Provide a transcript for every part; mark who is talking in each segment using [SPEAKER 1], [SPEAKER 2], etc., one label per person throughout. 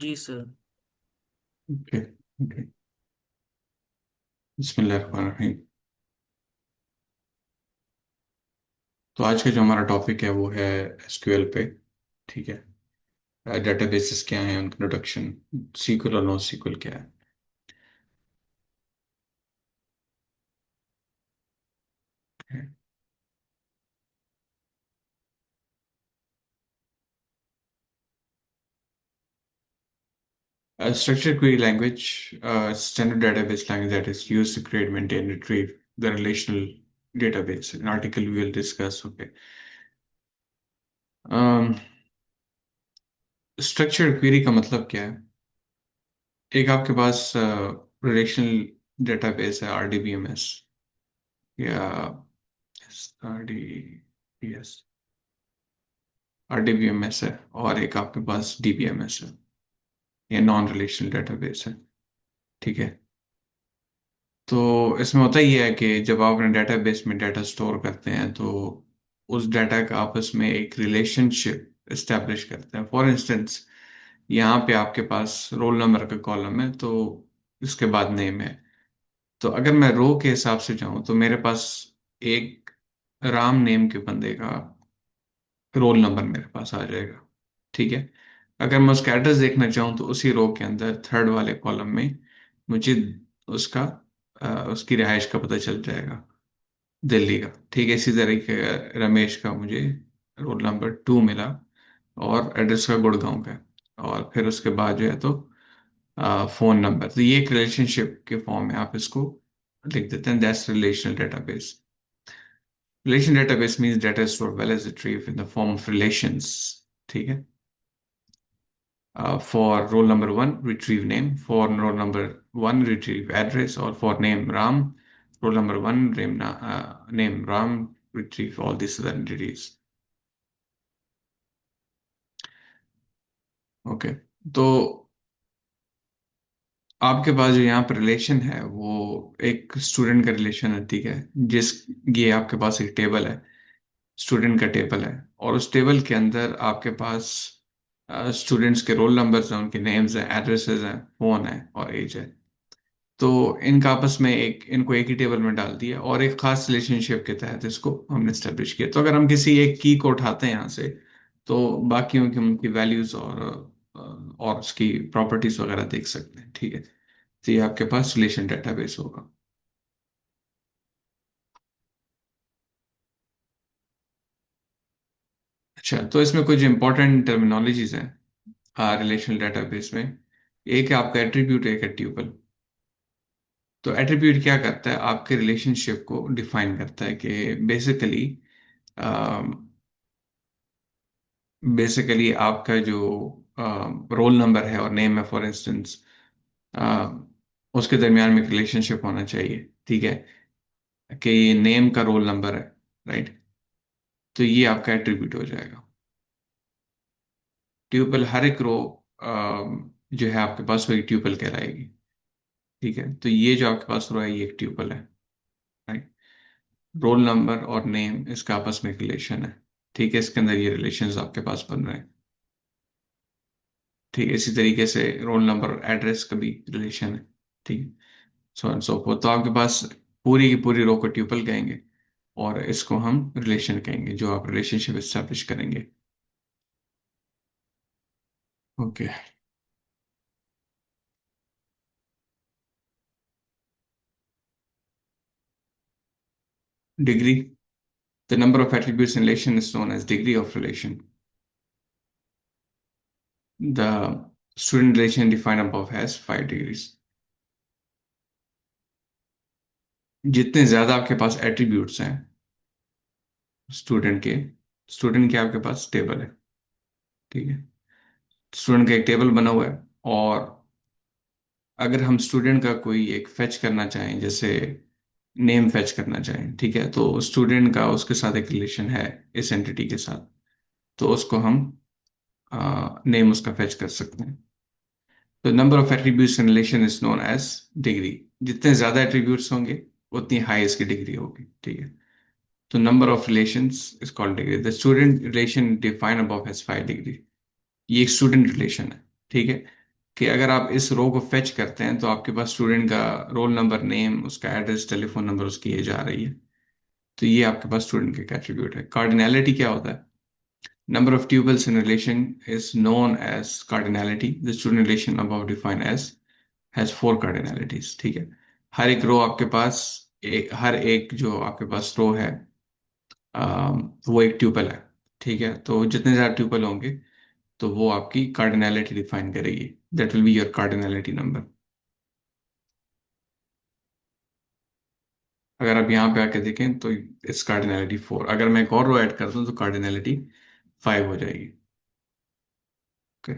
[SPEAKER 1] जी sir.
[SPEAKER 2] Okay. Okay. बिस्मिल्लाहिर्रहमानिर्रहीम। तो आज का जो हमारा टॉपिक है वो है एसक्यूएल पे। ठीक है। डेटाबेसेस क्या हैं, उनका इंट्रोडक्शन, सीक्वल और नो सीक्वल क्या है। Structured query language, standard database language that is used to create, maintain, retrieve the relational database. An article we will discuss. Okay. Structured query का मतलब क्या है? एक आपके पास रिलेशनल डेटाबेस है, आरडीबीएमएस या आरडीबीएस आरडीबीएमएस है, और एक आपके पास डीबीएमएस है, ये नॉन रिलेशनल डेटाबेस है। ठीक है। तो इसमें होता ही है कि जब आप अपने डेटाबेस में डाटा स्टोर करते हैं तो उस डाटा का आपस में एक रिलेशनशिप एस्टेब्लिश करते हैं। फॉर इंस्टेंस, यहाँ पे आपके पास रोल नंबर का कॉलम है, तो इसके बाद नेम है। तो अगर मैं रो के हिसाब से जाऊं तो मेरे पास एक राम नेम के बंदे का रोल नंबर मेरे पास आ जाएगा। ठीक है। अगर मैं उसका एड्रेस देखना चाहूँ तो उसी रो के अंदर थर्ड वाले कॉलम में मुझे उसका उसकी रिहाइश का पता चल जाएगा, दिल्ली का। ठीक है। इसी तरीके रमेश का मुझे रोल नंबर 2 मिला और एड्रेस का गुड़गांव का है। और फिर उसके बाद जो है तो फोन नंबर। तो ये एक रिलेशनशिप के फॉर्म में आप इसको लिख देते हैं, that's relational database. Relation database means data stored well as retrieve in the form of relations. ठीक है। For roll number one, retrieve name. For roll number one, retrieve address. Or for name Ram, roll number one, name Ram, retrieve all these other entities. Okay. तो आपके पास जो यहाँ पर relation है वो एक स्टूडेंट का रिलेशन है। ठीक है। जिस ये आपके पास एक टेबल है, स्टूडेंट का टेबल है, और उस टेबल के अंदर आपके पास स्टूडेंट्स के रोल नंबर्स हैं, उनके नेम्स हैं, एड्रेसेस हैं, फोन है और एज है। तो इनका आपस में इनको एक ही टेबल में डाल दिया और एक खास रिलेशनशिप के तहत इसको हमने स्टेब्लिश किया। तो अगर हम किसी एक की को उठाते हैं यहाँ से, तो बाकियों की उनकी वैल्यूज और उसकी प्रॉपर्टीज वगैरह देख सकते हैं। ठीक है। तो ये आपके पास रिलेशन डेटाबेस होगा। अच्छा, तो इसमें कुछ इंपॉर्टेंट टर्मिनोलॉजीज हैं रिलेशनल डेटाबेस में। एक है आपका एट्रीब्यूट, एक है ट्यूपल। तो एट्रीब्यूट क्या करता है? आपके रिलेशनशिप को डिफाइन करता है कि बेसिकली आपका जो रोल नंबर है और नेम है, फॉर इंस्टेंस, उसके दरमियान में एक रिलेशनशिप होना चाहिए। ठीक है। कि ये नेम का रोल नंबर है, राइट। तो ये आपका एट्रीब्यूट हो जाएगा। ट्यूपल हर एक रो जो है आपके पास, वही ट्यूपल कहलाएगी। ठीक है। तो ये जो आपके पास रो है ये एक ट्यूपल है, राइट। रोल नंबर और नेम इसका आपस में एक रिलेशन है। ठीक है। इसके अंदर ये रिलेशंस आपके पास बन रहे हैं। ठीक है। इसी तरीके से रोल नंबर और एड्रेस का भी रिलेशन है। ठीक है। So and so fourth. तो आपके पास पूरी की पूरी रो को ट्यूपल कहेंगे और इसको हम रिलेशन कहेंगे, जो आप रिलेशनशिप एस्टेब्लिश करेंगे। Okay. Degree. The number of attributes in relation is known as degree of relation. The student relation defined above has 5 degrees. जितने ज्यादा आपके पास एट्रीब्यूट्स हैं स्टूडेंट के, स्टूडेंट के आपके पास टेबल है। ठीक है। स्टूडेंट का एक टेबल बना हुआ है, और अगर हम स्टूडेंट का कोई एक फेच करना चाहें, जैसे नेम फेच करना चाहें, ठीक है, तो स्टूडेंट का उसके साथ एक रिलेशन है इस एंटिटी के साथ, तो उसको हम नेम उसका फेच कर सकते हैं। तो number of attributes in relation is known as degree. जितने ज्यादा एट्रीब्यूट्स होंगे उतनी हाई इसकी डिग्री होगी। ठीक है। तो number of relations is called degree. The student relation define above has 5 degree. ये एक स्टूडेंट रिलेशन है। ठीक है। कि अगर आप इस रो को फेच करते हैं तो आपके पास स्टूडेंट का रोल नंबर, नेम, उसका एड्रेस, टेलीफोन नंबर, उसकी एज आ रही है। तो ये आपके पास स्टूडेंट का एट्रीब्यूट है। कार्डिनैलिटी क्या होता है? Number of tuples in relation is known as cardinality. The student relation above defined as has four cardinalities. ठीक है। हर एक रो आपके पास, हर एक जो आपके पास रो है, वो एक ट्यूपल है। ठीक है। तो जितने ज्यादा ट्यूपल होंगे तो वो आपकी कार्डिनैलिटी डिफाइन करेगी। That will be your cardinality number. अगर आप यहाँ पे आके देखें तो इट्स कार्डिनैलिटी 4। अगर मैं एक और रो ऐड कर दूं तो कार्डिनैलिटी 5 हो जाएगी। ओके।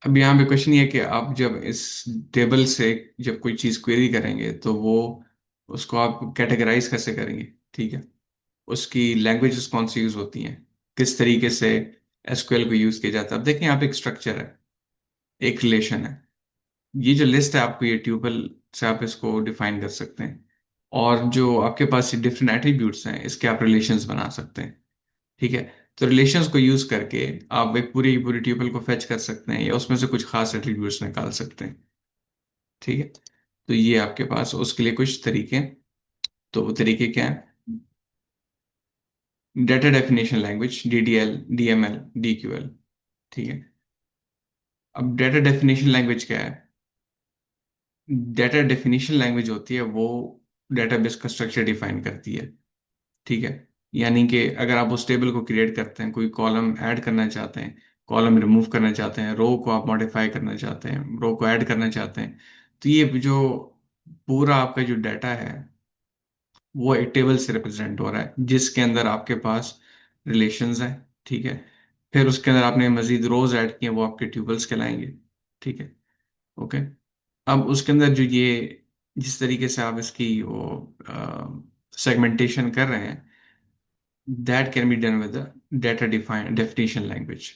[SPEAKER 2] अब यहाँ पे क्वेश्चन ये है कि आप जब इस टेबल से जब कोई चीज़ क्वेरी करेंगे तो वो उसको आप कैटेगराइज कैसे करेंगे? ठीक है। उसकी लैंग्वेजेस कौन सी यूज़ होती हैं, किस तरीके से एसक्यूएल को यूज़ किया जाता है? अब देखिए यहाँ पे एक स्ट्रक्चर है, एक रिलेशन है। ये जो लिस्ट है आपको, ये ट्यूपल से आप इसको डिफाइन कर सकते हैं। और जो आपके पास डिफरेंट एट्रीब्यूट्स हैं, इसके आप रिलेशंस बना सकते हैं। ठीक है। तो रिलेशंस को यूज करके आप एक पूरी पूरी ट्यूपल को फेच कर सकते हैं या उसमें से कुछ खास एट्रीब्यूट्स निकाल सकते हैं। ठीक है। तो ये आपके पास उसके लिए कुछ तरीके हैं। तो वो तरीके क्या है? Data definition language, DDL, DML, DQL. ठीक है। अब डेटा डेफिनेशन लैंग्वेज क्या है? डेटा डेफिनेशन लैंग्वेज होती है वो डेटाबेस का स्ट्रक्चर डिफाइन करती है। ठीक है। यानी कि अगर आप उस टेबल को क्रिएट करते हैं, कोई कॉलम ऐड करना चाहते हैं, कॉलम रिमूव करना चाहते हैं, रो को आप मॉडिफाई करना चाहते हैं, रो को ऐड करना चाहते हैं, तो ये जो पूरा आपका जो डाटा है वो एक टेबल से रिप्रेजेंट हो रहा है जिसके अंदर आपके पास रिलेशंस हैं। ठीक है। फिर उसके अंदर आपने मजीद रोज ऐड किए, वो आपके ट्यूबल्स कहलाएंगे। ठीक है। ओके। अब उसके अंदर जो ये जिस तरीके से आप इसकी वो सेगमेंटेशन कर रहे हैं, that can be done with data define definition language.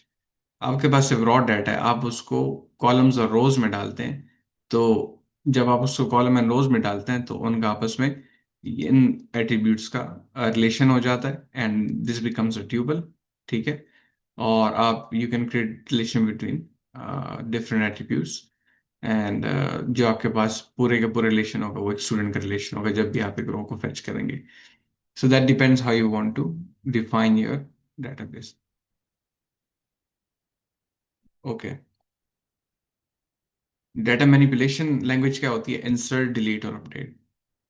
[SPEAKER 2] आपके पास सिर्फ रॉ डाटा है, आप उसको कॉलम्स और रोज में डालते हैं। तो जब आप उसको कॉलम एंड रोज में डालते हैं तो उनका आपस में इन एट्रीब्यूट्स का रिलेशन हो जाता है and this becomes a tuple. ठीक है। और आप you can create relation between different attributes and जो आपके पास पूरे का पूरे रिलेशन होगा वो एक स्टूडेंट का रिलेशन होगा जब भी आप एक रो को फेच करेंगे। So that depends how you want to define your database. Okay. Data manipulation language क्या होती है? इंसर्ट, डिलीट और अपडेट।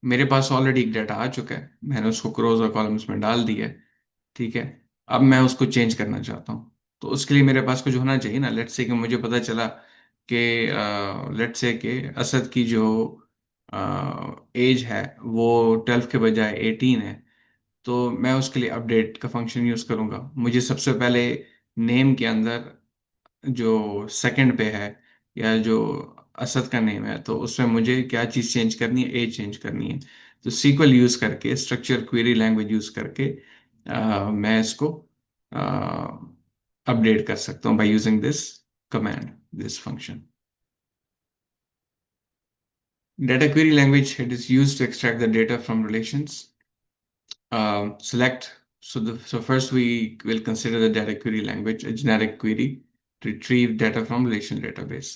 [SPEAKER 2] मेरे पास ऑलरेडी एक डाटा आ चुका है, मैंने उसको रोज और कॉलम्स में डाल दिया है। ठीक है। अब मैं उसको चेंज करना चाहता हूँ। तो उसके लिए मेरे पास कुछ होना चाहिए ना। लेट्स से कि मुझे पता चला कि लेट्स से कि असद की जो एज है वो 12 के बजाय 18 है। तो मैं उसके लिए अपडेट का फंक्शन यूज करूंगा। मुझे सबसे पहले नेम के अंदर जो सेकंड पे है या जो असद का नेम है तो उसमें मुझे क्या चीज़ चेंज करनी है? एज चेंज करनी है। तो सीक्वल यूज करके, स्ट्रक्चर क्वेरी लैंग्वेज यूज करके मैं इसको अपडेट कर सकता हूँ by using this command, this function. Data query language, it is used to extract the data from relations. Select. So first we will consider the data query language, a generic query to retrieve data from relational database.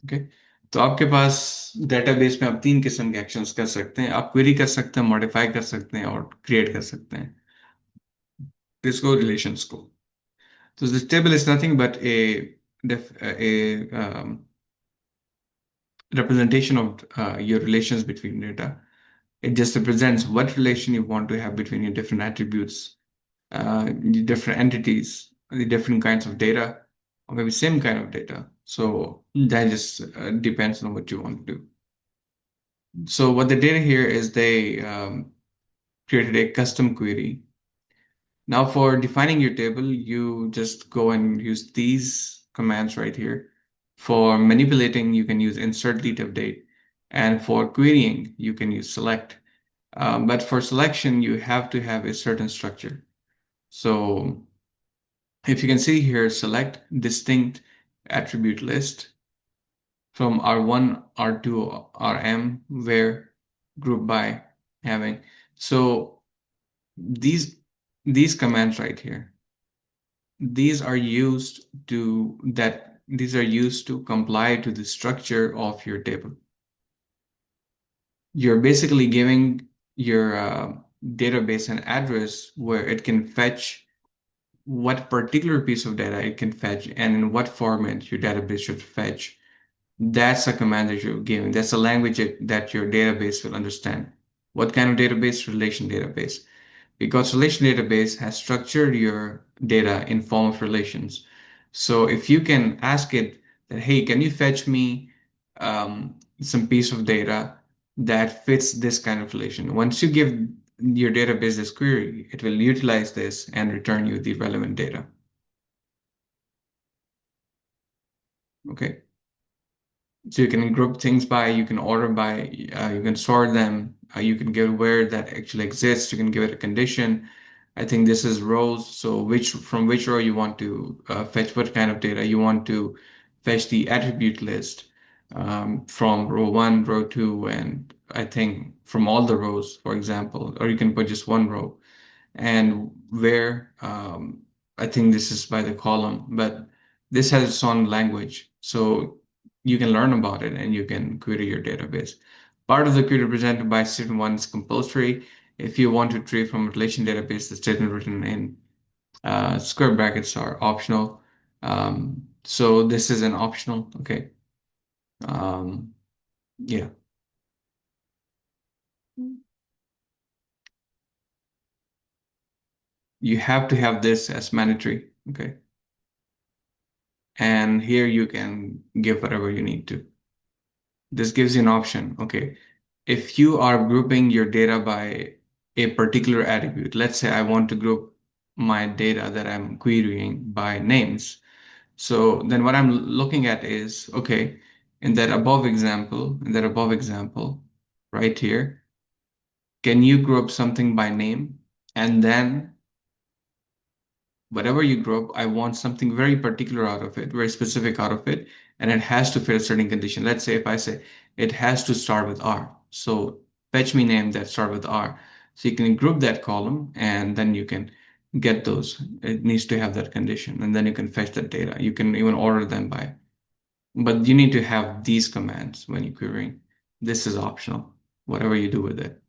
[SPEAKER 2] Okay. तो आपके पास database में आप तीन किस्म के actions कर सकते हैं। आप क्वेरी कर सकते हैं, मॉडिफाई कर सकते हैं और क्रिएट कर सकते हैं किसको? रिलेशंस को। तो this table is nothing but a representation of your relations between data. It just represents what relation you want to have between your different attributes, the different entities, the different kinds of data, or maybe same kind of data. So that just depends on what you want to do. So what they did here is they created a custom query. Now for defining your table, you just go and use these commands right here. For manipulating, you can use insert delete update. And for querying, you can use select. But for selection, you have to have a certain structure. So if you can see here, select distinct attribute list from R1, R2, RM, where, group by, having. So these these commands right here, these are used to comply to the structure of your table. You're basically giving your database an address where it can fetch what particular piece of data it can fetch and in what format your database should fetch. That's a command that you're giving. That's a language that your database will understand. What kind of database? Relation database. Because relation database has structured your data in form of relations. So if you can ask it that, hey, can you fetch me some piece of data that fits this kind of relation? Once you give your database this query, it will utilize this and return you the relevant data. Okay. So you can group things by, you can order by, you can sort them, you can give where that actually exists, you can give it a condition. I think this is rows. So from which row you want to fetch what kind of data. You want to fetch the attribute list from row one, row two, and I think from all the rows, for example, or you can put just one row and where I think this is by the column, but this has its own language. So you can learn about it and you can query your database. Part of the query presented by statement one is compulsory. If you want to retrieve from a relation database, the statement written in square brackets are optional. So this is an optional, okay. Um, yeah, you have to have this as mandatory, okay. And here you can give whatever you need to. This gives you an option. Okay. If you are grouping your data by a particular attribute, let's say I want to group my data that I'm querying by names. So then what I'm looking at is, okay, in that above example, right here, can you group something by name? And then whatever you group, I want something very particular out of it, very specific out of it, and it has to fit a certain condition. Let's say if I say it has to start with R. So fetch me name that start with R. So you can group that column and then you can get those. It needs to have that condition and then you can fetch that data. You can even order them by, but you need to have these commands when you're querying. This is optional, whatever you do with it.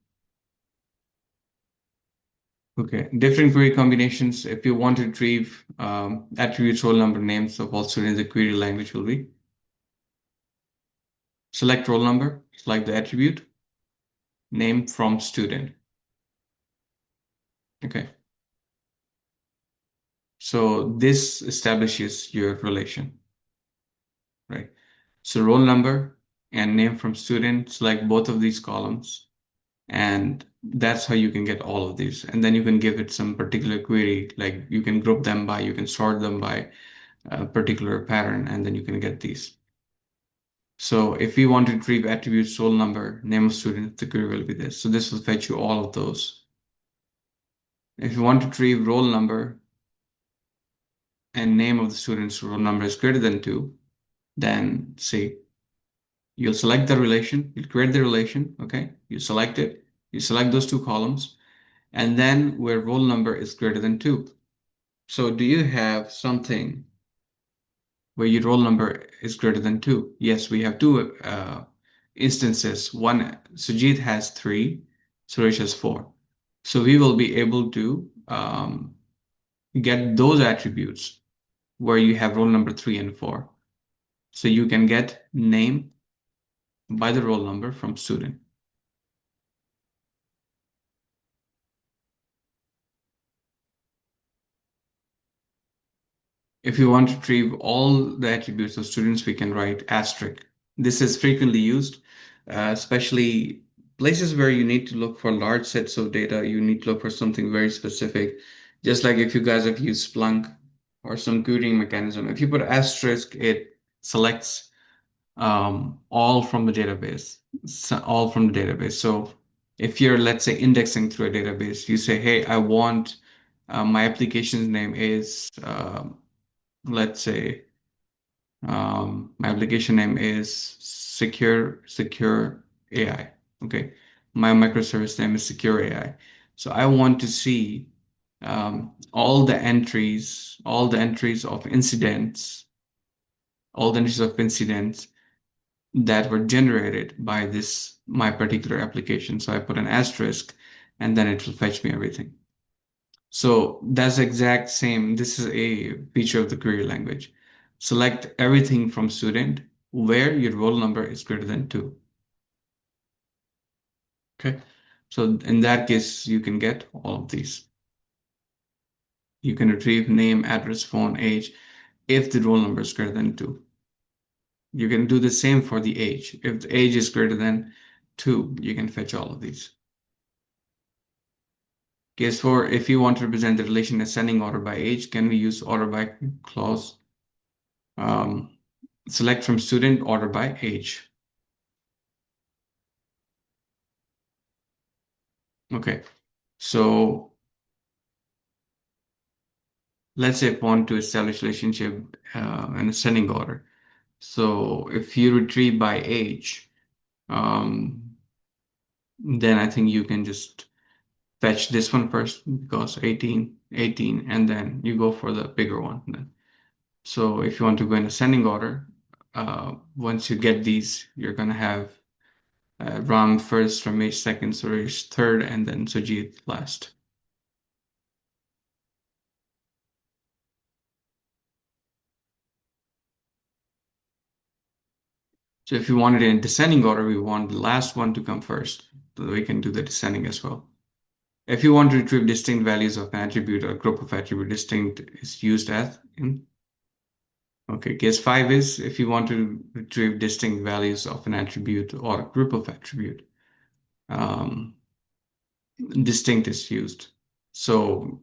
[SPEAKER 2] Okay, different query combinations. If you want to retrieve attributes, roll number, names of all students, the query language will be select roll number, select the attribute, name from student. Okay, so this establishes your relation, right? So roll number and name from student, select both of these columns, and that's how you can get all of these. And then you can give it some particular query, like you can group them by, you can sort them by a particular pattern, and then you can get these. So if we want to retrieve attributes, roll number, name of student, the query will be this. So this will fetch you all of those. If you want to retrieve roll number and name of the student's roll number is greater than 2, then see, you'll select the relation, you'll create the relation, okay? You select it, you select those two columns, and then where roll number is greater than 2. So do you have something where your roll number is greater than 2? Yes, we have two instances. One, Sujit has 3, Suresh has 4. So we will be able to get those attributes where you have roll number 3 and 4. So you can get name by the roll number from student. If you want to retrieve all the attributes of students, we can write asterisk. This is frequently used, especially places where you need to look for large sets of data. You need to look for something very specific. Just like if you guys have used Splunk or some querying mechanism, if you put asterisk, it selects all from the database, all from the database. So if you're, let's say, indexing through a database, you say, hey, I want my application's name is let's say my application name is secure AI. Okay. My microservice name is secure AI. So I want to see all the entries of incidents, all the entries of incidents that were generated by this my particular application. So I put an asterisk, and then it will fetch me everything. So that's the exact same. This is a feature of the query language. Select everything from student where your roll number is greater than 2. Okay. So in that case, you can get all of these. You can retrieve name, address, phone, age if the roll number is greater than 2. You can do the same for the age. If the age is greater than 2, you can fetch all of these. Case 4, if you want to represent the relation ascending order by age, can we use order by clause? Um, Select from student, order by age. Okay, so let's say I want to establish relationship in ascending order. So if you retrieve by age, um, then I think you can just fetch this one first because 18, and then you go for the bigger one then. So if you want to go in ascending order, once you get these, you're gonna have Ram first, Ramesh second, Suresh third, and then Sujit last. So if you want it in descending order, we want the last one to come first. So we can do the descending as well. If you want to retrieve distinct values of an attribute or group of attribute, distinct is used as in. Okay, case 5 is if you want to retrieve distinct values of an attribute or a group of attribute, um, distinct is used. So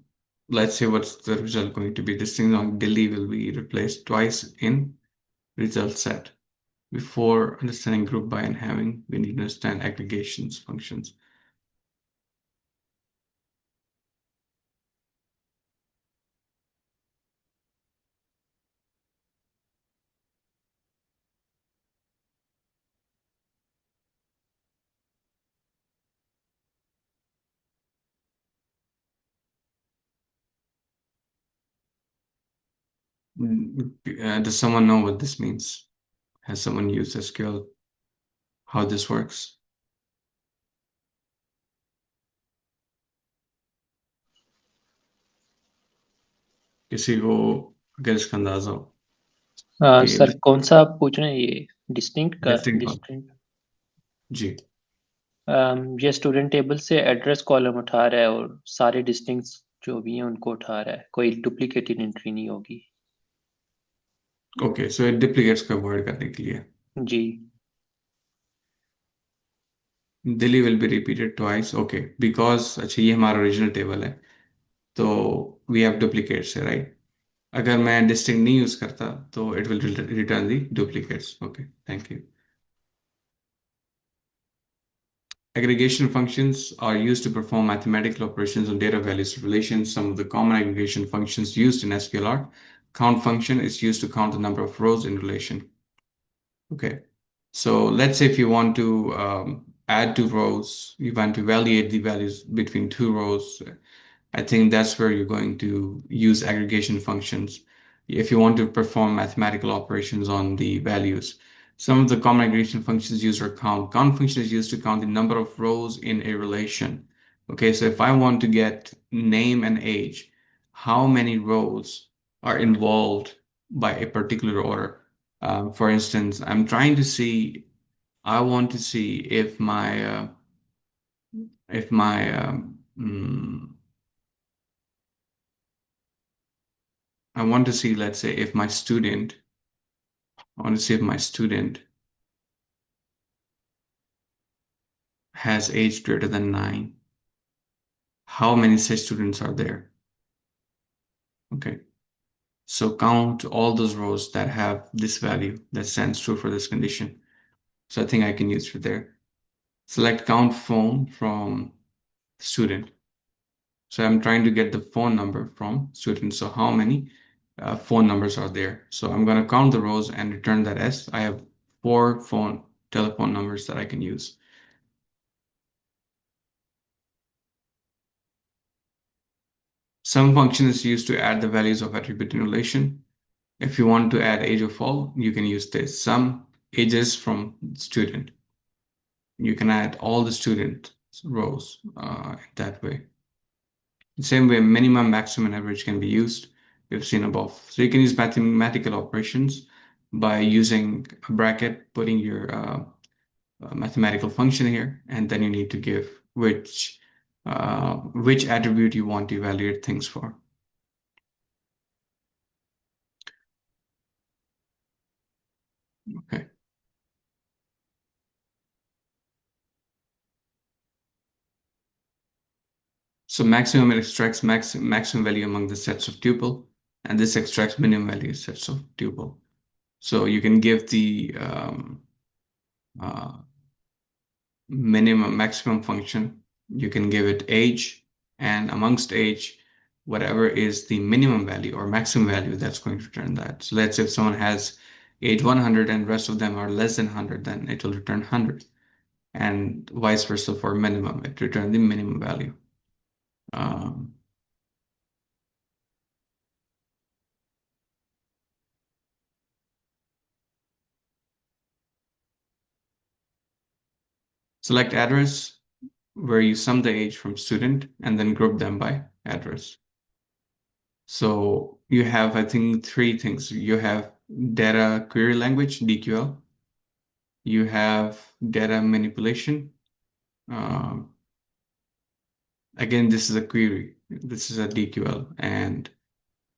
[SPEAKER 2] let's say what's the result going to be? Distinct on Delhi will be replaced twice in result set. Before understanding group by and having, we need to understand aggregations functions. Does someone know what this means? Has someone used SQL? How this works? किसी को अगर इसका अंदाजा हो कि
[SPEAKER 1] sir कौन सा आप पूछ रहे हैं ये डिस्टिंक्ट का
[SPEAKER 2] डिस्टिंक्ट कौन?
[SPEAKER 1] डिस्टिंक्ट
[SPEAKER 2] जी।
[SPEAKER 1] ये स्टूडेंट टेबल से एड्रेस कॉलम उठा रहा है और सारे डिस्टिंक्ट्स जो भी हैं उनको उठा रहा है, कोई डुप्लीकेटेड एंट्री नहीं होगी।
[SPEAKER 2] ओके, सो डुप्लीकेट्स को अवॉइड करने के लिए
[SPEAKER 1] जी।
[SPEAKER 2] Delhi will be repeated twice. Okay, because अच्छा ये हमारा ओरिजिनल टेबल है तो वी हैव डुप्लीकेट्स है, राइट? अगर मैं डिस्टिंक्ट नहीं यूज करता तो it will return the duplicates. Okay, thank you. Aggregation functions are used to perform mathematical operations on data values relations. Some of the common aggregation functions used in SQL are count function is used to count the number of rows in relation. Okay, so let's say if you want to add two rows, you want to evaluate the values between two rows. I think that's where you're going to use aggregation functions if you want to perform mathematical operations on the values. Some of the common aggregation functions used are count. Count function is used to count the number of rows in a relation. Okay, so if I want to get name and age, how many rows are involved by a particular order? For instance, I want to see if my I want to see, let's say, if my student, I want to see if my student has age greater than 9. How many such students are there? Okay. So count all those rows that have this value that stands true for this condition. So I think I can use for there. Select count phone from student. So I'm trying to get the phone number from student. So how many phone numbers are there? So I'm going to count the rows and return that as I have 4 telephone numbers that I can use. Some function is used to add the values of attribute in relation. If you want to add age of all, you can use this. Some ages from student. You can add all the student rows that way. The same way, minimum, maximum, and average can be used. We've seen above. So you can use mathematical operations by using a bracket, putting your mathematical function here, and then you need to give which attribute you want to evaluate things for. Okay. So maximum extracts maximum value among the sets of tuple, and this extracts minimum value sets of tuple. So you can give the uh, minimum maximum function. You can give it age, and amongst age, whatever is the minimum value or maximum value, that's going to return that. So let's say if someone has age 100 and rest of them are less than 100, then it will return 100. And vice versa for minimum, it returns the minimum value. Um, Select address, where you sum the age from student and then group them by address. So you have, I think, three things. You have data query language, DQL. You have data manipulation. Um, Again, this is a query. This is a DQL, and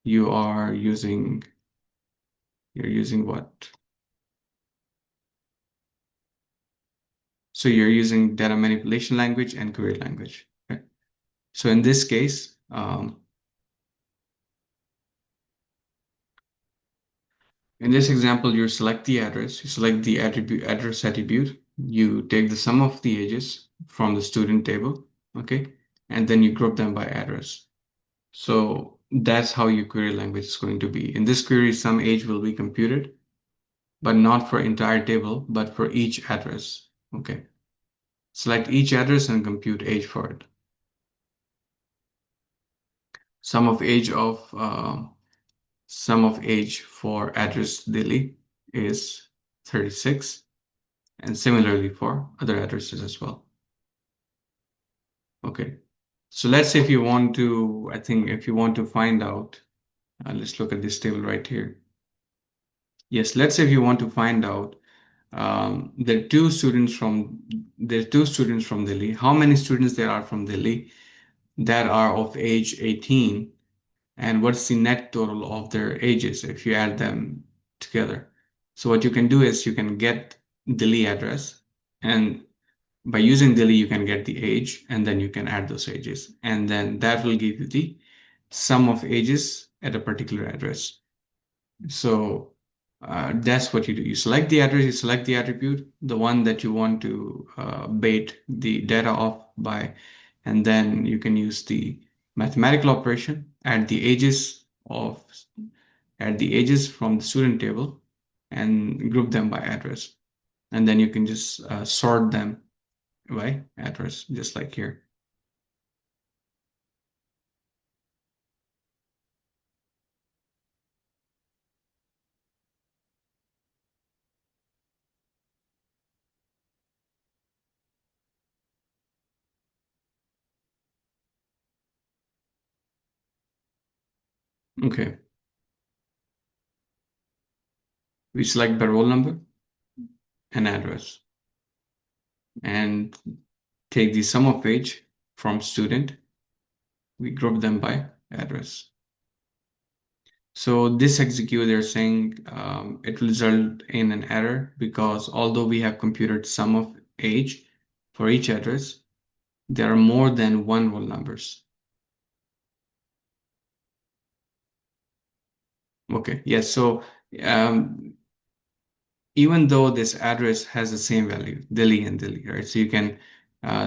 [SPEAKER 2] you're using what? So you're using data manipulation language and query language. Okay? So in this case, in this example, you select the address, you select the address attribute, you take the sum of the ages from the student table, okay, and then you group them by address. So that's how your query language is going to be. In this query, some age will be computed, but not for entire table, but for each address. Okay. Select each address and compute age for it. Sum of age of sum of age for address Delhi is 36, and similarly for other addresses as well. Okay. So let's say if you want to, I think if you want to find out, let's look at this table right here. Yes, let's say if you want to find out, there are two students from Delhi. How many students there are from Delhi that are of age 18, and what's the net total of their ages if you add them together? So what you can do is you can get Delhi address, and by using Delhi, you can get the age, and then you can add those ages, and then that will give you the sum of ages at a particular address. So that's what you do. You select the address, you select the attribute, the one that you want to bait the data off by, and then you can use the mathematical operation, add the ages from the student table, and group them by address. And then you can just sort them by address, just like here. Okay. We select by roll number and address, and take the sum of age from student. We group them by address. So this execute, they're saying it will result in an error because although we have computed sum of age for each address, there are more than one roll numbers. Okay, yes. So even though this address has the same value, Delhi and Delhi, right? So you can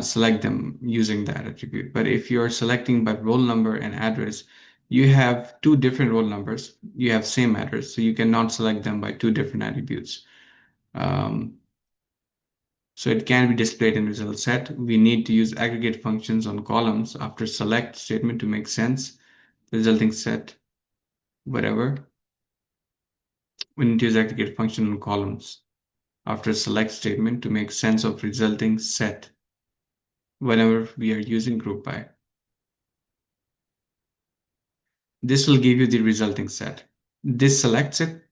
[SPEAKER 2] select them using that attribute. But if you're selecting by roll number and address, you have two different roll numbers. You have same address, so you cannot select them by two different attributes. Um, so it can be displayed in result set. We need to use aggregate functions on columns after select statement to make sense. resulting set, whatever. We need to use aggregate function on columns after a select statement to make sense of resulting set whenever we are using group by. This will give you the resulting set. This selects it,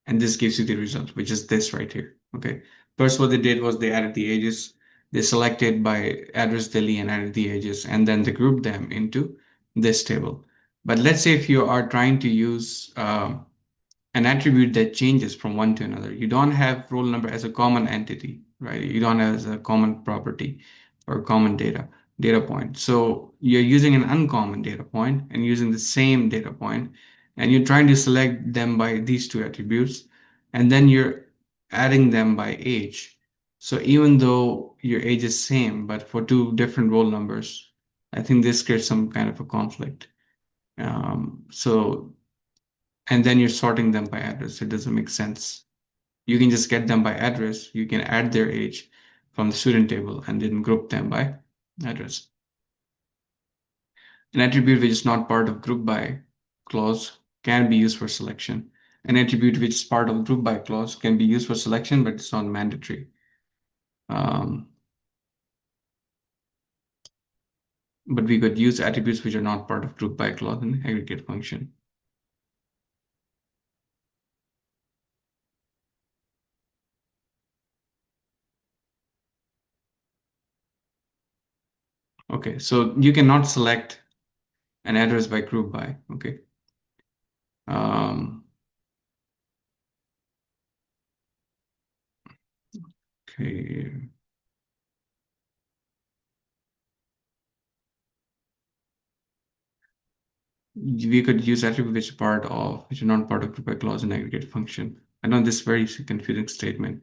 [SPEAKER 2] and this gives you the result, which is this right here. Okay. First, what they did was they added the ages. They selected by address delete and added the ages, and then they grouped them into this table. But let's say if you are trying to use an attribute that changes from one to another. You don't have roll number as a common entity, right? You don't have as a common property or common data point. So you're using an uncommon data point and using the same data point, and you're trying to select them by these two attributes, and then you're adding them by age. So even though your age is same, but for two different roll numbers, I think this creates some kind of a conflict. So and then you're sorting them by address. It doesn't make sense. You can just get them by address. You can add their age from the student table and then group them by address. An attribute which is not part of group by clause can be used for selection. An attribute which is part of group by clause can be used for selection, but it's not mandatory. But we could use attributes which are not part of group by clause in aggregate function. Okay, so you cannot select an address by group by. Okay. Okay. We could use attribute which are not part of group by clause and aggregate function. I know this is very confusing statement.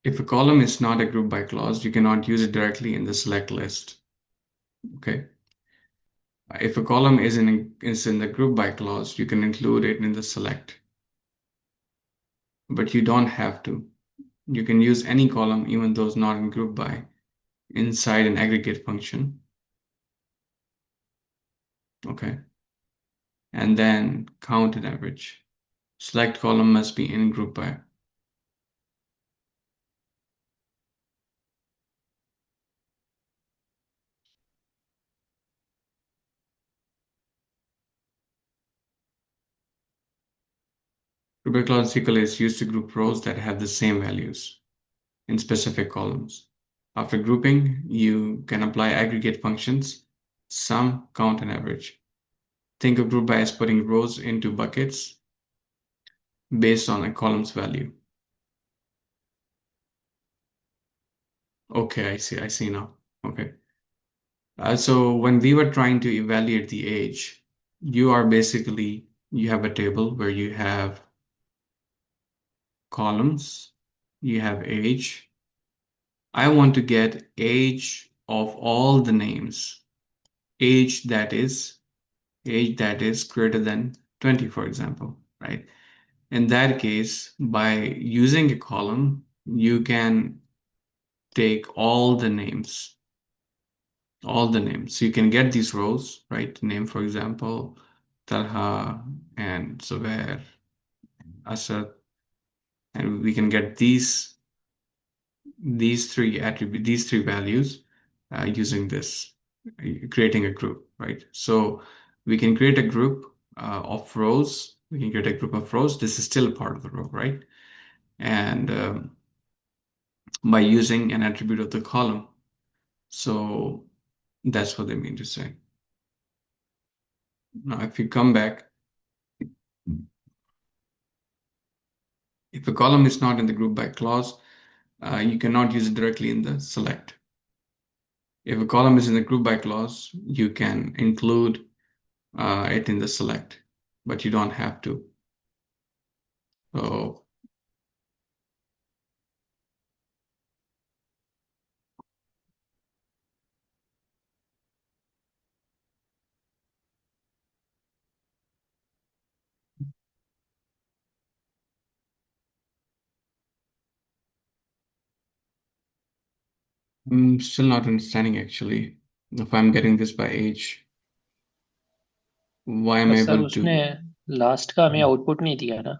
[SPEAKER 2] If a column is not a group by clause, you cannot use it directly in the select list. Okay. If a column is in the group by clause, you can include it in the select. But you don't have to. You can use any column, even those not in group by, inside an aggregate function. Okay. And then count an average. Select column must be in group by. Group by clause SQL is used to group rows that have the same values in specific columns. After grouping, you can apply aggregate functions, sum, count, and average. Think of group by as putting rows into buckets based on a column's value. Okay, I see now. Okay. So when we were trying to evaluate the age, you have a table where you have columns, you have age. I want to get age of all the names, age that is greater than 20, for example, right? In that case, by using a column, you can take all the names. So you can get these rows, right? Name, for example, Talha and Zubair, Asad, and we can get these three values using this, creating a group, right? So we can create a group of rows. We can create a group of rows. This is still a part of the row, right? And by using an attribute of the column. So that's what they mean to say. Now, if you come back, if a column is not in the group by clause, you cannot use it directly in the select. If a column is in the group by clause, you can include it in the select, but you don't have to. So I'm still not understanding actually. If I'm getting this by age, why am
[SPEAKER 1] पर
[SPEAKER 2] I
[SPEAKER 1] sir
[SPEAKER 2] able
[SPEAKER 1] उसने
[SPEAKER 2] to?
[SPEAKER 1] Last का हमें output नहीं दिया ना।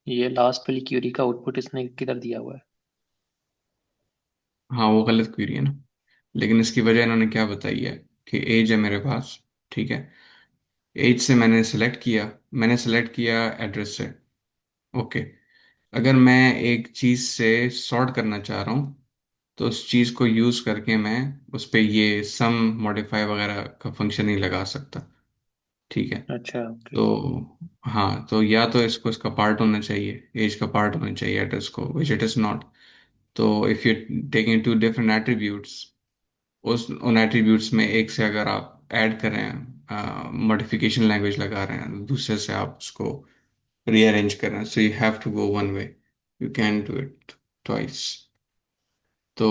[SPEAKER 1] ये last वाली Curie का आउटपुट इसने किधर दिया हुआ है?
[SPEAKER 2] हाँ, वो गलत क्वेरी है ना। लेकिन इसकी वजह इन्होंने क्या बताई है कि एज है मेरे पास, ठीक है। एज से मैंने सेलेक्ट किया एड्रेस से। ओके। अगर मैं एक चीज़ से सॉर्ट करना चाह रहा हूँ, तो उस चीज़ को यूज़ करके मैं उस पे ये सम मॉडिफाई वगैरह का फंक्शन नहीं लगा सकता, ठीक है।
[SPEAKER 1] अच्छा, ओके।
[SPEAKER 2] तो हाँ, तो या तो इसको इसका पार्ट होना चाहिए, एज का पार्ट होना चाहिए एड्रेस को, विच इट इज़ नॉट। तो if you taking two different attributes, उस उन एट्रीब्यूट्स में एक से अगर आप ऐड कर रहे हैं, मॉडिफिकेशन लैंग्वेज लगा रहे हैं, दूसरे से आप उसको रीअरेंज कर रहे हैं, so you have to go one way, you can do it twice. तो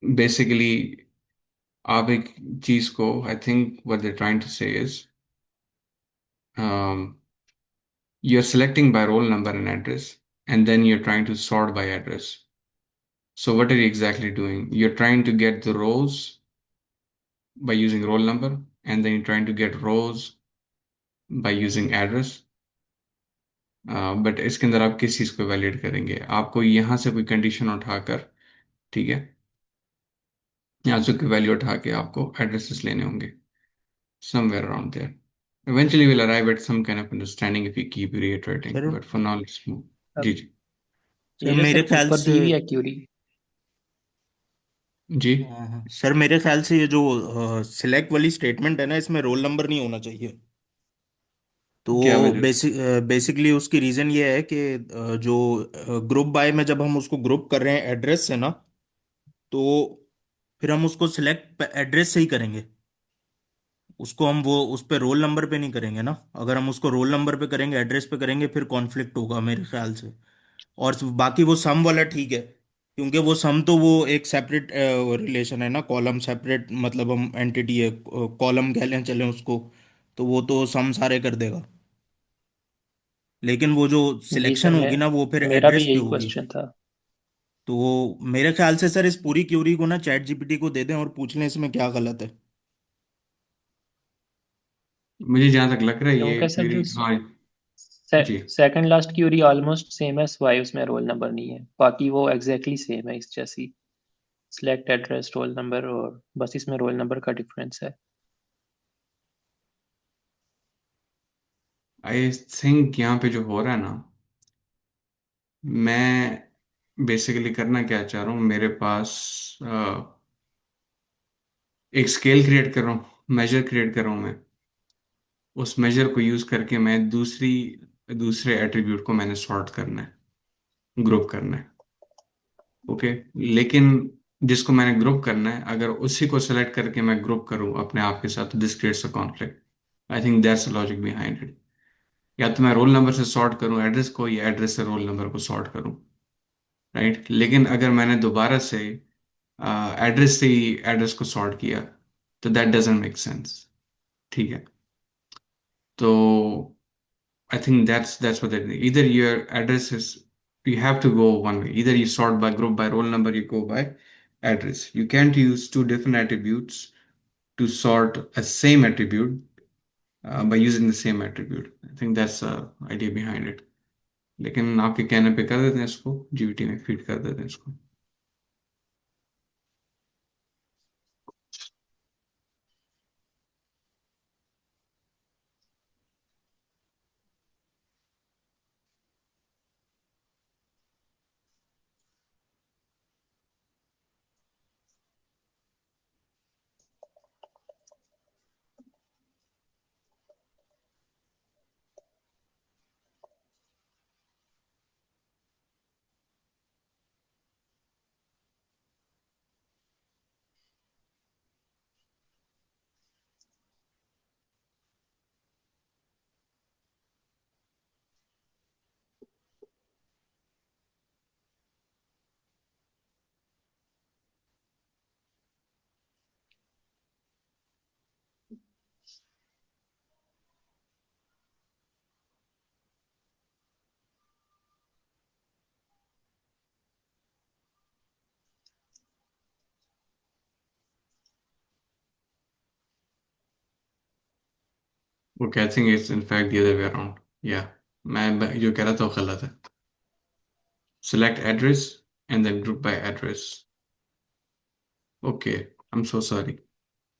[SPEAKER 2] बेसिकली आप एक चीज को, I think what they trying to say is, you are selecting by roll number and address, and then you are trying to sort by address. So what are you exactly doing? You're trying to get the rows by using roll number, and then you're trying to get rows by using address. But इसके अंदर आप किस चीज़ को validate करेंगे? आपको यहाँ से कोई कंडीशन उठाकर, ठीक है, यहाँ से कोई वैल्यू उठा के आपको एड्रेसेस लेने होंगे somewhere around there. Eventually we'll arrive at some kind of understanding if we keep reiterating,
[SPEAKER 3] sir
[SPEAKER 2] but for now let's move. जी
[SPEAKER 1] अब
[SPEAKER 2] जी।
[SPEAKER 3] सर
[SPEAKER 1] ये जो
[SPEAKER 3] मेरे
[SPEAKER 1] सर
[SPEAKER 3] ख्याल
[SPEAKER 1] ऊपर
[SPEAKER 3] से,
[SPEAKER 1] दी हुई है क्यूरी।
[SPEAKER 2] जी।
[SPEAKER 3] हाँ हाँ सर, मेरे ख्याल से ये जो सिलेक्ट वाली स्टेटमेंट है ना, इसमें रोल नंबर नहीं होना चाहिए।
[SPEAKER 2] क्या
[SPEAKER 3] तो
[SPEAKER 2] वजह?
[SPEAKER 3] बेसिकली उसकी रीज़न ये है कि जो ग्रुप बाय में जब हम उसको ग्रुप कर रहे हैं एड्रेस से ना, तो फिर हम उसको सिलेक्ट एड्रेस से ही करेंगे। उसको हम वो उस पे रोल नंबर पे नहीं करेंगे ना। अगर हम उसको रोल नंबर पे करेंगे, एड्रेस पे करेंगे, फिर कॉन्फ्लिक्ट होगा मेरे ख्याल से। और बाकी वो सम वाला ठीक है, क्योंकि वो सम तो वो एक सेपरेट रिलेशन है ना, कॉलम सेपरेट, मतलब हम एंटिटी है, कॉलम कह लें चलें उसको। तो वो तो सम सारे कर देगा। लेकिन वो जो
[SPEAKER 1] जी सर,
[SPEAKER 3] सिलेक्शन
[SPEAKER 1] मैं
[SPEAKER 3] होगी ना, वो फिर
[SPEAKER 1] मेरा भी
[SPEAKER 3] एड्रेस पे
[SPEAKER 1] यही
[SPEAKER 3] होगी।
[SPEAKER 1] क्वेश्चन था।
[SPEAKER 3] तो मेरे ख्याल से सर इस पूरी क्यूरी को ना चैट जीपीटी को दे दें और पूछ लें इसमें क्या गलत है।
[SPEAKER 2] मुझे जहाँ तक लग रहा है ये
[SPEAKER 1] क्योंकि सर जो
[SPEAKER 2] क्वेरी, हाँ। जी।
[SPEAKER 1] Second last query almost same है, वाई उसमें रोल नंबर नहीं है, बाकी वो एग्जैक्टली सेम है इस जैसी। सिलेक्ट एड्रेस, रोल नंबर, और बस इसमें रोल नंबर का डिफरेंस है।
[SPEAKER 2] आई थिंक यहाँ पे जो हो रहा है ना, मैं बेसिकली करना क्या चाह रहा हूँ, मेरे पास एक स्केल क्रिएट कर रहा हूँ, मेजर क्रिएट कर रहा हूँ मैं। उस मेजर को यूज करके मैं दूसरे एट्रीब्यूट को मैंने सॉर्ट करना है, ग्रुप करना है। ओके। लेकिन जिसको मैंने ग्रुप करना है, अगर उसी को सेलेक्ट करके मैं ग्रुप करूँ अपने आप के साथ, तो this creates a conflict. I think that's the logic behind it. या तो मैं रोल नंबर से सॉर्ट करूँ एड्रेस को, या एड्रेस से रोल नंबर को सॉर्ट करूँ, राइट। लेकिन अगर मैंने दोबारा से एड्रेस से ही एड्रेस को सॉर्ट किया, तो दैट डजंट मेक सेंस, ठीक है। तो I think that's what it is. Either your address is, you have to go one way. Either you sort by group by roll number, you go by address. You can't use two different attributes to sort a same attribute by using the same attribute. I think that's the idea behind it. लेकिन आपके कहने पे कर देते हैं इसको, GPT में feed कर देते हैं इसको। Okay, I think it's in fact the other way around. या मैं जो कह रहा था वो गलत है। Select address and then group by address. Okay, I am so sorry,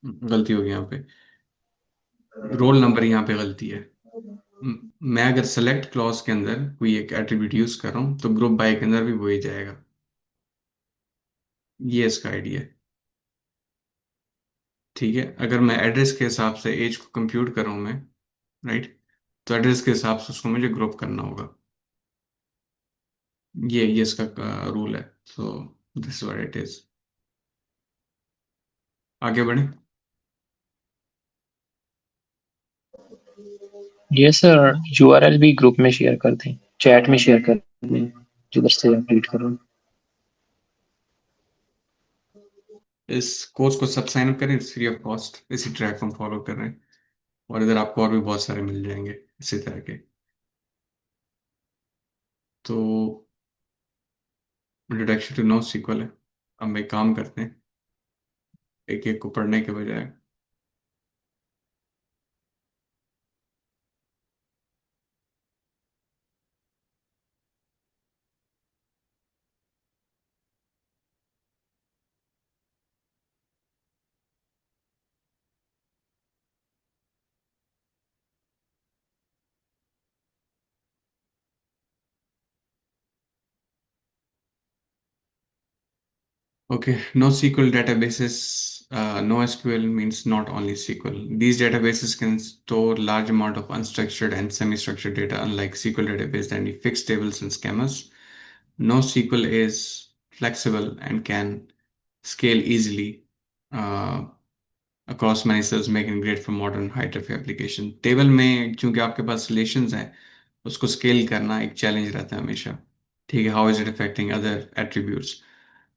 [SPEAKER 2] गलती हो गई यहाँ पे। रोल नंबर यहाँ पे गलती है। मैं अगर सेलेक्ट क्लॉज के अंदर कोई एक एट्रीब्यूट यूज कर रहा हूँ तो ग्रुप बाय के अंदर भी वही जाएगा। ये इसका आइडिया है। ठीक है, अगर मैं एड्रेस के हिसाब से एज को कंप्यूट कर रहा हूँ मैं, राइट, तो एड्रेस के हिसाब से उसको मुझे ग्रुप करना होगा। ये इसका रूल है। So this what it is. आगे बढ़े।
[SPEAKER 1] ये सर यूआरएल भी ग्रुप में शेयर कर दें, चैट में शेयर कर दें, जिधर से आप रीड करो।
[SPEAKER 2] इस कोर्स को सब साइन अप करें, फ्री ऑफ कॉस्ट, इसी ट्रैक को हम फॉलो कर रहे हैं। और इधर आपको और भी बहुत सारे मिल जाएंगे इसी तरह के। तो इंट्रोडक्शन टू नो सीक्वल है। हम एक काम करते हैं, एक एक को पढ़ने के बजाय। Okay, NoSQL databases, NoSQL means not only SQL. These databases can store large amount of unstructured and semi-structured data, unlike SQL database that need fixed tables and schemas. NoSQL is flexible and can scale easily uh, across many cells, making it great for modern high-traffic application. Table में चूंकि आपके पास relations हैं, उसको scale करना एक challenge रहता है हमेशा। ठीक है, how is it affecting other attributes.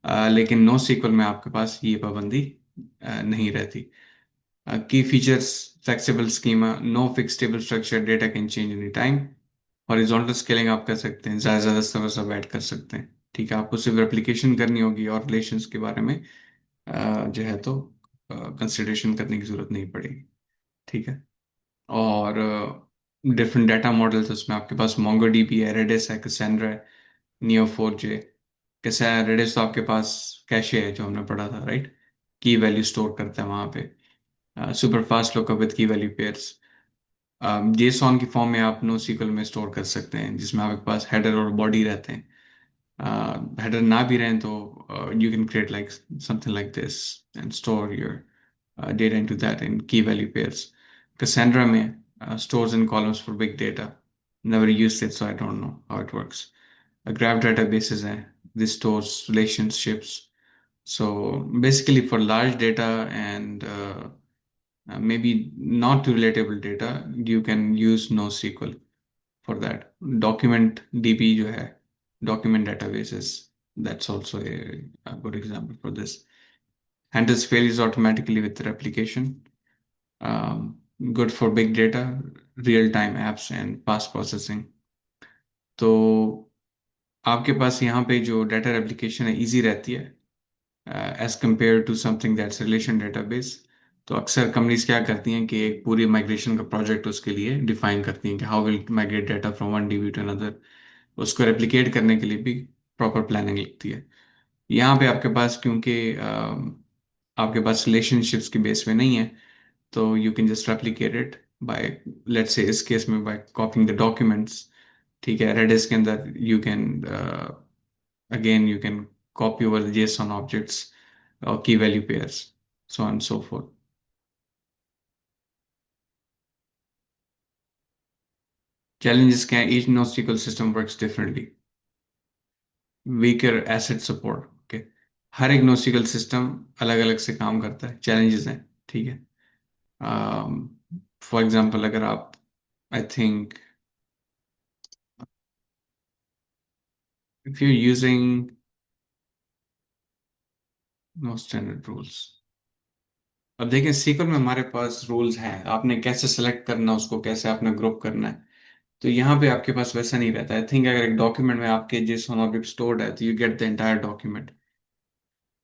[SPEAKER 2] लेकिन नो सीक्वल में आपके पास ये पाबंदी नहीं रहती। Key features, flexible schema, no fix table structure, data can change any time. Horizontal scaling आप कर सकते हैं, ज़्यादा से ज़्यादा सर्वर सब ऐड कर सकते हैं। ठीक है, आपको सिर्फ रेप्लिकेशन करनी होगी और रिलेशंस के बारे में जो है तो कंसिडरेशन करने की जरूरत नहीं पड़ेगी। ठीक है। और डिफरेंट डाटा मॉडल्स उसमें आपके पास मोंगो डीबी है, रेडिस है, कैसेंड्रा है, नियो फोर जे। कैसा है, रेडिस तो आपके पास कैशे है जो हमने पढ़ा था, राइट, की वैल्यू स्टोर करता है वहाँ पे। सुपर फास्ट लुकअप विद की वैल्यू पेयर्स। जेसॉन की फॉर्म में आप नो सीक्वल में स्टोर कर सकते हैं, जिसमें आपके पास हेडर और बॉडी रहते हैं। हेडर ना भी रहें तो you can create like something like this and store your data into that in key value pairs. Cassandra में stores and columns for big data. Never used it, so I don't know how it works. Graph databases है, this stores relationships. So basically for large data and maybe not too relatable data, you can use NoSQL for that. Document DB जो है, document databases, that's also a good example for this. Handles failures automatically with replication. Good for big data, real-time apps and fast processing. तो आपके पास यहाँ पे जो data replication है easy रहती है as compare to something that's relation database. तो अक्सर कंपनीज क्या करती हैं कि एक पूरी माइग्रेशन का प्रोजेक्ट उसके लिए डिफाइन करती हैं कि how will migrate data from one DB two another. उसको रेप्लिकेट करने के लिए भी प्रॉपर प्लानिंग लगती है। यहाँ पे आपके पास क्योंकि आपके पास रिलेशनशिप्स की बेस में नहीं है, तो you can just replicate it by, let's say इस केस में बाय कॉपिंग द डॉक्यूमेंट्स। ठीक है, रेडिस के अंदर you can again you can copy over the JSON objects or key value pairs, so on and so forth. Challenges can each NoSQL system works differently. Weaker asset support. Okay, हर एक NoSQL system अलग अलग से काम करता है, challenges हैं। ठीक है, फॉर एग्जांपल अगर आप, I think if you using no standard rules. अब देखें सीक्वल में हमारे पास रूल्स हैं, आपने कैसे सेलेक्ट करना, उसको कैसे आपने ग्रुप करना है। तो यहाँ पे आपके पास वैसा नहीं रहता। आई थिंक अगर एक डॉक्यूमेंट में आपके JSON ऑब्जेक्ट स्टोर्ड है तो you get the entire document.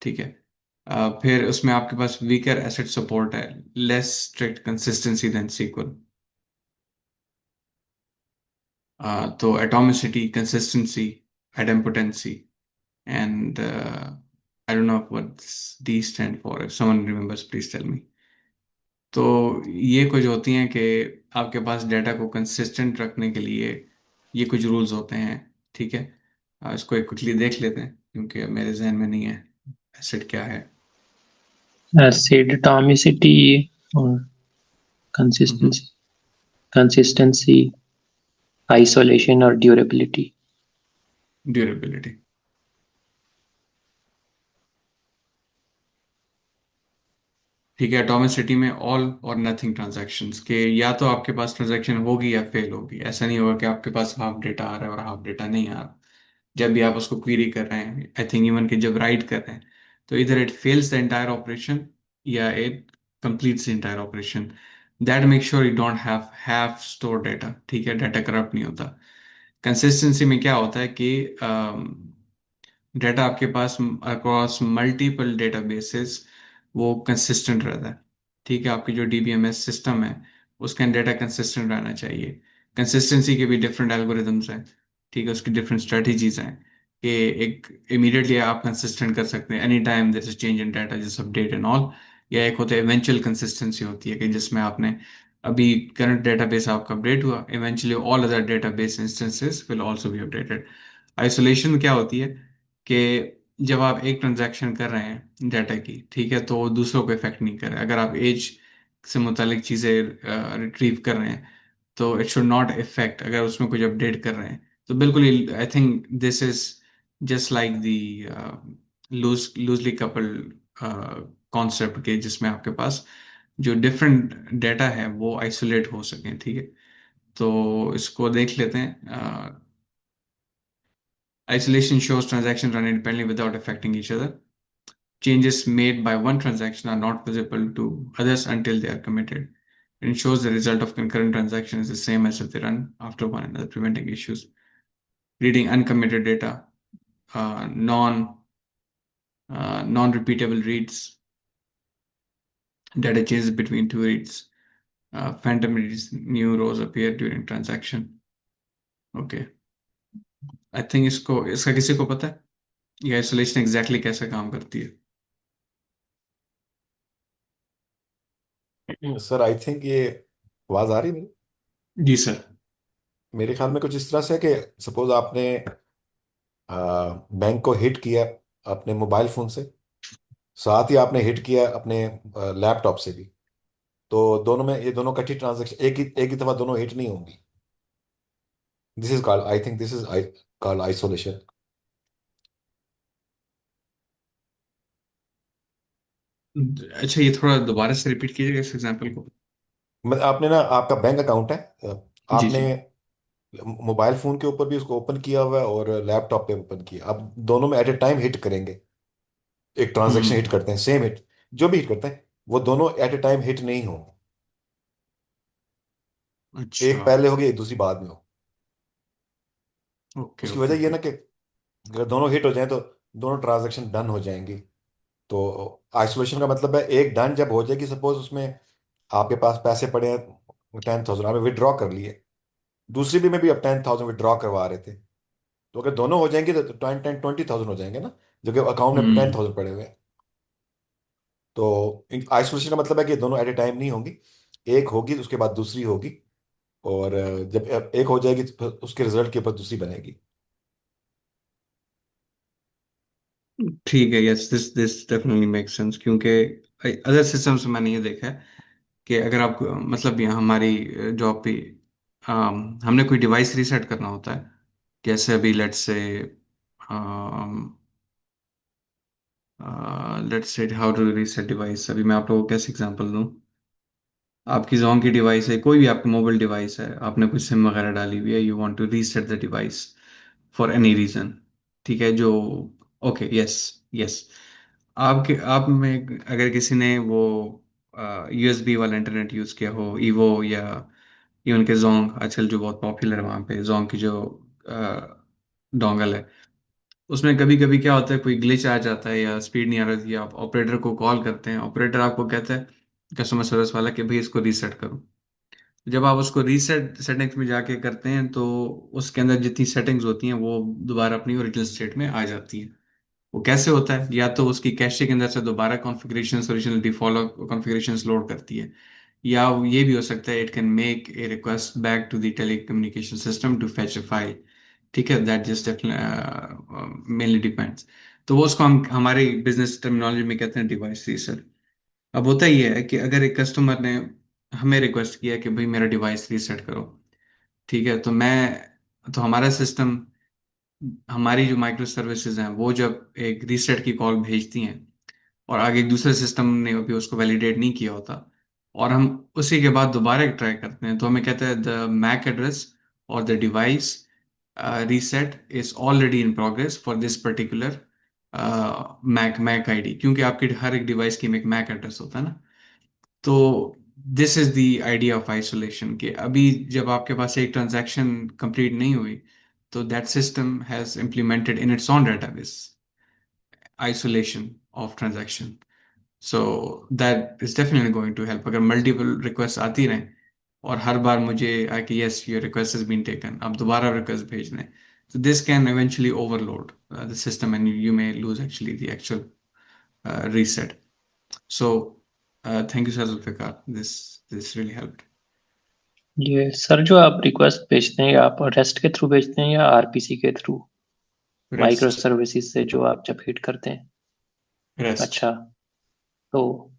[SPEAKER 2] ठीक है, फिर उसमें आपके पास वीकर एसेट सपोर्ट है, less strict consistency than SQL. तो atomicity, consistency, idempotency, and I don't know what these stand for. If someone remembers, please tell me. तो ये कुछ होती हैं कि आपके पास डेटा को कंसिस्टेंट रखने के लिए ये कुछ रूल्स होते हैं, ठीक है। इसको एक क्विकली देख लेते हैं क्योंकि अब मेरे जहन में नहीं है एसिड क्या है।
[SPEAKER 1] Acid atomicity or consistency, consistency, isolation or durability.
[SPEAKER 2] Durability. ठीक है, एटॉमिसिटी में ऑल और नथिंग ट्रांजैक्शंस के, या तो आपके पास ट्रांजैक्शन होगी या फेल होगी। ऐसा नहीं होगा कि आपके पास हाफ डेटा आ रहा है और हाफ डेटा नहीं आ रहा जब भी आप उसको क्वेरी कर रहे हैं। आई थिंक इवन कि जब राइट कर रहे हैं तो इधर it fails the entire operation या it completes the entire operation. That make sure you don't have store data, ठीक है, डाटा करप्ट नहीं होता। कंसिस्टेंसी में क्या होता है कि डेटा आपके पास अक्रॉस मल्टीपल डेटाबेसेस वो कंसिस्टेंट रहता है, ठीक है। आपकी जो डीबीएमएस सिस्टम है उसका डेटा कंसिस्टेंट रहना चाहिए। कंसिस्टेंसी के भी डिफरेंट एल्गोरिदम्स हैं, ठीक है, उसकी डिफरेंट स्ट्रेटजीज हैं कि एक इमीडिएटली आप कंसिस्टेंट कर सकते हैं any time there is change in data just update and all, या एक होता है इवेंचुअल कंसिस्टेंसी होती है कि जिसमें आपने अभी करंट डेटाबेस आपका अपडेट हुआ, eventually all other database instances will also be updated. Isolation क्या होती है कि जब आप एक ट्रांजैक्शन कर रहे हैं डाटा की, ठीक है, तो वो दूसरों को इफेक्ट नहीं कर रहा है। अगर आप एज से मुतालिक चीज़ें रिट्रीव कर रहे हैं तो इट शुड नॉट इफेक्ट, अगर उसमें कुछ अपडेट कर रहे हैं तो बिल्कुल। I think this is just like the loosely coupled concept के जिसमें आपके पास जो डिफरेंट डेटा है वो आइसोलेट हो सकें, ठीक है। तो इसको देख लेते हैं। Isolation shows transactions run independently without affecting each other. Changes made by one transaction are not visible to others until they are committed. It ensures the result of concurrent transactions is the same as if they run after one another, preventing issues. Reading uncommitted data, non-repeatable reads, data changes between two reads, phantom reads, new rows appear during transaction. Okay. I think इसको इसका किसी को पता है ये isolation exactly कैसे काम करती है?
[SPEAKER 4] सर आई थिंक ये आवाज आ रही है मेरी?
[SPEAKER 2] जी सर।
[SPEAKER 4] मेरे ख्याल में कुछ इस तरह से है कि सपोज आपने बैंक को हिट किया अपने मोबाइल फोन से, साथ ही आपने हिट किया अपने लैपटॉप से भी, तो दोनों में ये दोनों कठी ट्रांजेक्शन एक ही दफा दोनों हिट नहीं होंगी। This is called, I think this is called isolation.
[SPEAKER 2] अच्छा, ये थोड़ा दोबारा से रिपीट कीजिएगा इस एग्जांपल को।
[SPEAKER 4] मतलब आपने ना, आपका बैंक अकाउंट है,
[SPEAKER 2] जी
[SPEAKER 4] आपने
[SPEAKER 2] जी।
[SPEAKER 4] मोबाइल फोन के ऊपर भी उसको ओपन किया हुआ है और लैपटॉप पे ओपन किया, आप दोनों में एट ए टाइम हिट करेंगे। एक ट्रांजेक्शन हिट
[SPEAKER 2] हम्म।
[SPEAKER 4] करते हैं, सेम हिट, जो भी हिट करते हैं वो दोनों एट ए टाइम हिट नहीं हो।
[SPEAKER 2] अच्छा।
[SPEAKER 4] एक पहले होगी, एक दूसरी बाद में हो।
[SPEAKER 2] ओके
[SPEAKER 4] उसकी
[SPEAKER 2] ओके
[SPEAKER 4] वजह ये है
[SPEAKER 2] ओके।
[SPEAKER 4] ना कि अगर दोनों हिट हो जाएं तो दोनों ट्रांजैक्शन डन हो जाएंगी। तो आइसोलेशन का मतलब है एक डन जब हो जाएगी, सपोज उसमें आपके पास पैसे पड़े हैं 10,000, आपने विड्रॉ कर लिए, दूसरी भी में भी आप 10,000 विड्रॉ करवा रहे थे, तो अगर दोनों हो जाएंगे तो 20,000 हो जाएंगे ना, जबकि अकाउंट में
[SPEAKER 2] हम्म।
[SPEAKER 4] 10,000 पड़े हुए हैं। तो आइसोलेशन का मतलब है कि दोनों एट ए टाइम नहीं होंगी, एक होगी तो उसके बाद दूसरी होगी, और जब एक हो जाएगी तो फिर उसके रिजल्ट के ऊपर दूसरी बनेगी।
[SPEAKER 2] ठीक है, yes, this this definitely make sense क्योंकि अदर सिस्टम्स में मैंने ये देखा है कि अगर आप मतलब यहाँ हमारी जॉब पे हमने कोई डिवाइस रीसेट करना होता है, जैसे अभी let's say how to reset device. अभी मैं आप लोगों को कैसे एग्जांपल दूं। आपकी जोन की डिवाइस है, कोई भी आपकी मोबाइल डिवाइस है, आपने कुछ सिम वगैरह डाली हुई है, you want to reset the device for any reason, ठीक है, जो ओके यस यस। आपके आप में अगर किसी ने वो यूएसबी वाला इंटरनेट यूज़ किया हो, ईवो या इवन के जोंग, आजकल जो बहुत पॉपुलर है वहाँ पे जोंग की जो डोंगल है, उसमें कभी कभी क्या होता है कोई ग्लिच आ जाता है या स्पीड नहीं आ रही थी, आप ऑपरेटर को कॉल करते हैं, ऑपरेटर आपको कहता है, कस्टमर सर्विस वाला, कि भाई इसको रीसेट करो। जब आप उसको रीसेट सेटिंग्स में जाके करते हैं तो उसके अंदर जितनी सेटिंग्स होती हैं वो दोबारा अपनी ओरिजिनल स्टेट में आ जाती हैं। वो कैसे होता है? या तो उसकी कैशे के अंदर से दोबारा configuration original default configuration load करती है, या ये भी हो सकता है it can make a request back to the telecommunication system to fetch a file. ठीक है, दैट जस्ट मेनली डिपेंड्स। तो वो उसको हम हमारे बिजनेस टर्मिनोलॉजी में कहते हैं डिवाइस रीसेट। अब होता ही है कि अगर एक कस्टमर ने हमें रिक्वेस्ट किया कि भाई मेरा डिवाइस रीसेट करो, ठीक है, तो हमारा सिस्टम, हमारी जो माइक्रो सर्विसेज हैं वो जब एक रीसेट की कॉल भेजती हैं और आगे एक दूसरे सिस्टम ने अभी उसको वैलिडेट नहीं किया होता, और हम उसी के बाद दोबारा एक ट्राई करते हैं, तो हमें कहता है द मैक एड्रेस और the device reset is already in progress for this particular MAC ID, क्योंकि आपकी हर एक डिवाइस की में एक मैक एड्रेस होता है ना। तो this is the idea of isolation, कि अभी जब आपके पास एक ट्रांजैक्शन कंप्लीट नहीं हुई तो that system has implemented in its own database isolation of transaction. So that is definitely going to help अगर multiple requests आती रहें और हर बार मुझे आए कि yes your request has been taken, अब दोबारा request भेज दें, so this can eventually overload the system and you may lose actually the actual reset. So thank you Sir Zulfikar, this really helped.
[SPEAKER 1] ये सर जो आप request भेजते हैं आप रेस्ट के थ्रू भेजते हैं या आरपीसी के थ्रू? Micro
[SPEAKER 2] REST.
[SPEAKER 1] सर्विसेज से जो आप जब हिट करते हैं।
[SPEAKER 2] REST.
[SPEAKER 1] अच्छा, तो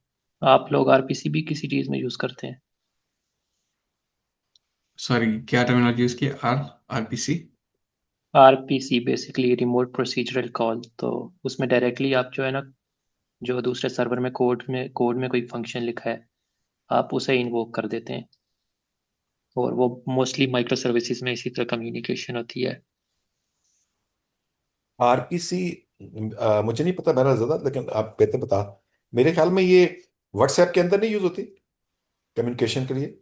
[SPEAKER 1] आप लोग आरपीसी भी किसी चीज में यूज करते हैं?
[SPEAKER 2] सॉरी, क्या टर्मिनोलॉजी यूज की? RPC?
[SPEAKER 1] RPC basically remote procedural call, तो उसमें डायरेक्टली आप जो है ना, जो दूसरे सर्वर में कोड में कोई फंक्शन लिखा है आप उसे इन्वोक कर देते हैं, और वो मोस्टली माइक्रो सर्विसेज में इसी तरह कम्युनिकेशन होती है।
[SPEAKER 4] आरपीसी मुझे नहीं पता मेरा ज्यादा, लेकिन आप कहते बता। मेरे ख्याल में ये व्हाट्सएप के अंदर नहीं यूज होती कम्युनिकेशन के लिए।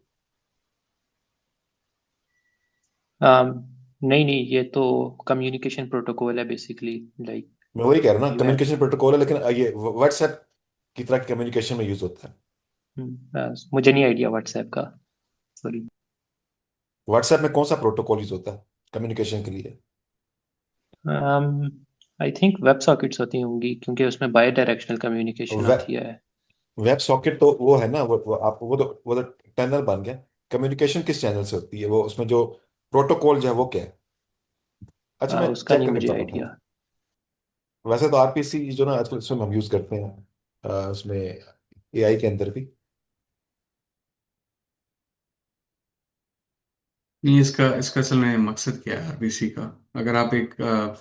[SPEAKER 1] नहीं नहीं, ये तो कम्युनिकेशन प्रोटोकॉल है बेसिकली, लाइक
[SPEAKER 4] मैं वही कह रहा हूँ ना,
[SPEAKER 1] यू हैव।
[SPEAKER 4] कम्युनिकेशन प्रोटोकॉल है, लेकिन ये व्हाट्सएप की तरह कम्युनिकेशन में यूज होता है।
[SPEAKER 1] मुझे नहीं आइडिया व्हाट्सएप का, सॉरी।
[SPEAKER 4] व्हाट्सएप में कौन सा प्रोटोकॉल यूज होता है कम्युनिकेशन के लिए?
[SPEAKER 1] आई थिंक वेब सॉकेट्स होती होंगी क्योंकि उसमें बाई डायरेक्शनल कम्युनिकेशन
[SPEAKER 4] वेब
[SPEAKER 1] होती है।
[SPEAKER 4] वेब सॉकेट तो वो है ना, वो तो टनल बन गया। कम्युनिकेशन किस चैनल से होती है? वो उसमें जो प्रोटोकॉल जो है वो क्या है? अच्छा, मैं
[SPEAKER 1] उसका
[SPEAKER 4] चेक
[SPEAKER 1] नहीं
[SPEAKER 4] करके
[SPEAKER 1] मुझे
[SPEAKER 4] बताता हूँ।
[SPEAKER 1] आइडिया।
[SPEAKER 4] वैसे तो आरपीसी जो ना आजकल उसमें हम यूज करते हैं, उसमें एआई के अंदर भी।
[SPEAKER 2] नहीं, इसका इसका असल में मकसद क्या है RPC का? अगर आप एक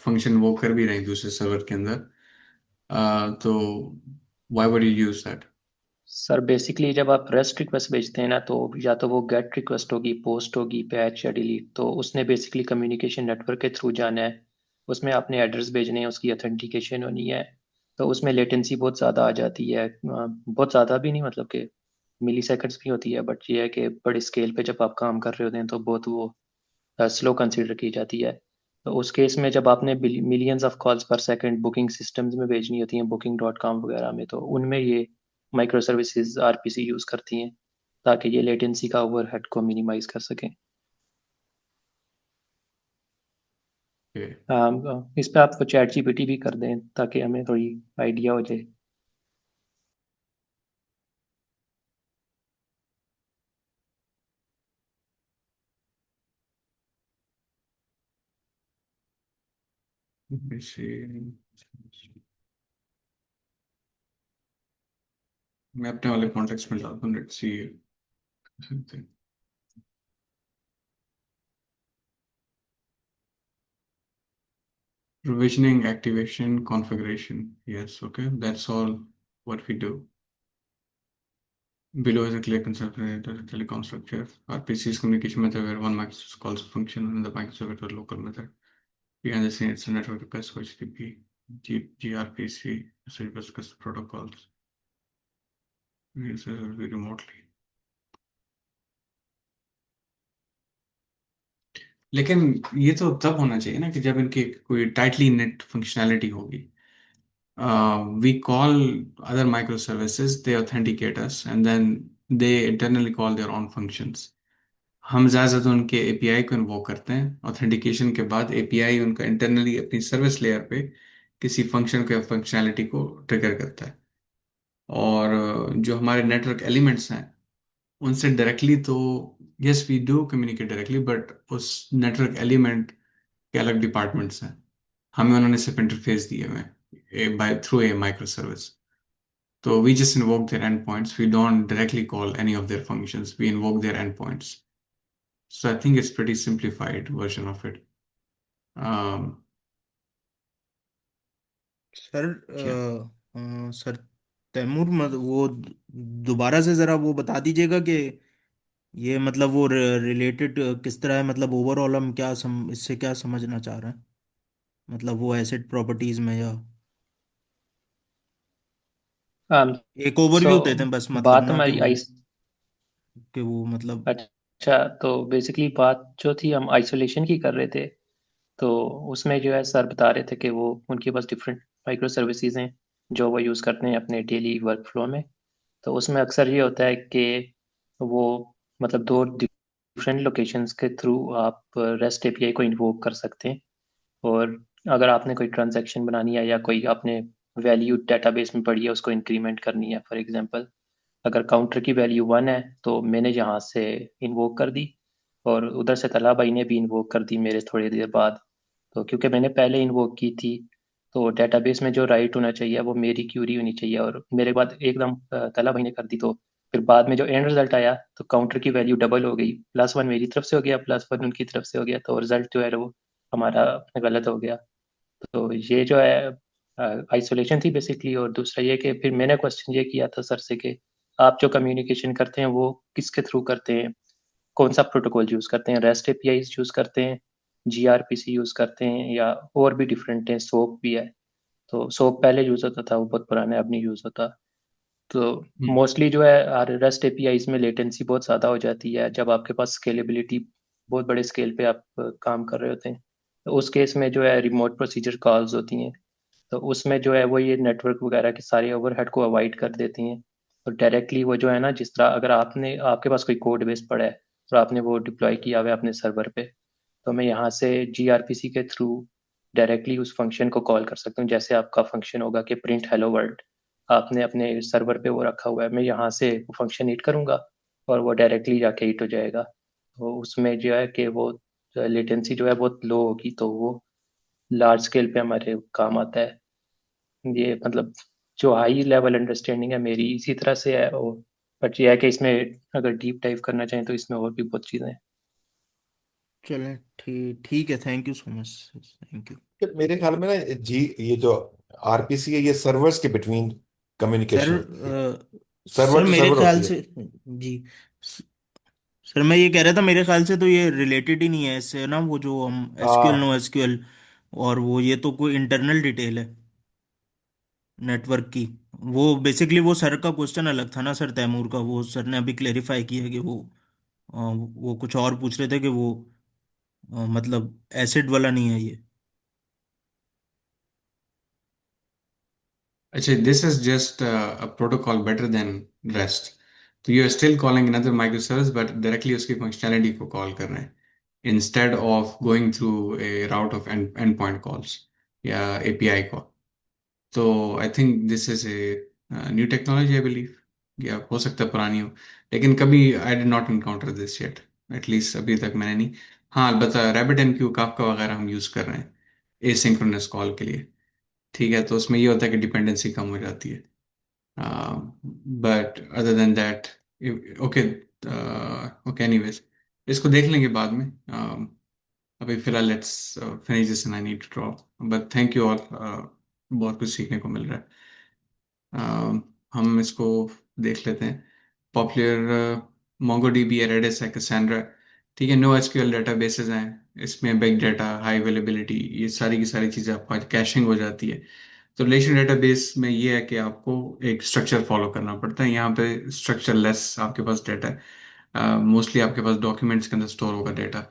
[SPEAKER 2] फंक्शन वो कर भी रहे हैं दूसरे सर्वर के अंदर, तो why would you use that?
[SPEAKER 1] Sir basically जब आप रेस्ट रिक्वेस्ट भेजते हैं ना, तो या तो वो गेट रिक्वेस्ट होगी, पोस्ट होगी, पैच या डिलीट, तो उसने बेसिकली कम्युनिकेशन नेटवर्क के थ्रू जाना है। उसमें आपने एड्रेस भेजने हैं, उसकी ऑथेंटिकेशन होनी है, तो उसमें लेटेंसी बहुत ज़्यादा आ जाती है। बहुत ज़्यादा भी नहीं, मतलब कि मिली सेकेंड्स भी होती है, बट ये है कि बड़े स्केल पे जब आप काम कर रहे होते हैं तो बहुत वो स्लो कंसीडर की जाती है। तो उस केस में जब आपने मिलियंस ऑफ कॉल्स पर सेकंड बुकिंग सिस्टम्स में भेजनी होती हैं, Booking.com वगैरह में, तो उनमें ये माइक्रो सर्विसेज आरपीसी यूज़ करती हैं ताकि ये लेटेंसी का ओवरहेड को मिनिमाइज कर सकें।
[SPEAKER 2] Okay.
[SPEAKER 1] इस पे आप चैट जीपीटी भी कर दें ताकि हमें थोड़ी आइडिया हो जाए।
[SPEAKER 2] Let me see. मैं अपने वाले कॉन्टेक्स्ट में डालता हूँ, let's see something. Provisioning, activation, configuration. Yes, okay, that's all what we do. Below is a clear concept of the telecom structure. RPC communication method where one microservice calls a function and the microservice or local method. Behind the scenes, it's a network request for HTTP, gRPC, service request protocols. Users will be remotely. लेकिन ये तो तब होना चाहिए ना कि जब इनकी कोई टाइटली नेट फंक्शनैलिटी होगी। We call other microservices, they authenticate us, and then they internally call their own functions. हम ज़्यादातर उनके एपीआई को इन्वोक करते हैं। ऑथेंटिकेशन के बाद एपीआई उनका इंटरनली अपनी सर्विस लेयर पे किसी फंक्शन को या फंक्शनैलिटी को ट्रिगर करता है। और जो हमारे नेटवर्क एलिमेंट्स हैं उनसे डायरेक्टली तो yes we do communicate directly, but उस नेटवर्क एलिमेंट के अलग डिपार्टमेंट्स हैं। हमें उन्होंने सिर्फ इंटरफेस दिए हुए हैं by through a micro service. तो we just invoke their endpoints. We don't directly call any of their functions. We invoke their endpoints. So I think it's pretty simplified version of it. Um,
[SPEAKER 3] sir
[SPEAKER 2] yeah.
[SPEAKER 3] Sir Taimur, वो दोबारा से जरा वो बता दीजिएगा कि ये मतलब वो रिलेटेड किस तरह है, मतलब ओवरऑल हम क्या इससे क्या समझना चाह रहे हैं, मतलब वो एसेट प्रॉपर्टीज में, या एक
[SPEAKER 1] सो
[SPEAKER 3] ओवरव्यू दे दें बस, मतलब
[SPEAKER 1] बात
[SPEAKER 3] ना कि
[SPEAKER 1] हमारी
[SPEAKER 3] वो
[SPEAKER 1] आई
[SPEAKER 3] कि वो मतलब।
[SPEAKER 1] अच्छा, तो बेसिकली बात जो थी हम आइसोलेशन की कर रहे थे। तो उसमें जो है सर बता रहे थे कि वो उनके पास डिफरेंट माइक्रो सर्विसेज हैं जो वो यूज़ करते हैं अपने डेली वर्क फ्लो में। तो उसमें अक्सर ये होता है कि वो मतलब दो डिफरेंट लोकेशंस के थ्रू आप रेस्ट एपीआई को इन्वोक कर सकते हैं। और अगर आपने कोई ट्रांजैक्शन बनानी है या कोई आपने वैल्यू डेटाबेस में पड़ी है उसको इंक्रीमेंट करनी है, फॉर एग्जांपल अगर काउंटर की वैल्यू 1 है तो मैंने यहाँ से इन्वोक कर दी और उधर से तला भाई ने भी इन्वोक कर दी मेरे थोड़ी देर बाद। तो क्योंकि मैंने पहले इन्वोक की थी तो डेटाबेस में जो राइट होना चाहिए वो मेरी क्यूरी होनी चाहिए, और मेरे बाद एकदम तला भाई ने कर दी। तो फिर बाद में जो एंड रिजल्ट आया तो काउंटर की वैल्यू डबल हो गई, +1 मेरी तरफ से हो गया, +1 उनकी तरफ से हो गया, तो रिजल्ट जो है वो हमारा गलत हो गया। तो ये जो है आइसोलेशन थी बेसिकली। और दूसरा ये कि फिर मैंने क्वेश्चन ये किया था सर से कि आप जो कम्युनिकेशन करते हैं वो किसके थ्रू करते हैं, कौन सा प्रोटोकॉल यूज़ करते हैं, रेस्ट एपीआई यूज़ करते हैं, जीआरपीसी यूज़ करते हैं, या और भी डिफरेंट है, सोप भी है। तो सोप पहले यूज़ होता था, वो बहुत पुराना है, अब नहीं यूज़ होता। तो
[SPEAKER 2] हम्म।
[SPEAKER 1] मोस्टली जो है रेस्ट एपीआईज में लेटेंसी बहुत ज़्यादा हो जाती है जब आपके पास स्केलेबिलिटी बहुत बड़े स्केल पे आप काम कर रहे होते हैं। तो उस केस में जो है रिमोट प्रोसीजर कॉल्स होती हैं। तो उसमें जो है वो ये नेटवर्क वगैरह के सारे ओवरहेड को अवॉइड कर देती हैं। और डायरेक्टली वो जो है ना, जिस तरह अगर आपने आपके पास कोई कोड बेस पड़ा है और आपने वो डिप्लॉय किया हुआ है अपने सर्वर पे, तो मैं यहाँ से जीआरपीसी के थ्रू डायरेक्टली उस फंक्शन को कॉल कर सकता हूँ। जैसे आपका फंक्शन होगा कि प्रिंट हेलो वर्ल्ड, आपने अपने सर्वर पे वो रखा हुआ है, मैं यहाँ से वो फंक्शन हिट करूँगा और वो डायरेक्टली जाके हिट हो जाएगा। तो उसमें जो है कि वो लेटेंसी जो है बहुत लो होगी, तो वो लार्ज स्केल पे हमारे काम आता है। ये मतलब जो हाई लेवल अंडरस्टैंडिंग है मेरी इसी तरह से है। और बट ये है कि इसमें अगर डीप डाइव करना चाहें तो इसमें और भी बहुत चीज़ें हैं।
[SPEAKER 3] चलें, ठीक ठीक है, thank you so much, thank you.
[SPEAKER 4] कि मेरे ख्याल में ना जी, ये जो आरपीसी है ये सर्वर्स के बिटवीन
[SPEAKER 3] सर
[SPEAKER 4] कम्युनिकेशन होती है।
[SPEAKER 3] सर
[SPEAKER 4] सर्वर टू
[SPEAKER 3] मेरे
[SPEAKER 4] सर्वर
[SPEAKER 3] ख्याल
[SPEAKER 4] होती है।
[SPEAKER 3] से, जी, स- सर मैं ये कह रहा था, मेरे ख्याल से तो ये रिलेटेड ही नहीं है इससे ना, वो जो हम एसक्यूएल
[SPEAKER 4] आ,
[SPEAKER 3] नो एसक्यूएल, और वो ये तो कोई इंटरनल डिटेल है नेटवर्क की। वो बेसिकली वो सर का क्वेश्चन अलग था ना सर, तैमूर का, वो सर ने अभी क्लेरिफाई किया कि वो कुछ और पूछ रहे थे कि वो मतलब एसिड वाला नहीं है ये।
[SPEAKER 2] अच्छा, this is just a protocol better than REST. तो you are still calling another microservice, but directly उसकी functionality को call कर रहे हैं instead of going through a route of endpoint calls या API call. तो I think this is a new technology I believe, या हो सकता है पुरानी हो, लेकिन कभी I did not encounter this yet, at least अभी तक मैंने नहीं। हाँ अलबत्ता रैबिट एम क्यू काफका वगैरह हम यूज़ कर रहे हैं एसिंक्रोनस कॉल के लिए। ठीक है, तो उसमें ये होता है कि डिपेंडेंसी कम हो जाती है, but other than that okay. Okay anyways, इसको देख लेंगे बाद में। अभी फिलहाल let's finish this and I need to drop, but thank you all, बहुत कुछ सीखने को मिल रहा है। हम इसको देख लेते हैं। पॉपुलर मोंगोडीबी, रेडिस है, कैसेंड्रा। ठीक है, नो एसक्यूएल डेटाबेसेस हैं, इसमें बिग डाटा, हाई अवेलेबिलिटी, ये सारी की सारी चीज़ें आपको कैशिंग हो जाती है। तो रिलेशन डेटाबेस में ये है कि आपको एक स्ट्रक्चर फॉलो करना पड़ता है। यहाँ पे स्ट्रक्चर लेस आपके पास डाटा है, मोस्टली आपके पास डॉक्यूमेंट्स के अंदर स्टोर होगा डाटा,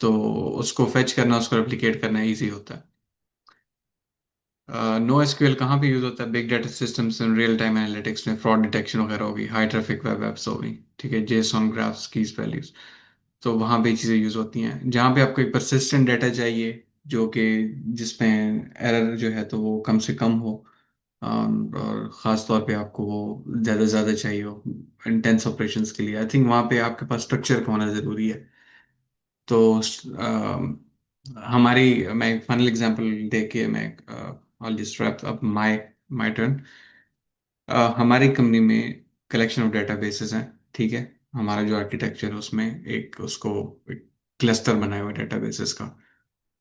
[SPEAKER 2] तो उसको फेच करना, उसको रेप्लिकेट करना ईजी होता है। नो एसक्यूएल कहाँ पे यूज होता है? बिग डाटा सिस्टम्स में, रियल टाइम एनालिटिक्स में, फ्रॉड डिटेक्शन वगैरह होगी, हाई ट्रैफिक वेब एप्स होगी, ठीक है, जेसॉन ग्राफ्स, कीज वैल्यूज। तो वहाँ पे चीज़ें यूज़ होती हैं। जहाँ पे आपको एक परसिस्टेंट डाटा चाहिए जो कि जिसमें एरर जो है तो वो कम से कम हो, और ख़ास तौर पे आपको वो ज़्यादा से ज़्यादा चाहिए हो इंटेंस ऑपरेशंस के लिए, आई थिंक वहाँ पे आपके पास स्ट्रक्चर का होना ज़रूरी है। तो मैं एक फाइनल एग्जांपल दे के मैं I'll just wrap up my turn। हमारी कंपनी में कलेक्शन ऑफ डेटाबेसेस हैं, ठीक है। हमारा जो आर्किटेक्चर है उसमें एक उसको एक क्लस्टर बनाया हुआ है डेटाबेसेस का,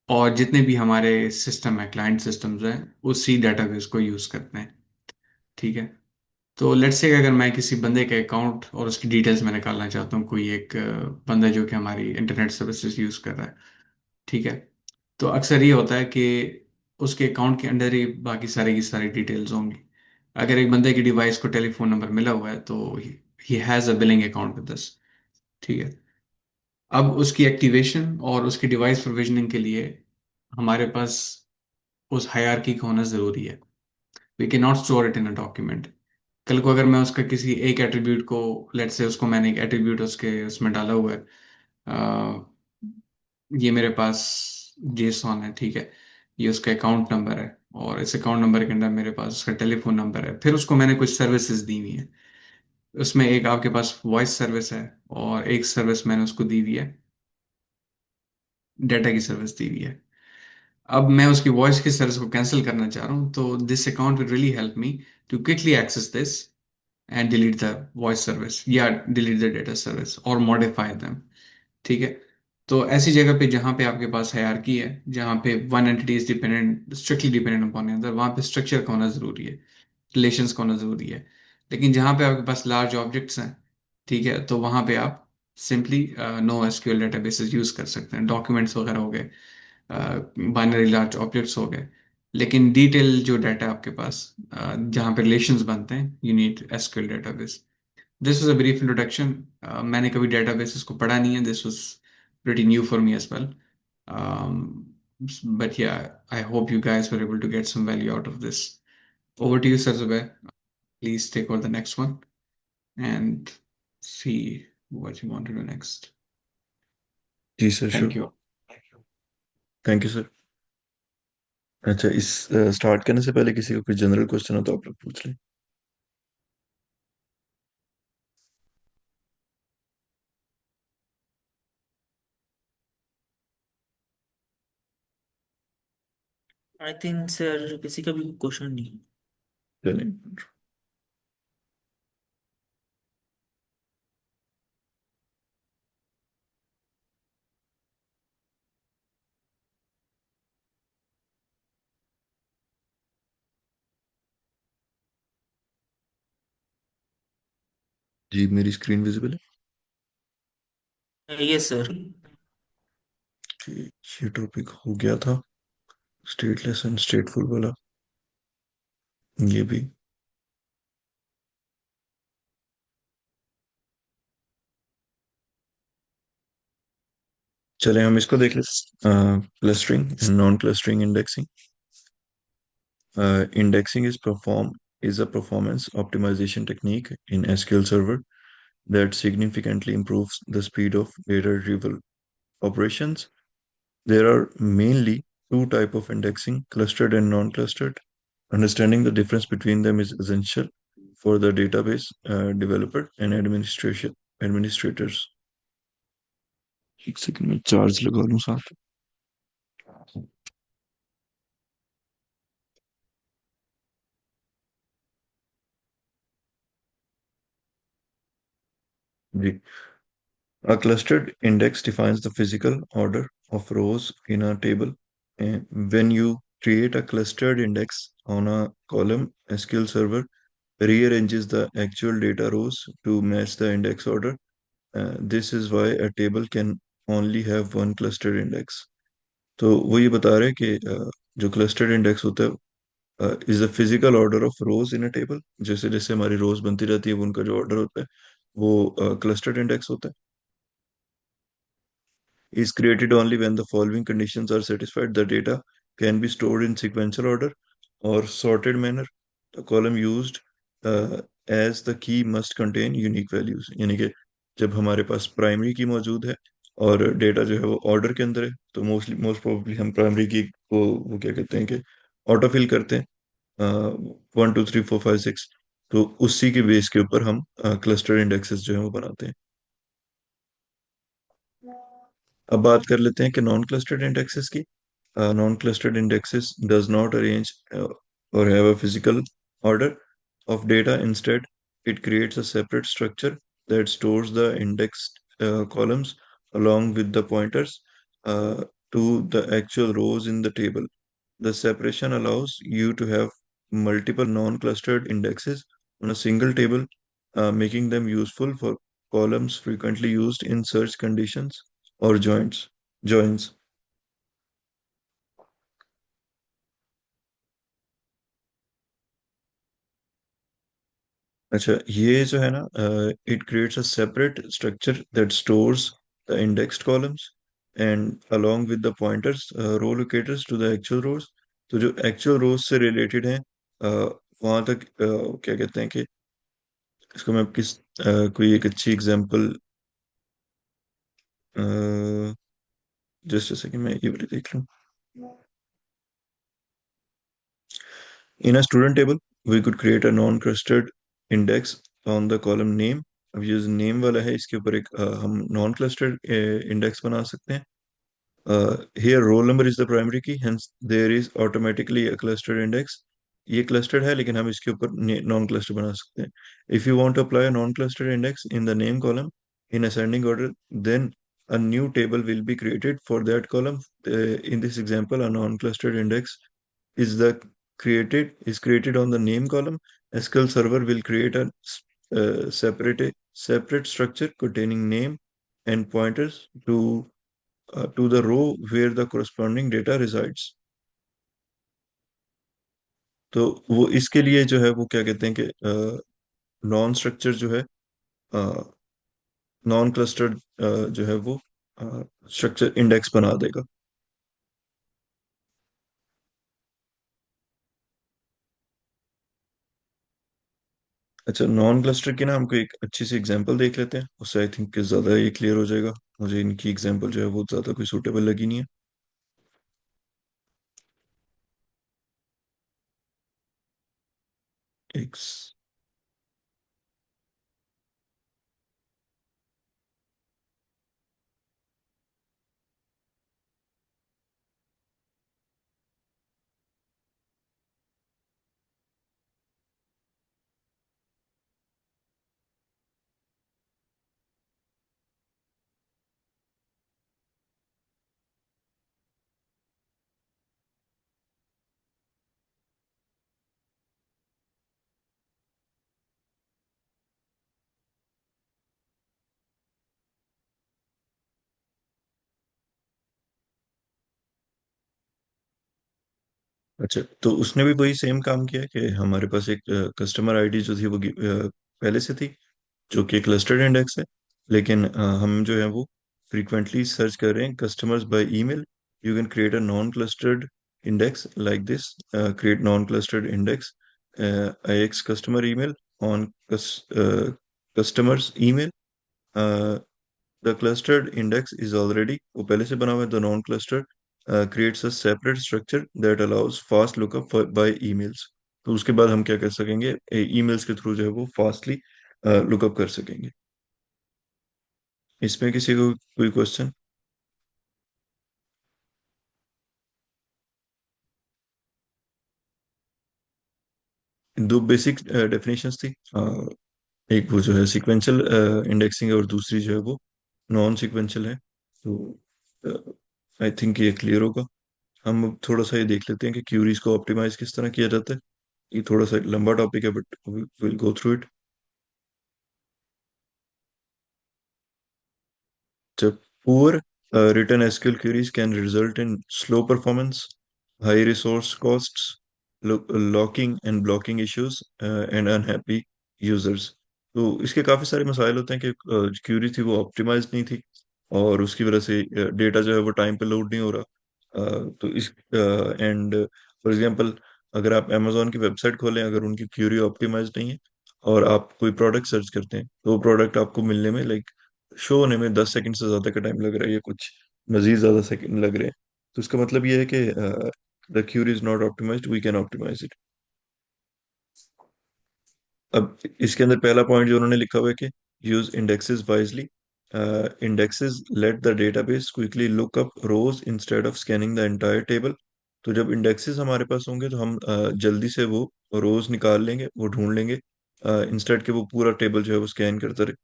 [SPEAKER 2] और जितने भी हमारे सिस्टम है, क्लाइंट सिस्टम्स हैं, उसी डेटाबेस को यूज़ करते हैं, ठीक है। तो लेट्स से अगर मैं किसी बंदे के अकाउंट और उसकी डिटेल्स में निकालना चाहता हूँ, कोई एक बंदा जो कि हमारी इंटरनेट सर्विसेज यूज़ कर रहा है, ठीक है। तो अक्सर ये होता है कि उसके अकाउंट के अंडर ही बाकी सारी की सारी डिटेल्स होंगी। अगर एक बंदे की डिवाइस को टेलीफोन नंबर मिला हुआ है तो he has a billing account with this, ठीक है। अब उसकी एक्टिवेशन और उसकी डिवाइस प्रोविजनिंग के लिए हमारे पास उस हायरार्की का होना ज़रूरी है। We can not store it in a document. कल को अगर मैं उसका किसी एक एट्रीब्यूट को, लेट्स से उसको मैंने एक एट्रीब्यूट उसके उसमें डाला हुआ है, ये मेरे पास जेसॉन है, ठीक है। ये उसका अकाउंट नंबर है, और इस अकाउंट नंबर के अंदर मेरे पास उसका टेलीफोन नंबर है, फिर उसको मैंने कुछ सर्विसेज दी हुई है। उसमें एक आपके पास वॉइस सर्विस है, और एक सर्विस मैंने उसको दी हुई है, डाटा की सर्विस दी हुई है। अब मैं उसकी वॉइस की सर्विस को कैंसिल करना चाह रहा हूँ, तो this account will really help me to quickly access this and delete the voice service या डिलीट द डेटा सर्विस और मॉडिफाई देम, ठीक है। तो ऐसी जगह पे जहाँ पे आपके पास हायरार्की है, जहाँ पे one entity is dependent, strictly dependent upon other, वहाँ पे स्ट्रक्चर का होना जरूरी है, रिलेशंस का होना जरूरी है। लेकिन जहाँ पे आपके पास लार्ज ऑब्जेक्ट्स हैं, ठीक है, तो वहाँ पे आप simply no SQL databases use कर सकते हैं, डॉक्यूमेंट्स वगैरह हो गए, बाइनरी लार्ज ऑब्जेक्ट्स हो गए। लेकिन डिटेल जो डाटा आपके पास जहाँ पे रिलेशंस बनते हैं, you need SQL database. This was a brief introduction. मैंने कभी डेटाबेसेस को पढ़ा नहीं है, this was pretty new for me as well, but yeah, I hope you guys were able to get some value out of this. Over to you, Sir Zubair. Please take over the next one and see what you want to do next.
[SPEAKER 5] जी sir,
[SPEAKER 2] Thank
[SPEAKER 5] sure.
[SPEAKER 2] you.
[SPEAKER 5] Thank you sir. अच्छा, इस start करने से पहले किसी को कोई general question हो तो आप लोग पूछ लें।
[SPEAKER 3] आई थिंक सर किसी का भी क्वेश्चन नहीं।
[SPEAKER 5] चलिए। जी, मेरी स्क्रीन विजिबल है।
[SPEAKER 3] Yes sir.
[SPEAKER 5] जी, ये टॉपिक हो गया था, स्टेटलेस एंड स्टेटफुल वाला, ये भी। चले हम इसको देख लेते। Clustering and non clustering indexing. Indexing is a performance optimization technique in SQL Server that significantly improves the speed of data retrieval operations. There are mainly two types of indexing, clustered and non-clustered. Understanding the difference between them is essential for the database developer and administrators. एक second में charge लगा लूं साथ। जी, a clustered index defines the physical order of rows in a table. And when you create a clustered index on a column, SQL Server rearranges the actual data rows to match the index order. This is why a table can only have one clustered index. तो वो ये बता रहे हैं कि जो clustered index होता है is the physical order of rows in a table. जैसे जैसे हमारी rows बनती रहती है, वो उनका जो order होता है वो clustered index होता है। Is created only when the following conditions are satisfied. The data can be stored in sequential order or sorted manner. The column used as the key must contain unique values. यानी कि जब हमारे पास primary की मौजूद है और data जो है वो ऑर्डर के अंदर है, तो मोस्ट प्रोबेबली हम प्राइमरी की को वो क्या कहते हैं कि ऑटो फिल करते हैं, 1 2 3 4 5 6, तो उसी के बेस के ऊपर हम क्लस्टर इंडेक्सेस जो है वो बनाते हैं। अब बात कर लेते हैं कि नॉन क्लस्टर्ड इंडेक्सेस की। Non-clustered indexes does not arrange or have a physical order of data. Instead, it creates a separate structure that stores the indexed columns along with the pointers uh, to the actual rows in the table. The separation allows you to have multiple non-clustered indexes on a single table, making them useful for columns frequently used in search conditions or joins. अच्छा, ये जो है ना, it creates a separate structure that stores the indexed columns and along with the pointers row locators to the actual rows. तो जो actual रोज से related है वहां तक क्या कहते हैं कि इसको मैं कोई एक अच्छी एग्जांपल, जैसे कि मैं ये वाली देख लूं। In a student table, we could create a non-clustered index on the column name. अब ये जो नेम वाला है इसके ऊपर एक हम नॉन क्लस्टर्ड इंडेक्स बना सकते हैं। Here roll number is the primary key, hence there is automatically a clustered index. ये clustered है लेकिन हम इसके ऊपर non cluster बना सकते हैं। If you want to apply a non clustered index in the name column in ascending order, then a new table will be created for that column. In this example, a non clustered index is created on the name column. SQL Server will create a separate structure containing name and pointers to the row where the corresponding data resides. तो वो इसके लिए जो है वो क्या कहते हैं कि नॉन स्ट्रक्चर जो है, नॉन क्लस्टर्ड जो है वो स्ट्रक्चर इंडेक्स बना देगा। अच्छा, नॉन क्लस्टर की ना हमको एक अच्छी सी एग्जांपल देख लेते हैं, उससे आई थिंक ज़्यादा ये क्लियर हो जाएगा। मुझे इनकी एग्जांपल जो है वो ज़्यादा कोई सूटेबल लगी नहीं है। एक अच्छा, तो उसने भी वही सेम काम किया कि हमारे पास एक कस्टमर आईडी जो थी वो पहले से थी, जो कि क्लस्टर्ड इंडेक्स है, लेकिन हम जो है वो फ्रीक्वेंटली सर्च कर रहे हैं customers by email. You can create a non clustered index like this, create non clustered index I x customer email on customers email. The clustered index is already, वो पहले से बना हुआ है। The non clustered creates a separate structure that allows fast lookup by emails। तो उसके बाद हम क्या कर सकेंगे, ईमेल्स के थ्रू जो है वो फास्टली लुकअप कर सकेंगे। इसमें किसी को कोई क्वेश्चन? दो बेसिक डेफिनेशंस थी, एक वो जो है सीक्वेंशियल इंडेक्सिंग है और दूसरी जो है वो नॉन सीक्वेंशियल है। तो आई थिंक ये क्लियर होगा। हम अब थोड़ा सा ये देख लेते हैं कि क्यूरीज को ऑप्टिमाइज किस तरह किया जाता है। ये थोड़ा सा लंबा टॉपिक है but will go through it. The poor written SQL queries can result in slow performance, high resource costs, locking and blocking issues, and unhappy users। तो इसके काफी सारे मसाइल होते हैं कि क्यूरी थी वो ऑप्टिमाइज नहीं थी और उसकी वजह से डेटा जो है वो टाइम पे लोड नहीं हो रहा। तो इस एंड फॉर एग्जांपल, अगर आप अमेजोन की वेबसाइट खोलें, अगर उनकी क्यूरी ऑप्टिमाइज नहीं है और आप कोई प्रोडक्ट सर्च करते हैं तो वो प्रोडक्ट आपको मिलने में लाइक शो होने में 10 सेकंड से ज्यादा का टाइम लग रहा है या कुछ मजीद ज्यादा सेकंड लग रहे हैं, तो इसका मतलब ये है कि the query is not optimized, we can optimize it. अब इसके अंदर पहला पॉइंट जो उन्होंने लिखा हुआ है कि use indexes wisely. Indexes let the database quickly look up rows instead of scanning the entire table. तो जब इंडेक्सेस हमारे पास होंगे तो हम जल्दी से वो रोज निकाल लेंगे, वो ढूंढ लेंगे, इंस्टेड के वो पूरा टेबल जो है वो स्कैन करता रहे।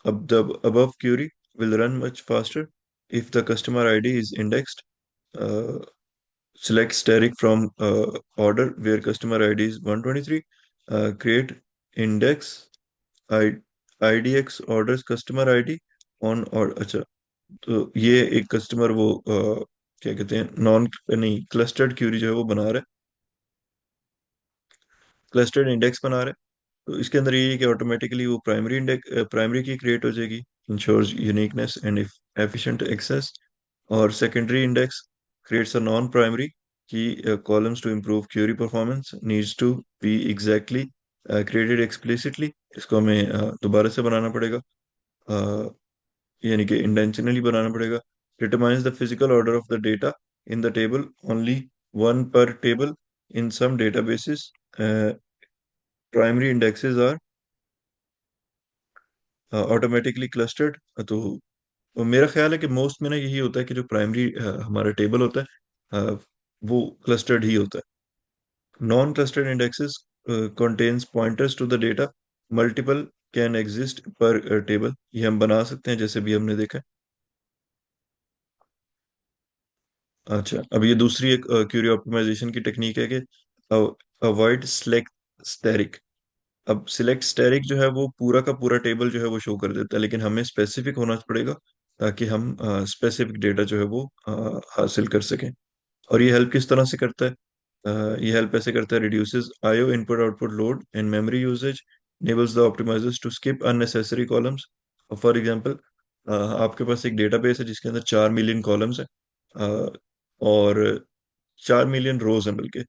[SPEAKER 5] अब the above query will run much faster if the customer ID is indexed. Uh, Select static from order where customer ID is 123. Create index I, IDX orders customer ID on और अच्छा, तो ये एक customer वो क्या कहते हैं, non नहीं क्लस्टर्ड क्यूरी जो है वो बना रहा है, क्लस्टर्ड इंडेक्स बना रहा है। तो इसके अंदर ये है कि ऑटोमेटिकली वो primary index primary key create हो जाएगी, ensures uniqueness and efficient access. और secondary index creates a non-primary key columns to improve query performance, needs to be exactly created explicitly। इसको हमें दोबारा से बनाना पड़ेगा, uh, यानी कि intentionally बनाना पड़ेगा। determines the physical order of the data in the table, only one per table in some databases। uh, primary indexes are automatically clustered। तो मेरा ख्याल है कि मोस्ट में ना यही होता है कि जो प्राइमरी हमारा टेबल होता है वो क्लस्टर्ड ही होता है। Non clustered indexes contains pointers to the data, multiple can exist per table। ये हम बना सकते हैं जैसे भी हमने देखा है। अच्छा, अब ये दूसरी एक क्यूरी ऑप्टिमाइजेशन की टेक्निक है कि अवॉइड सिलेक्ट स्टेरिक। अब सिलेक्ट स्टेरिक जो है वो पूरा का पूरा टेबल जो है वो शो कर देता है, लेकिन हमें स्पेसिफिक होना पड़ेगा ताकि हम स्पेसिफिक डेटा जो है वो हासिल कर सकें। और ये हेल्प किस तरह से करता है? ये हेल्प ऐसे करता है, reduces IO input output load and memory usage, enables the optimizers to skip unnecessary columns. For example, आपके पास एक डेटाबेस है जिसके अंदर 4 मिलियन कॉलम्स हैं, और 4 मिलियन रोज हैं बल्कि।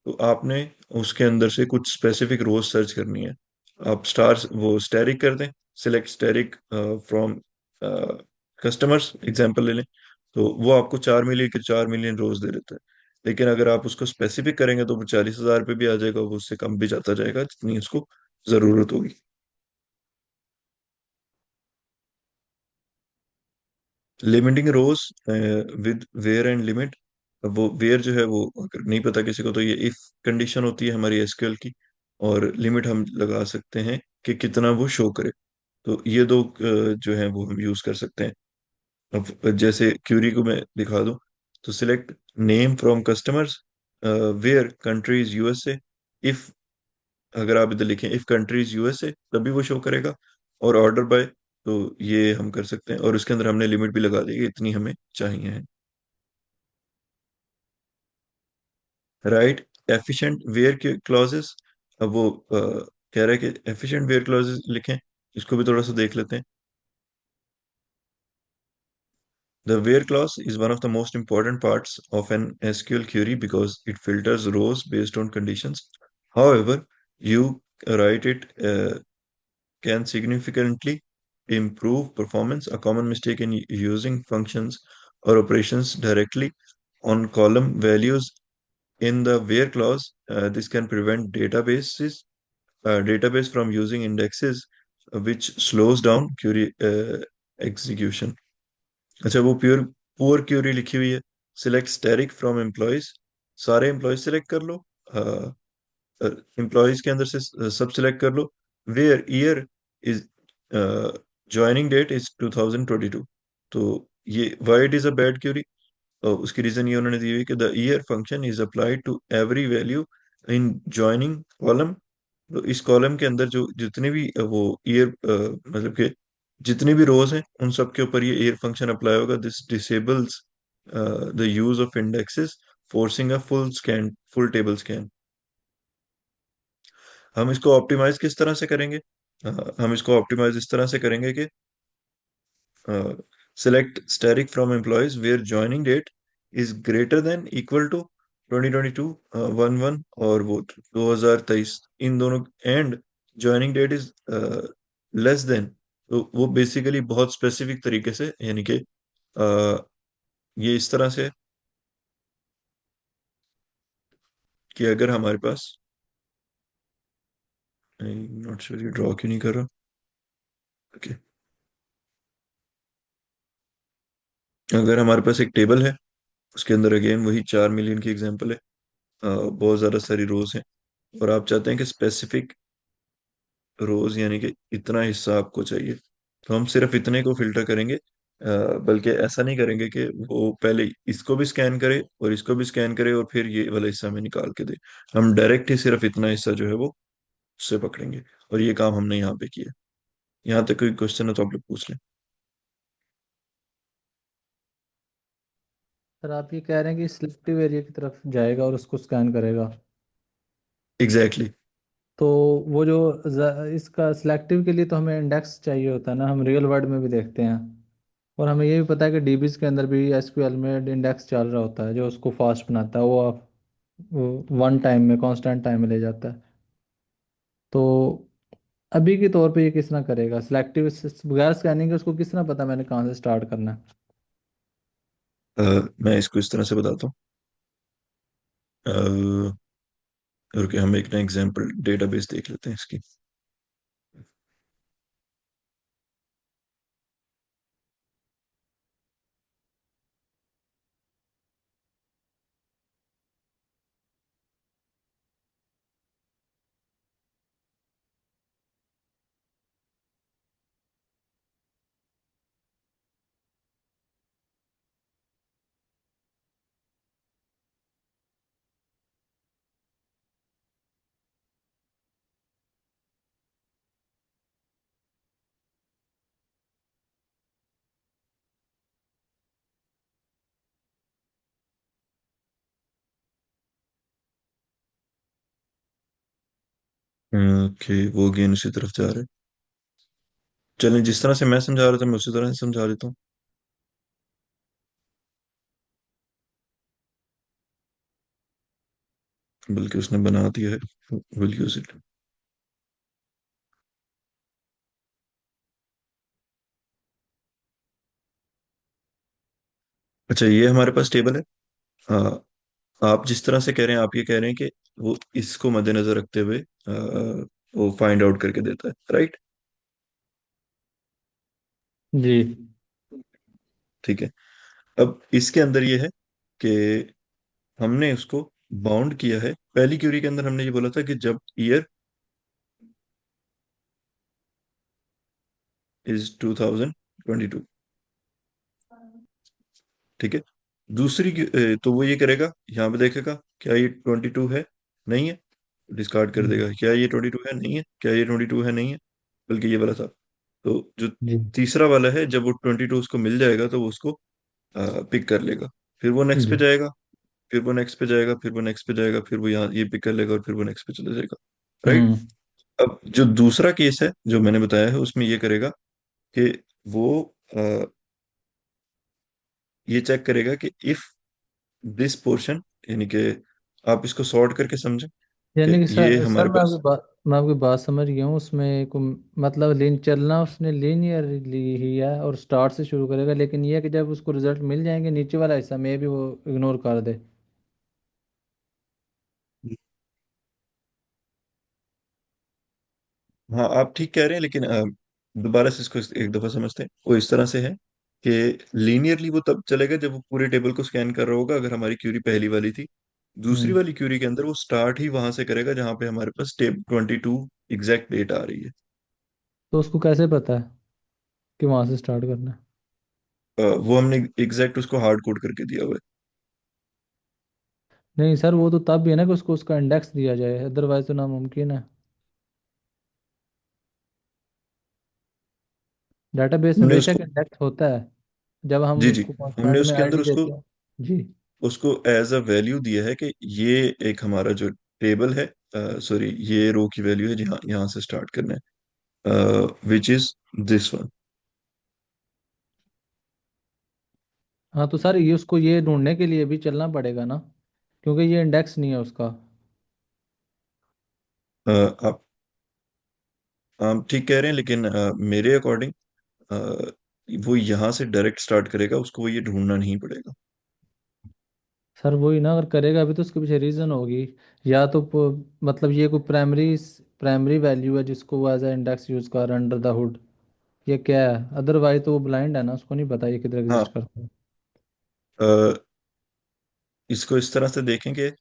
[SPEAKER 5] तो आपने उसके अंदर से कुछ स्पेसिफिक रोज सर्च करनी है। आप स्टार वो स्टैरिक कर दें, select asterisk from customers example ले लें, तो वो आपको 4 मिलियन के 4 मिलियन रोज दे देता है। लेकिन अगर आप उसको स्पेसिफिक करेंगे तो वो 40,000 पे भी आ जाएगा, वो उससे कम भी जाता जाएगा जितनी उसको जरूरत होगी। Limiting rows with where and limit. वो वेयर जो है वो अगर नहीं पता किसी को तो ये इफ कंडीशन होती है हमारी एसक्यूएल की, और लिमिट हम लगा सकते हैं कि कितना वो शो करे। तो ये दो जो है वो हम यूज कर सकते हैं। अब जैसे क्यूरी को मैं दिखा दूं, तो select name from customers where country is USA. If अगर आप इधर लिखें इफ कंट्री इज यूएसए तभी वो शो करेगा। और ऑर्डर बाय, तो ये हम कर सकते हैं, और उसके अंदर हमने लिमिट भी लगा दी कि इतनी हमें चाहिए है। राइट एफिशिएंट वेयर के क्लॉजेस। अब वो कह रहा है कि एफिशिएंट वेयर क्लॉजेस लिखें, इसको भी थोड़ा सा देख लेते हैं। The where clause is one of the most important parts of an SQL query because it filters rows based on conditions. However, you write it can significantly improve performance. A common mistake in using functions or operations directly on column values in the where clause. This can prevent database from using indexes, which slows down query execution। अच्छा, वो poor Curie लिखी हुई है, select asterisk from employees. सारे employees select कर लो, employees के अंदर से सब सिलेक्ट कर लो। Where year is joining date is 2022। तो ये why it is a bad query, उसकी रीजन ये उन्होंने दी हुई कि the year function is applied to every value in joining column. तो इस कॉलम के अंदर जो जितने भी वो ईयर मतलब कि जितनी भी रोज हैं उन सब के ऊपर ये ईयर फंक्शन अप्लाई होगा। This disables the use of indexes, forcing a full table scan. हम इसको ऑप्टिमाइज किस तरह से करेंगे? हम इसको ऑप्टिमाइज इस तरह से करेंगे कि select static from employees where joining date is greater than equal to 2022 11 और वो 2023, इन दोनों, and joining date is less than तो वो बेसिकली बहुत स्पेसिफिक तरीके से, यानी कि अ, ये इस तरह से है कि अगर हमारे पास, नॉट श्योर ये ड्रॉ क्यों नहीं कर रहा। ओके, अगर हमारे पास एक टेबल है, उसके अंदर अगेन वही 4 मिलियन की एग्जांपल है, बहुत ज़्यादा सारी रोज हैं, और आप चाहते हैं कि स्पेसिफिक रोज यानी कि इतना हिस्सा आपको चाहिए, तो हम सिर्फ इतने को फिल्टर करेंगे। बल्कि ऐसा नहीं करेंगे कि वो पहले इसको भी स्कैन करे और इसको भी स्कैन करे और फिर ये वाला हिस्सा हमें निकाल के दे। हम डायरेक्ट ही सिर्फ इतना हिस्सा जो है वो उससे पकड़ेंगे, और ये काम हमने यहाँ पे किया। यहाँ तक कोई क्वेश्चन है तो आप लोग पूछ लें।
[SPEAKER 6] सर आप ये कह रहे हैं कि सिलेक्टिव एरिया की तरफ जाएगा और उसको स्कैन करेगा।
[SPEAKER 5] Exactly exactly.
[SPEAKER 6] तो वो जो इसका सिलेक्टिव के लिए तो हमें इंडेक्स चाहिए होता है ना, हम रियल वर्ल्ड में भी देखते हैं। और हमें ये भी पता है कि डीबीज के अंदर भी एसक्यूएल में इंडेक्स चल रहा होता है जो उसको फास्ट बनाता है, वो वन टाइम में कांस्टेंट टाइम में ले जाता है। तो अभी के तौर पे ये किस तरह करेगा सिलेक्टिव, बगैर स्कैनिंग के उसको किस तरह पता मैंने कहाँ से स्टार्ट करना है।
[SPEAKER 5] मैं इसको इस तरह से बताता हूँ। रुके, हम एक ना एग्जांपल डेटाबेस देख लेते हैं इसकी। ओके, वो अगेन उसी तरफ जा रहे हैं। चलें, जिस तरह से मैं समझा रहा था मैं उसी तरह से समझा देता हूँ, बल्कि उसने बना दिया है। Will use it. अच्छा, ये हमारे पास टेबल है। आप जिस तरह से कह रहे हैं, आप ये कह रहे हैं कि वो इसको मद्देनजर रखते हुए वो फाइंड आउट करके देता है, राइट?
[SPEAKER 6] जी।
[SPEAKER 5] ठीक है। अब इसके अंदर ये है कि हमने उसको बाउंड किया है। पहली क्यूरी के अंदर हमने ये बोला था कि जब ईयर इज 2022, ठीक है। तो वो ये करेगा, यहाँ पे देखेगा क्या ये 22 है, नहीं है, डिस्कार्ड कर
[SPEAKER 6] हम्म,
[SPEAKER 5] देगा। क्या ये 22 है, नहीं है, क्या ये 22 है, नहीं है, बल्कि ये वाला था। तो जो
[SPEAKER 6] जी।
[SPEAKER 5] तीसरा वाला है, जब वो 22 उसको मिल जाएगा तो वो उसको पिक कर लेगा। फिर वो नेक्स्ट पे
[SPEAKER 6] जी।
[SPEAKER 5] जाएगा, फिर वो नेक्स्ट पे जाएगा, फिर वो नेक्स्ट पे जाएगा, फिर वो यहाँ ये पिक कर लेगा और फिर वो नेक्स्ट पे चला जाएगा, राइट?
[SPEAKER 6] हम्म।
[SPEAKER 5] अब जो दूसरा केस है जो मैंने बताया है, उसमें ये करेगा कि वो अ, ये चेक करेगा कि इफ दिस पोर्शन, यानी कि आप इसको सॉर्ट करके समझें कि
[SPEAKER 6] यानी कि
[SPEAKER 5] ये
[SPEAKER 6] सर
[SPEAKER 5] हमारे पास।
[SPEAKER 6] मैं आपकी बात समझ गया हूँ उसमें मतलब लेन चलना उसने लीनियर ली ही है और स्टार्ट से शुरू करेगा, लेकिन ये है कि जब उसको रिजल्ट मिल जाएंगे नीचे वाला हिस्सा में भी वो इग्नोर कर दे।
[SPEAKER 5] हाँ, आप ठीक कह रहे हैं, लेकिन दोबारा से इसको एक दफा समझते हैं। वो इस तरह से है कि लीनियरली वो तब चलेगा जब वो पूरे टेबल को स्कैन कर रहा होगा, अगर हमारी क्यूरी पहली वाली थी। दूसरी
[SPEAKER 6] हम्म।
[SPEAKER 5] वाली क्यूरी के अंदर वो स्टार्ट ही वहां से करेगा जहां पे हमारे पास टेब 22 एग्जैक्ट डेट आ रही है।
[SPEAKER 6] तो उसको कैसे पता है कि वहां से स्टार्ट करना है।
[SPEAKER 5] वो हमने एग्जैक्ट उसको हार्ड कोड करके दिया हुआ है।
[SPEAKER 6] नहीं सर, वो तो तब भी है ना कि उसको उसका इंडेक्स दिया जाए, अदरवाइज तो नामुमकिन है। डेटाबेस में
[SPEAKER 5] हमने
[SPEAKER 6] बेशक
[SPEAKER 5] उसको,
[SPEAKER 6] इंडेक्स होता है जब हम
[SPEAKER 5] जी जी,
[SPEAKER 6] उसको
[SPEAKER 5] हमने
[SPEAKER 6] कॉन्स्टेंट में
[SPEAKER 5] उसके अंदर
[SPEAKER 6] आईडी
[SPEAKER 5] उसको
[SPEAKER 6] देते हैं। जी।
[SPEAKER 5] उसको एज अ वैल्यू दिया है कि ये एक हमारा जो टेबल है, सॉरी, ये रो की वैल्यू है जहाँ यहाँ से स्टार्ट करना है, विच इज दिस वन।
[SPEAKER 6] हाँ तो सर ये उसको ये ढूंढने के लिए भी चलना पड़ेगा ना, क्योंकि ये इंडेक्स नहीं है उसका।
[SPEAKER 5] आप आप ठीक कह रहे हैं, लेकिन मेरे अकॉर्डिंग वो यहाँ से डायरेक्ट स्टार्ट करेगा, उसको ये ढूंढना नहीं पड़ेगा।
[SPEAKER 6] सर वही ना, अगर करेगा भी तो उसके पीछे रीज़न होगी। या तो मतलब ये कोई प्राइमरी प्राइमरी वैल्यू है जिसको वो एज ए इंडेक्स यूज़ कर अंडर द हुड, ये क्या है? अदरवाइज तो वो ब्लाइंड है ना, उसको नहीं पता ये किधर
[SPEAKER 5] हाँ,
[SPEAKER 6] एग्जिस्ट करता है।
[SPEAKER 5] अ, इसको इस तरह से देखेंगे,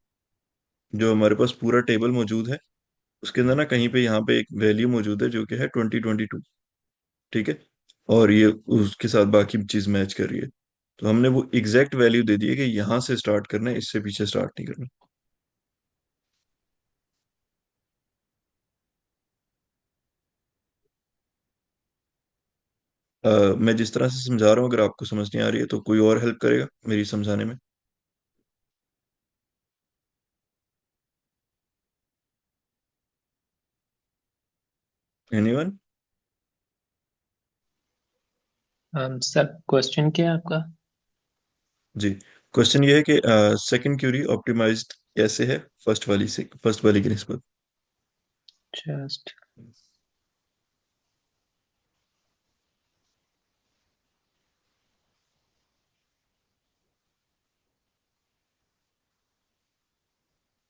[SPEAKER 5] जो हमारे पास पूरा टेबल मौजूद है उसके अंदर ना कहीं पे यहाँ पे एक वैल्यू मौजूद है जो कि है 2022। ठीक है, और ये उसके साथ बाकी चीज मैच कर रही है। तो हमने वो एग्जैक्ट वैल्यू दे दी है कि यहाँ से स्टार्ट करना है, इससे पीछे स्टार्ट नहीं करना। मैं जिस तरह से समझा रहा हूँ, अगर आपको समझ नहीं आ रही है तो कोई और हेल्प करेगा मेरी समझाने में? एनीवन?
[SPEAKER 1] सर क्वेश्चन क्या है आपका?
[SPEAKER 5] जी, क्वेश्चन ये है कि सेकंड क्यूरी ऑप्टिमाइज्ड कैसे है फर्स्ट वाली की निस्बत।
[SPEAKER 1] जस्ट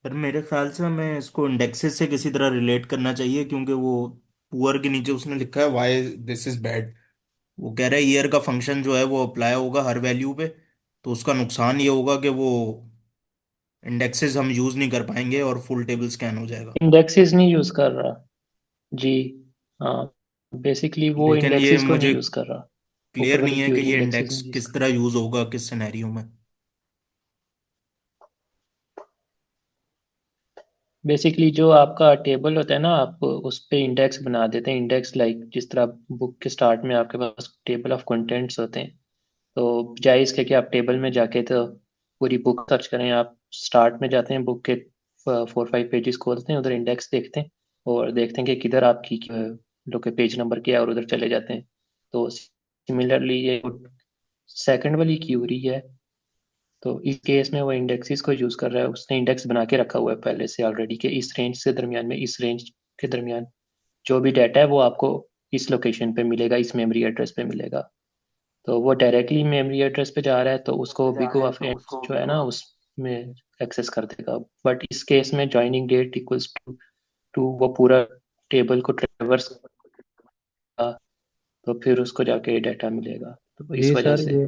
[SPEAKER 3] पर मेरे ख्याल से हमें इसको इंडेक्सेस से किसी तरह रिलेट करना चाहिए, क्योंकि वो पुअर के नीचे उसने लिखा है वाई दिस इज बैड। वो कह रहा है ईयर का फंक्शन जो है वो अप्लाई होगा हर वैल्यू पे, तो उसका नुकसान ये होगा कि वो इंडेक्सेस हम यूज नहीं कर पाएंगे और फुल टेबल स्कैन हो जाएगा।
[SPEAKER 1] इंडेक्सेस नहीं यूज कर रहा जी। हाँ, बेसिकली वो
[SPEAKER 3] लेकिन ये
[SPEAKER 1] इंडेक्सेस को नहीं
[SPEAKER 3] मुझे
[SPEAKER 1] यूज कर रहा। ऊपर
[SPEAKER 3] क्लियर
[SPEAKER 1] वाली
[SPEAKER 3] नहीं है कि
[SPEAKER 1] क्यूरी
[SPEAKER 3] ये
[SPEAKER 1] इंडेक्सेस
[SPEAKER 3] इंडेक्स
[SPEAKER 1] नहीं यूज
[SPEAKER 3] किस
[SPEAKER 1] कर
[SPEAKER 3] तरह यूज होगा किस सिनेरियो में।
[SPEAKER 1] बेसिकली जो आपका टेबल होता है ना, आप उस पे इंडेक्स बना देते हैं। इंडेक्स लाइक जिस तरह बुक के स्टार्ट में आपके पास टेबल ऑफ कंटेंट्स होते हैं, तो बजाय इसके कि आप टेबल में जाके तो पूरी बुक सर्च करें, आप स्टार्ट में जाते हैं, बुक के 4-5 पेजेस खोलते हैं, उधर इंडेक्स देखते हैं और देखते हैं कि किधर आपकी लोग के पेज नंबर क्या है, और उधर चले जाते हैं। तो सिमिलरली ये सेकंड वाली क्यूरी है, तो इस केस में वो इंडेक्सेस को यूज कर रहा है। उसने इंडेक्स बना के रखा हुआ है पहले से ऑलरेडी, कि इस रेंज से दरमियान में, इस रेंज के दरमियान जो भी डाटा है वो आपको इस लोकेशन पे मिलेगा, इस मेमोरी एड्रेस पे मिलेगा। तो वो डायरेक्टली मेमोरी एड्रेस पे जा रहा है, तो उसको बिग O ऑफ एन जो है ना उसमें एक्सेस कर देगा। बट इस केस में ज्वाइनिंग डेट इक्वल्स टू वो पूरा टेबल को ट्रेवर्स, तो फिर उसको जाके डाटा मिलेगा, तो इस
[SPEAKER 6] जी
[SPEAKER 1] वजह
[SPEAKER 6] सर
[SPEAKER 1] से।
[SPEAKER 6] ये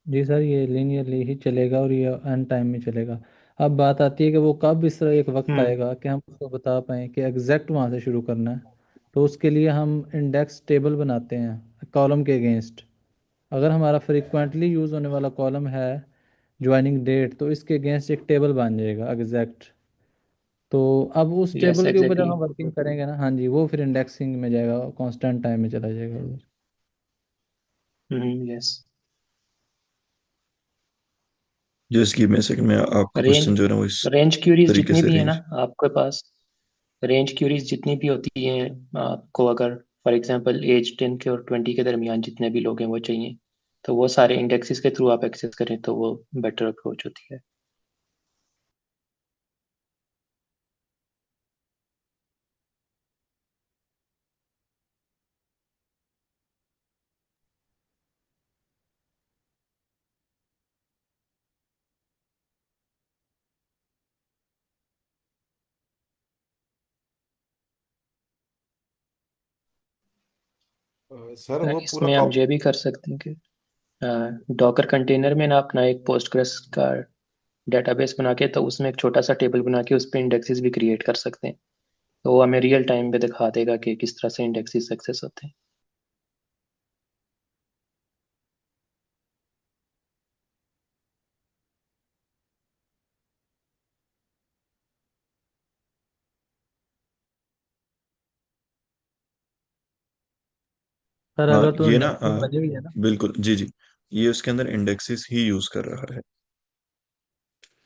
[SPEAKER 6] जी सर, ये लीनियरली ही चलेगा और ये एन टाइम में चलेगा। अब बात आती है कि वो कब इस तरह एक वक्त
[SPEAKER 1] हम्म
[SPEAKER 6] आएगा कि हम उसको बता पाएँ कि एग्जैक्ट वहाँ से शुरू करना है। तो उसके लिए हम इंडेक्स टेबल बनाते हैं कॉलम के अगेंस्ट। अगर हमारा फ्रिक्वेंटली यूज़ होने वाला कॉलम है ज्वाइनिंग डेट, तो इसके अगेंस्ट एक टेबल बन जाएगा एग्जैक्ट। तो अब उस
[SPEAKER 1] यस
[SPEAKER 6] टेबल के ऊपर जब
[SPEAKER 1] एग्जैक्टली।
[SPEAKER 6] हम वर्किंग करेंगे ना, हाँ जी, वो फिर इंडेक्सिंग में जाएगा, कांस्टेंट टाइम में चला जाएगा उधर।
[SPEAKER 1] यस।
[SPEAKER 5] जो इसकी में सेकंड में आपका
[SPEAKER 1] रेंज
[SPEAKER 5] क्वेश्चन जो है ना वो इस
[SPEAKER 1] रेंज क्यूरीज
[SPEAKER 5] तरीके
[SPEAKER 1] जितनी
[SPEAKER 5] से
[SPEAKER 1] भी है ना
[SPEAKER 5] रेंज।
[SPEAKER 1] आपके पास, रेंज क्यूरीज जितनी भी होती हैं, आपको अगर फॉर एग्जांपल एज 10 के और 20 के दरमियान जितने भी लोग हैं वो चाहिए, तो वो सारे इंडेक्सेस के थ्रू आप एक्सेस करें तो वो बेटर अप्रोच होती है।
[SPEAKER 4] सर वो पूरा
[SPEAKER 1] इसमें आप ये भी कर सकते हैं कि डॉकर कंटेनर में ना अपना एक पोस्टग्रेस का डेटाबेस बना के, तो उसमें एक छोटा सा टेबल बना के उस पर इंडेक्सेस भी क्रिएट कर सकते हैं। तो वो हमें रियल टाइम पे दिखा देगा कि किस तरह से इंडेक्सेस सक्सेस होते हैं।
[SPEAKER 6] सर
[SPEAKER 5] हाँ,
[SPEAKER 6] अगर तो
[SPEAKER 5] ये ना
[SPEAKER 6] इंडेक्सिंग बनी हुई है ना।
[SPEAKER 5] बिल्कुल जी जी, ये उसके अंदर इंडेक्सेस ही यूज कर रहा है।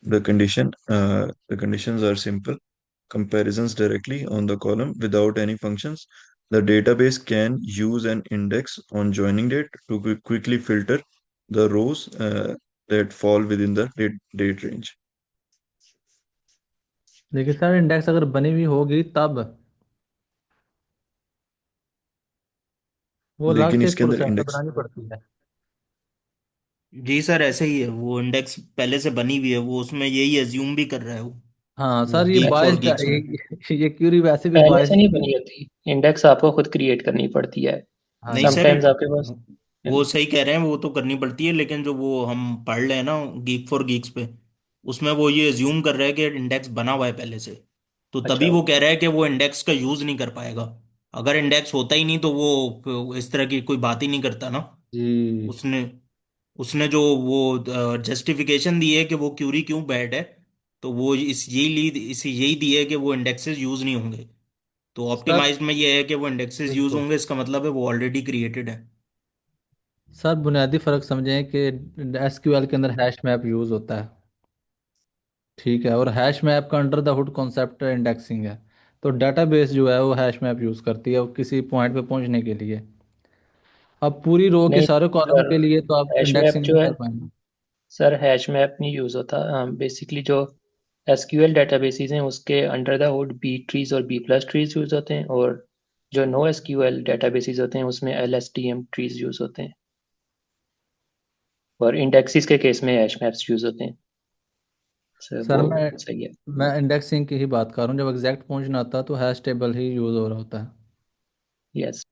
[SPEAKER 5] The conditions are simple. Comparisons directly on the column without any functions. The database can use an index on joining date to quickly filter the rows that fall within the date range.
[SPEAKER 6] लेकिन sir index अगर बनी हुई होगी तब। वो अलग
[SPEAKER 5] लेकिन
[SPEAKER 6] से एक
[SPEAKER 5] इसके अंदर
[SPEAKER 6] प्रोसेसर
[SPEAKER 5] इंडेक्स,
[SPEAKER 6] बनानी पड़ती है।
[SPEAKER 3] जी सर, ऐसे ही है, वो इंडेक्स पहले से बनी हुई है, वो उसमें यही एज्यूम भी कर रहा है
[SPEAKER 6] हाँ
[SPEAKER 3] वो
[SPEAKER 6] सर, ये
[SPEAKER 3] गीक फॉर
[SPEAKER 6] बायस्ड है,
[SPEAKER 3] गीक्स में।
[SPEAKER 6] ये क्यूरी वैसे भी
[SPEAKER 1] पहले से
[SPEAKER 6] बायस्ड
[SPEAKER 1] नहीं
[SPEAKER 6] है।
[SPEAKER 1] बनी होती, इंडेक्स आपको खुद क्रिएट करनी पड़ती है।
[SPEAKER 6] हाँ
[SPEAKER 3] नहीं
[SPEAKER 6] जी।
[SPEAKER 3] सर,
[SPEAKER 1] समटाइम्स आपके पास।
[SPEAKER 3] वो सही कह रहे हैं, वो तो करनी पड़ती है, लेकिन जो वो हम पढ़ रहे हैं ना गीक फॉर गीक्स पे, उसमें वो ये एज्यूम कर रहा है कि इंडेक्स बना हुआ है पहले से। तो तभी
[SPEAKER 1] अच्छा।
[SPEAKER 3] वो कह रहा है कि वो इंडेक्स का यूज नहीं कर पाएगा। अगर इंडेक्स होता ही नहीं तो वो इस तरह की कोई बात ही नहीं करता ना।
[SPEAKER 6] जी
[SPEAKER 3] उसने उसने जो वो जस्टिफिकेशन दी है कि वो क्यूरी क्यों बैड है, तो वो इसी यही दी है कि वो इंडेक्सेस यूज नहीं होंगे। तो
[SPEAKER 6] सर,
[SPEAKER 3] ऑप्टिमाइज्ड में ये है कि वो इंडेक्सेस यूज
[SPEAKER 6] बिल्कुल।
[SPEAKER 3] होंगे, इसका मतलब है वो ऑलरेडी क्रिएटेड है।
[SPEAKER 6] सर, बुनियादी फर्क समझें कि एसक्यूएल के अंदर हैश मैप यूज होता है, ठीक है, और हैश मैप का under the hood concept indexing है। तो डेटाबेस जो है वो हैश मैप यूज करती है वो किसी पॉइंट पे पहुंचने के लिए। अब पूरी रो के
[SPEAKER 1] नहीं
[SPEAKER 6] सारे कॉलम
[SPEAKER 1] सर,
[SPEAKER 6] के लिए तो आप
[SPEAKER 1] हैश मैप
[SPEAKER 6] इंडेक्सिंग
[SPEAKER 1] जो
[SPEAKER 6] नहीं
[SPEAKER 1] है,
[SPEAKER 6] कर पाएंगे।
[SPEAKER 1] सर हैश मैप नहीं यूज़ होता। बेसिकली जो एसक्यूएल डेटाबेसेस हैं उसके under the hood B trees और बी प्लस ट्रीज यूज़ होते हैं, और जो नो एसक्यूएल डेटाबेसेस होते हैं उसमें एलएसटीएम ट्रीज यूज़ होते हैं, और इंडेक्सेस के केस में हैश मैप्स यूज़ होते हैं। सर
[SPEAKER 6] सर,
[SPEAKER 1] वो
[SPEAKER 6] मैं
[SPEAKER 1] सही है।
[SPEAKER 6] मैं इंडेक्सिंग की ही बात कर रहा हूँ। जब एग्जैक्ट पहुंचना आता है तो हैश टेबल ही यूज हो रहा होता है।
[SPEAKER 1] यस।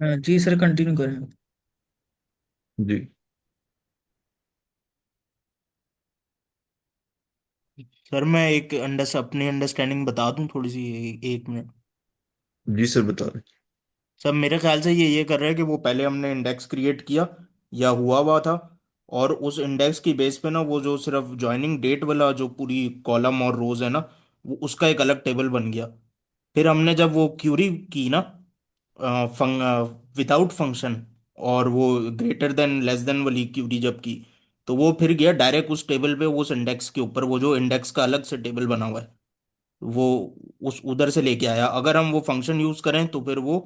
[SPEAKER 3] हाँ जी सर, कंटिन्यू करें।
[SPEAKER 5] जी।
[SPEAKER 3] सर मैं एक अपनी अंडरस्टैंडिंग बता दूं थोड़ी सी, एक मिनट।
[SPEAKER 5] जी सर, बता रहे
[SPEAKER 3] सब मेरे ख्याल से ये कर रहा है कि वो पहले हमने इंडेक्स क्रिएट किया या हुआ था, और उस इंडेक्स की बेस पे ना वो जो सिर्फ ज्वाइनिंग डेट वाला जो पूरी कॉलम और रोज है ना, वो उसका एक अलग टेबल बन गया। फिर हमने जब वो क्यूरी की ना, विदाउट फंक्शन, और वो ग्रेटर देन लेस देन वाली क्यूरी जब की, तो वो फिर गया डायरेक्ट उस टेबल पे, उस इंडेक्स के ऊपर, वो जो इंडेक्स का अलग से टेबल बना हुआ है, वो उस उधर से लेके आया। अगर हम वो फंक्शन यूज करें तो फिर वो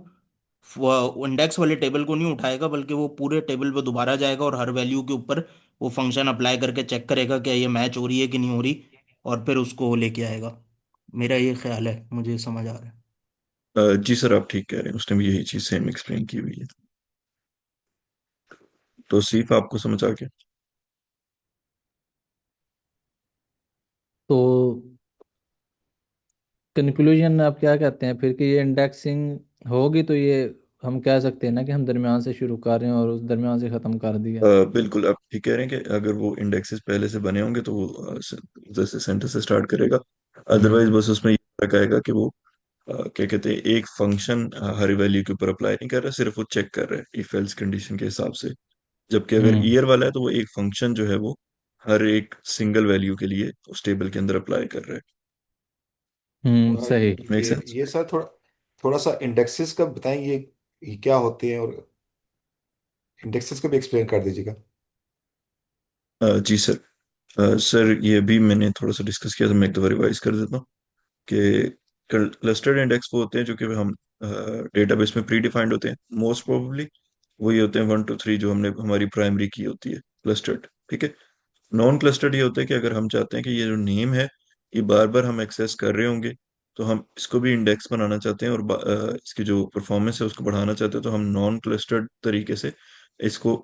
[SPEAKER 3] इंडेक्स वाले टेबल को नहीं उठाएगा, बल्कि वो पूरे टेबल पे दोबारा जाएगा और हर वैल्यू के ऊपर वो फंक्शन अप्लाई करके चेक करेगा क्या ये मैच हो रही है कि नहीं हो रही, और फिर उसको लेके आएगा। मेरा ये ख्याल है, मुझे समझ आ रहा है।
[SPEAKER 5] जी सर, आप ठीक कह रहे हैं, उसने भी यही चीज सेम एक्सप्लेन की हुई है। तो सिर्फ आपको समझ आ गया?
[SPEAKER 6] तो कंक्लूजन में आप क्या कहते हैं फिर कि ये इंडेक्सिंग होगी तो ये हम कह सकते हैं ना कि हम दरमियान से शुरू कर रहे हैं और उस दरमियान से ख़त्म कर दिया।
[SPEAKER 5] बिल्कुल, आप ठीक कह रहे हैं कि अगर वो इंडेक्सेस पहले से बने होंगे तो वो जैसे सेंटर से स्टार्ट करेगा। अदरवाइज बस उसमें ये फर्क आएगा कि वो क्या कहते हैं, एक फंक्शन हर वैल्यू के ऊपर अप्लाई नहीं कर रहा, सिर्फ वो चेक कर रहा है इफ एल्स कंडीशन के हिसाब से। जबकि अगर
[SPEAKER 6] हम्म।
[SPEAKER 5] ईयर वाला है तो वो एक फंक्शन जो है वो हर एक सिंगल वैल्यू के लिए उस टेबल के अंदर अप्लाई कर रहा है।
[SPEAKER 6] सही।
[SPEAKER 5] मेक
[SPEAKER 4] ये
[SPEAKER 5] सेंस?
[SPEAKER 4] ये सर थोड़ा थोड़ा सा इंडेक्सेस का बताएंगे, ये क्या होते हैं, और इंडेक्सेस को भी एक्सप्लेन कर दीजिएगा।
[SPEAKER 5] जी सर। सर, ये भी मैंने थोड़ा सा डिस्कस किया था, मैं एक दफा रिवाइज कर देता हूँ कि क्लस्टर्ड इंडेक्स वो होते हैं जो कि हम डेटाबेस में प्री डिफाइंड होते हैं मोस्ट प्रोबेबली। वही होते हैं 1 2 3 जो हमने हमारी प्राइमरी की होती है क्लस्टर्ड, ठीक है। नॉन क्लस्टर्ड ये होता है कि अगर हम चाहते हैं कि ये जो नेम है ये बार बार हम एक्सेस कर रहे होंगे, तो हम इसको भी इंडेक्स बनाना चाहते हैं और इसकी जो परफॉर्मेंस है उसको बढ़ाना चाहते हैं, तो हम नॉन क्लस्टर्ड तरीके से इसको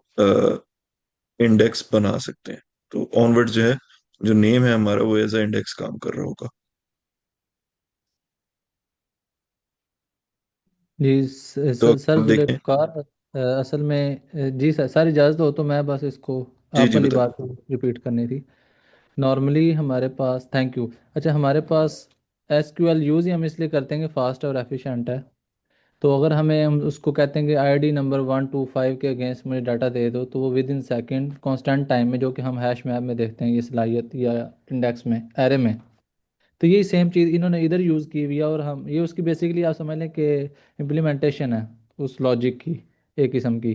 [SPEAKER 5] इंडेक्स बना सकते हैं। तो ऑनवर्ड जो है, जो नेम है हमारा वो एज अ इंडेक्स काम कर रहा होगा।
[SPEAKER 6] जी
[SPEAKER 5] तो
[SPEAKER 6] सर
[SPEAKER 5] अब देखें।
[SPEAKER 6] जुल्फ़ार, असल में जी सर, सारी इजाज़त हो तो मैं बस इसको
[SPEAKER 5] जी
[SPEAKER 6] आप
[SPEAKER 5] जी,
[SPEAKER 6] वाली
[SPEAKER 5] बताएं।
[SPEAKER 6] बात रिपीट करनी थी। नॉर्मली हमारे पास, थैंक यू, अच्छा, हमारे पास एसक्यूएल यूज़ ही हम इसलिए करते हैं कि फास्ट और एफिशिएंट है। तो अगर हम उसको कहते हैं कि आईडी नंबर 1 2 5 के अगेंस्ट मुझे डाटा दे दो, तो वो with in second constant time में, जो कि हम हैश मैप में देखते हैं ये सलाहियत या इंडेक्स में एरे में, तो यही सेम चीज़ इन्होंने इधर यूज़ की हुई है। और हम ये उसकी बेसिकली आप समझ लें कि इम्प्लीमेंटेशन है उस लॉजिक की, एक किस्म की।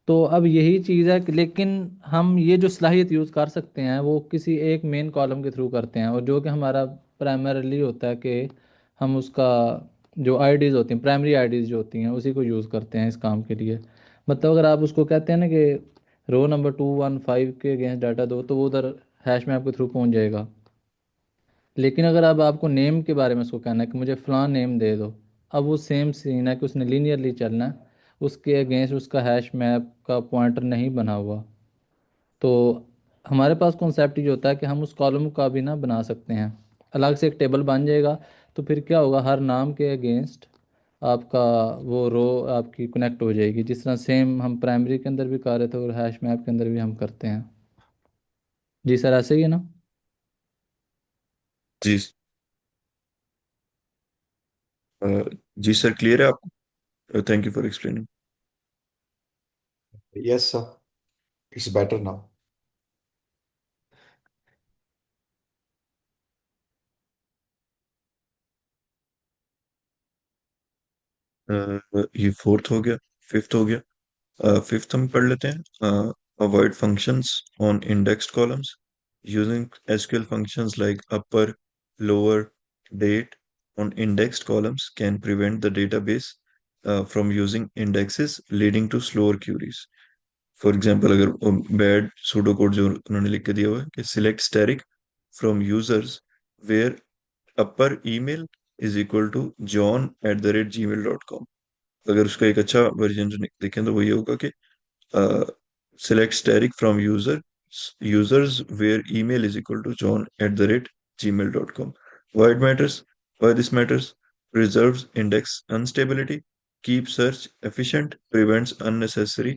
[SPEAKER 6] तो अब यही चीज़ है लेकिन हम ये जो सलाहियत यूज़ कर सकते हैं वो किसी एक मेन कॉलम के थ्रू करते हैं, और जो कि हमारा प्राइमरली होता है कि हम उसका जो आईडीज़ होती हैं, प्राइमरी आईडीज़ जो होती हैं, उसी को यूज़ करते हैं इस काम के लिए। मतलब अगर आप उसको कहते हैं ना कि रो नंबर 2 1 5 के अगेंस्ट डाटा दो, तो वो उधर हैश मैप के थ्रू पहुंच जाएगा। लेकिन अगर अब आपको नेम के बारे में उसको कहना है कि मुझे फलां नेम दे दो, अब वो सेम सीन है कि उसने लीनियरली चलना है, उसके अगेंस्ट उसका हैश मैप का पॉइंटर नहीं बना हुआ। तो हमारे पास कॉन्सेप्ट ये होता है कि हम उस कॉलम का भी ना बना सकते हैं, अलग से एक टेबल बन जाएगा। तो फिर क्या होगा, हर नाम के अगेंस्ट आपका वो रो आपकी कनेक्ट हो जाएगी, जिस तरह सेम हम प्राइमरी के अंदर भी कर रहे थे और हैश मैप के अंदर भी हम करते हैं। जी सर, ऐसे ही है ना?
[SPEAKER 5] जी। अ, जी सर, क्लियर है आपको? Thank you for explaining.
[SPEAKER 4] Yes sir, it's better now.
[SPEAKER 5] ये फोर्थ हो गया। फिफ्थ हो गया। फिफ्थ हम पढ़ लेते हैं। Avoid functions on indexed columns using SQL functions like upper, lower, date on indexed columns can prevent the database from using indexes leading to slower queries. For example, अगर bad pseudo code जो उन्होंने लिख के दिया हुआ है कि select static from users where upper email is equal to john@gmail.com। अगर उसका एक अच्छा वर्जन जो देखें तो वो ये होगा कि select static from users where email is equal to john@gmail.com. Why it matters? Why this matters? Preserves index instability, keeps search efficient, prevents unnecessary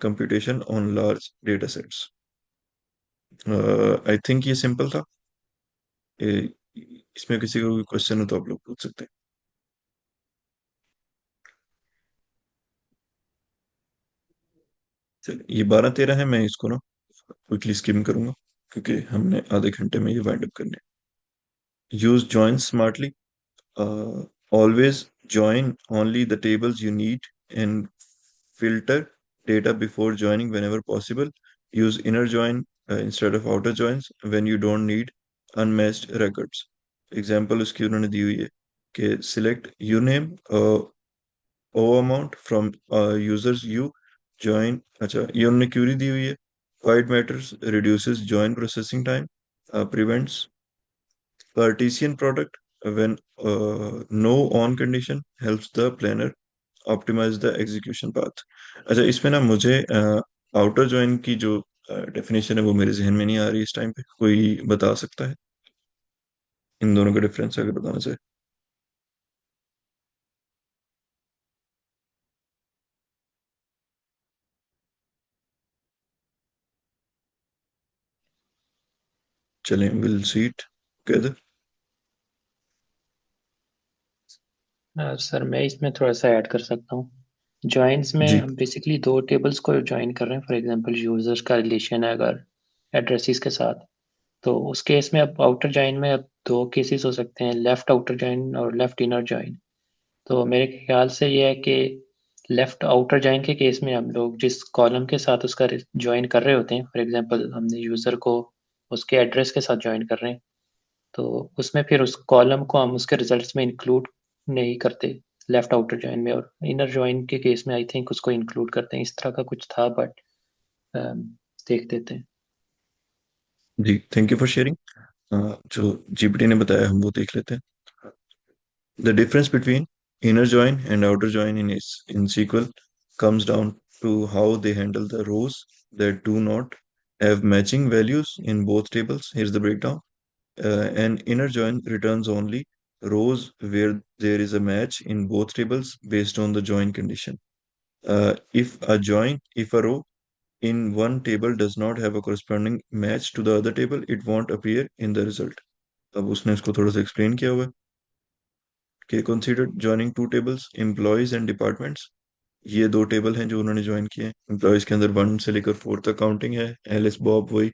[SPEAKER 5] computation on large data sets. I think ये simple था। ए, इसमें किसी को कोई question हो तो आप लोग पूछ सकते हैं। चलिए, ये 12-13 है, मैं इसको ना क्विकली स्किम करूंगा क्योंकि हमने आधे घंटे में ये वाइंड अप करने। Use join smartly. Always join only the tables you need and filter data before joining whenever possible. Use inner join instead of outer joins when you don't need unmatched records. Example उसकी उन्होंने दी हुई है कि select uname o amount from users you join। अच्छा, ये उन्होंने Curie दी हुई है। Why it matters? Reduces join processing time, prevents Cartesian product when no on condition helps the planner optimize the execution path। अच्छा, इसमें ना मुझे आउटर जॉइन की जो डेफिनेशन है वो मेरे जहन में नहीं आ रही इस टाइम पे। कोई बता सकता है इन दोनों का डिफरेंस अगर बताना चाहे? चलें, will see it together.
[SPEAKER 1] Sir मैं इसमें थोड़ा सा ऐड कर सकता हूँ। जॉइंस में
[SPEAKER 5] जी।
[SPEAKER 1] हम बेसिकली दो टेबल्स को ज्वाइन कर रहे हैं। फॉर एग्जांपल यूजर्स का रिलेशन है अगर एड्रेसेस के साथ, तो उस केस में अब आउटर जॉइन में अब दो केसेस हो सकते हैं, लेफ्ट आउटर जॉइन और लेफ्ट इनर जॉइन। तो मेरे ख्याल से ये है कि लेफ्ट आउटर जॉइन के केस में हम लोग जिस कॉलम के साथ उसका ज्वाइन कर रहे होते हैं, फॉर एग्जांपल हमने यूज़र को उसके एड्रेस के साथ ज्वाइन कर रहे हैं, तो उसमें फिर उस कॉलम को हम उसके रिजल्ट्स में इंक्लूड नहीं करते लेफ्ट आउटर जॉइन में, और इनर जॉइन के केस में आई थिंक उसको इंक्लूड करते हैं। इस तरह का कुछ था, बट देख देते हैं।
[SPEAKER 5] जी, थैंक यू फॉर शेयरिंग। जो जीपीटी ने बताया हम वो देख लेते हैं। The difference between inner join and outer join in SQL comes down to how they handle the rows that do not have matching values in both tables. Here's the breakdown. An inner join returns only rows where there is a match in both tables based on the join condition. If a row in one table does not have a corresponding match to the other table, it won't appear in the result. अब उसने इसको थोड़ा सा explain किया हुआ है कि considered joining two tables employees and departments। ये दो टेबल हैं जो उन्होंने ज्वाइन किए हैं। एम्प्लॉयज के अंदर 1 से लेकर 4 तक काउंटिंग है, एलिस बॉब वही,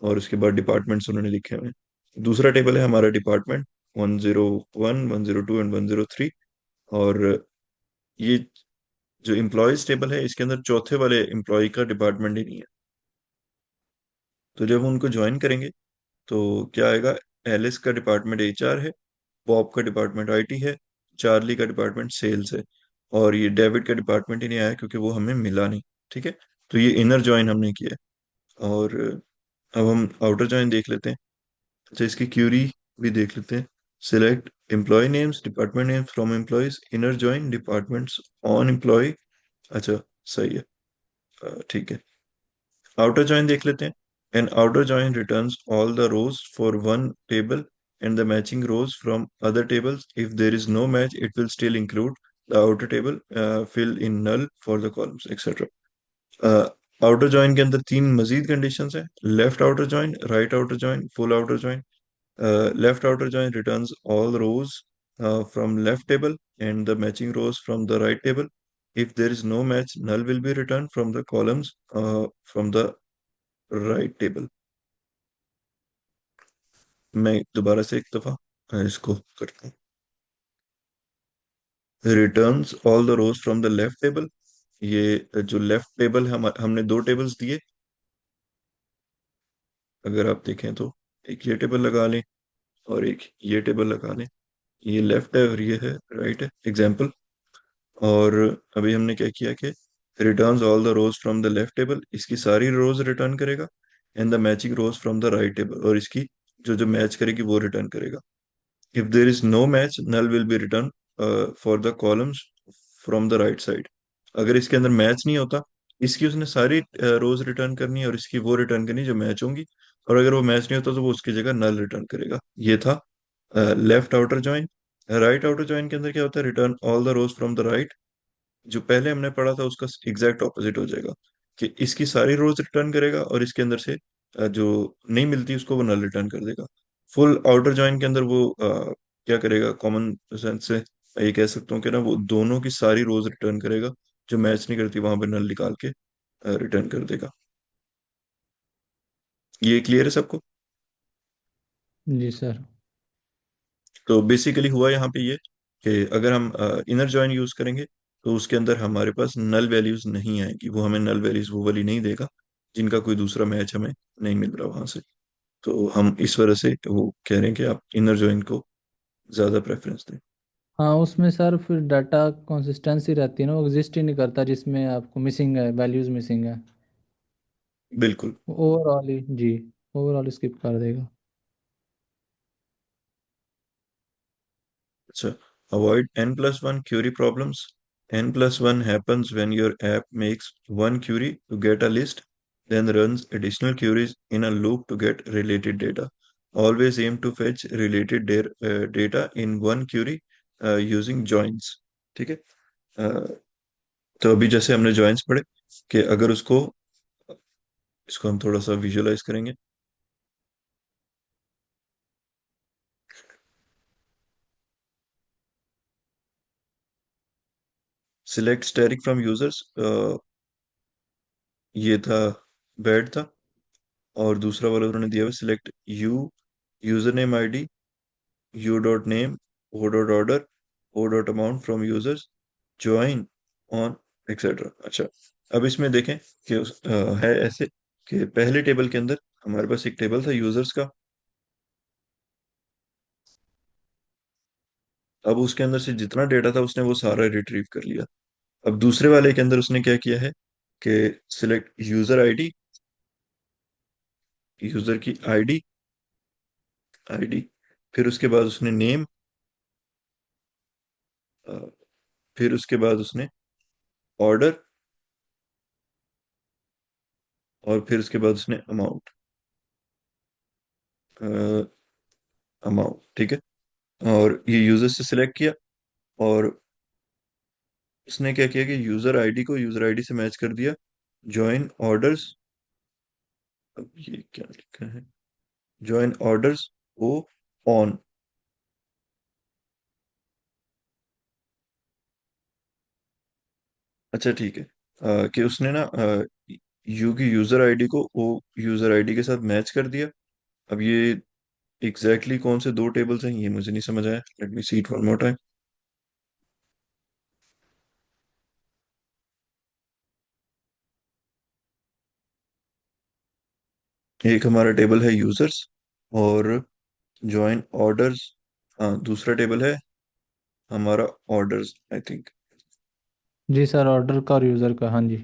[SPEAKER 5] और उसके बाद डिपार्टमेंट्स उन्होंने लिखे हुए हैं। दूसरा टेबल है हमारा डिपार्टमेंट 101, 102 एंड 103। और ये जो एम्प्लॉयज टेबल है इसके अंदर चौथे वाले एम्प्लॉय का डिपार्टमेंट ही नहीं है। तो जब हम उनको ज्वाइन करेंगे तो क्या आएगा, एलिस का डिपार्टमेंट एचआर है, बॉब का डिपार्टमेंट आईटी है, चार्ली का डिपार्टमेंट सेल्स है, और ये डेविड का डिपार्टमेंट ही नहीं आया क्योंकि वो हमें मिला नहीं। ठीक है, तो ये इनर जॉइन हमने किया है। और अब हम आउटर जॉइन देख लेते हैं। अच्छा, इसकी क्यूरी भी देख लेते हैं। Select employee names department names from employees, inner join departments on employee. अच्छा, सही है। ठीक है। Outer join देख लेते हैं। An outer join returns all the rows for one table and the matching rows from other tables. If there is no match, it will still include the outer table, fill in null for the columns, etc. Outer join के अंदर तीन मजीद conditions हैं। Left outer join, right outer join, full outer join. Left outer join returns all rows from left table and the matching rows from the right table. If there is no match, null will be returned from the columns from the right table. मैं दोबारा से एक दफा इसको करता हूँ। Returns all the rows from the left table. ये जो लेफ्ट टेबल हमने दो टेबल्स दिए, अगर आप देखें तो एक ये टेबल लगा लें और एक ये टेबल लगा लें। ये लेफ्ट है और ये है राइट है, एग्जाम्पल। और अभी हमने क्या किया कि returns all the rows from the left table, इसकी सारी रोज रिटर्न करेगा। And the matching rows from the right table, और इसकी जो जो मैच करेगी वो रिटर्न करेगा। If there is no match, null will be returned for the columns from the right side. अगर इसके अंदर मैच नहीं होता, इसकी उसने सारी रोज रिटर्न करनी है और इसकी वो रिटर्न करनी है जो मैच होंगी। और अगर वो मैच नहीं होता तो वो उसकी जगह नल रिटर्न करेगा। ये था left outer join. Right outer join के अंदर क्या होता है? Return all the rows from the right. जो पहले हमने पढ़ा था उसका एग्जैक्ट ऑपोजिट हो जाएगा, कि इसकी सारी रोज रिटर्न करेगा और इसके अंदर से जो नहीं मिलती उसको वो नल रिटर्न कर देगा। फुल आउटर जॉइन के अंदर वो क्या करेगा? कॉमन सेंस से ये कह सकता हूँ कि ना, वो दोनों की सारी रोज रिटर्न करेगा, जो मैच नहीं करती वहां पे नल निकाल के रिटर्न कर देगा। ये क्लियर है सबको?
[SPEAKER 6] जी सर।
[SPEAKER 5] तो बेसिकली हुआ यहाँ पे ये कि अगर हम इनर जॉइन यूज करेंगे तो उसके अंदर हमारे पास नल वैल्यूज नहीं आएगी, वो हमें नल वैल्यूज वो वाली नहीं देगा जिनका कोई दूसरा मैच हमें नहीं मिल रहा वहां से। तो हम इस वजह से वो कह रहे हैं कि आप इनर जॉइन को ज्यादा प्रेफरेंस दें।
[SPEAKER 6] हाँ, उसमें सर फिर डाटा कंसिस्टेंसी रहती है ना, वो एग्जिस्ट ही नहीं करता जिसमें आपको मिसिंग है, वैल्यूज मिसिंग है।
[SPEAKER 5] बिल्कुल।
[SPEAKER 6] ओवरऑल ही जी, ओवरऑल स्किप कर देगा।
[SPEAKER 5] अच्छा, avoid n+1 query problems. n+1 happens when your app makes one query to get a list, then runs additional queries in a loop to get related data. Always aim to fetch related data in one query using joins. ठीक है। अ, तो अभी जैसे हमने joins पढ़े कि अगर उसको इसको हम थोड़ा सा विजुअलाइज करेंगे। सिलेक्ट स्टैटिक फ्रॉम यूजर्स, ये था बैड था। और दूसरा वाला उन्होंने दिया हुआ select user name ID, U dot name, O dot order, O dot amount from users, join on, etcetera. अच्छा, अब इसमें देखें कि है ऐसे कि पहले टेबल के अंदर हमारे पास एक टेबल था यूजर्स का। अब उसके अंदर से जितना डेटा था उसने वो सारा रिट्रीव कर लिया। अब दूसरे वाले के अंदर उसने क्या किया है कि सिलेक्ट यूजर आईडी, यूजर की आईडी, आईडी, फिर उसके बाद उसने नेम, फिर उसके बाद उसने ऑर्डर, और फिर उसके बाद उसने अमाउंट, अमाउंट। ठीक है। और ये यूजर से सिलेक्ट किया और उसने क्या किया कि यूजर आईडी को यूजर आईडी से मैच कर दिया। जॉइन ऑर्डर्स, अब ये क्या लिखा है? Join orders O on. अच्छा, ठीक है। कि उसने ना यू की यूजर आईडी को ओ यूजर आईडी के साथ मैच कर दिया। अब ये एग्जैक्टली कौन से दो टेबल्स हैं ये मुझे नहीं समझ आया। Let me see it one more time. एक हमारा टेबल है यूजर्स और जॉइन ऑर्डर्स। हाँ, दूसरा टेबल है हमारा ऑर्डर्स, आई थिंक।
[SPEAKER 6] जी सर, ऑर्डर का और यूज़र का, हाँ जी।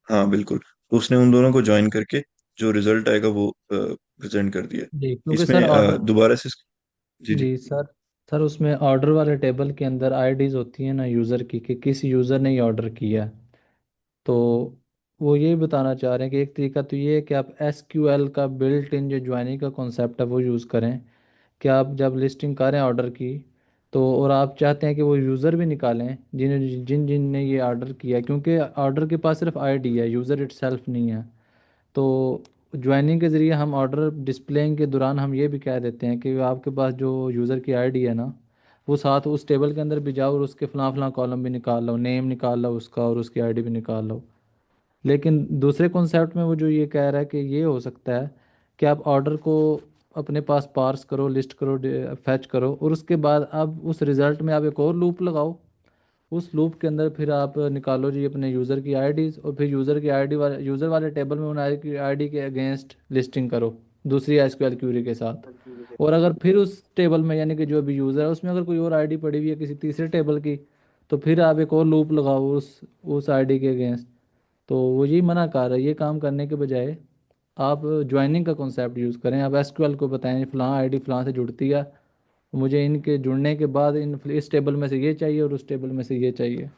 [SPEAKER 5] हाँ बिल्कुल, तो उसने उन दोनों को ज्वाइन करके जो रिजल्ट आएगा वो प्रेजेंट कर दिया।
[SPEAKER 6] जी, क्योंकि
[SPEAKER 5] इसमें
[SPEAKER 6] सर ऑर्डर,
[SPEAKER 5] दोबारा से जी जी।
[SPEAKER 6] जी सर। सर उसमें ऑर्डर वाले टेबल के अंदर आईडीज होती हैं ना यूज़र की, कि किस यूज़र ने ये ऑर्डर किया है। तो वो ये बताना चाह रहे हैं कि एक तरीका तो ये है कि आप एसक्यूएल का बिल्ट इन जो ज्वाइनिंग का कॉन्सेप्ट है वो यूज़ करें, कि आप जब लिस्टिंग करें ऑर्डर की, तो और आप चाहते हैं कि वो यूज़र भी निकालें जिन जिन ने ये ऑर्डर किया है, क्योंकि ऑर्डर के पास सिर्फ आईडी है, यूज़र इटसेल्फ नहीं है। तो ज्वाइनिंग के ज़रिए हम ऑर्डर डिस्प्लेइंग के दौरान हम ये भी कह देते हैं कि आपके पास जो यूज़र की आईडी है ना, वो साथ उस टेबल के अंदर भी जाओ और उसके फलां फलां कॉलम भी निकाल लो, नेम निकाल लो उसका और उसकी आईडी भी निकाल लो। लेकिन दूसरे कॉन्सेप्ट में वो जो ये कह रहा है कि ये हो सकता है कि आप ऑर्डर को अपने पास पार्स करो, लिस्ट करो, फैच करो, और उसके बाद अब उस रिज़ल्ट में आप एक और लूप लगाओ। उस लूप के अंदर फिर आप निकालो जी अपने यूज़र की आईडीज़, और फिर यूज़र की आईडी वाले यूज़र वाले टेबल में उन आईडी के अगेंस्ट लिस्टिंग करो दूसरी एसक्यूएल क्यूरी के साथ। और अगर फिर उस टेबल में, यानी कि जो अभी यूज़र है उसमें अगर कोई और आईडी पड़ी हुई है किसी तीसरे टेबल की, तो फिर आप एक और लूप लगाओ उस आईडी के अगेंस्ट। तो वो यही मना कर रहा है, ये काम करने के बजाय आप ज्वाइनिंग का कॉन्सेप्ट यूज़ करें। आप एसक्यूएल को बताएं फ़लाँ आईडी फ़लाँ से जुड़ती है, मुझे इनके जुड़ने के बाद इस टेबल में से ये चाहिए और उस टेबल में से ये चाहिए।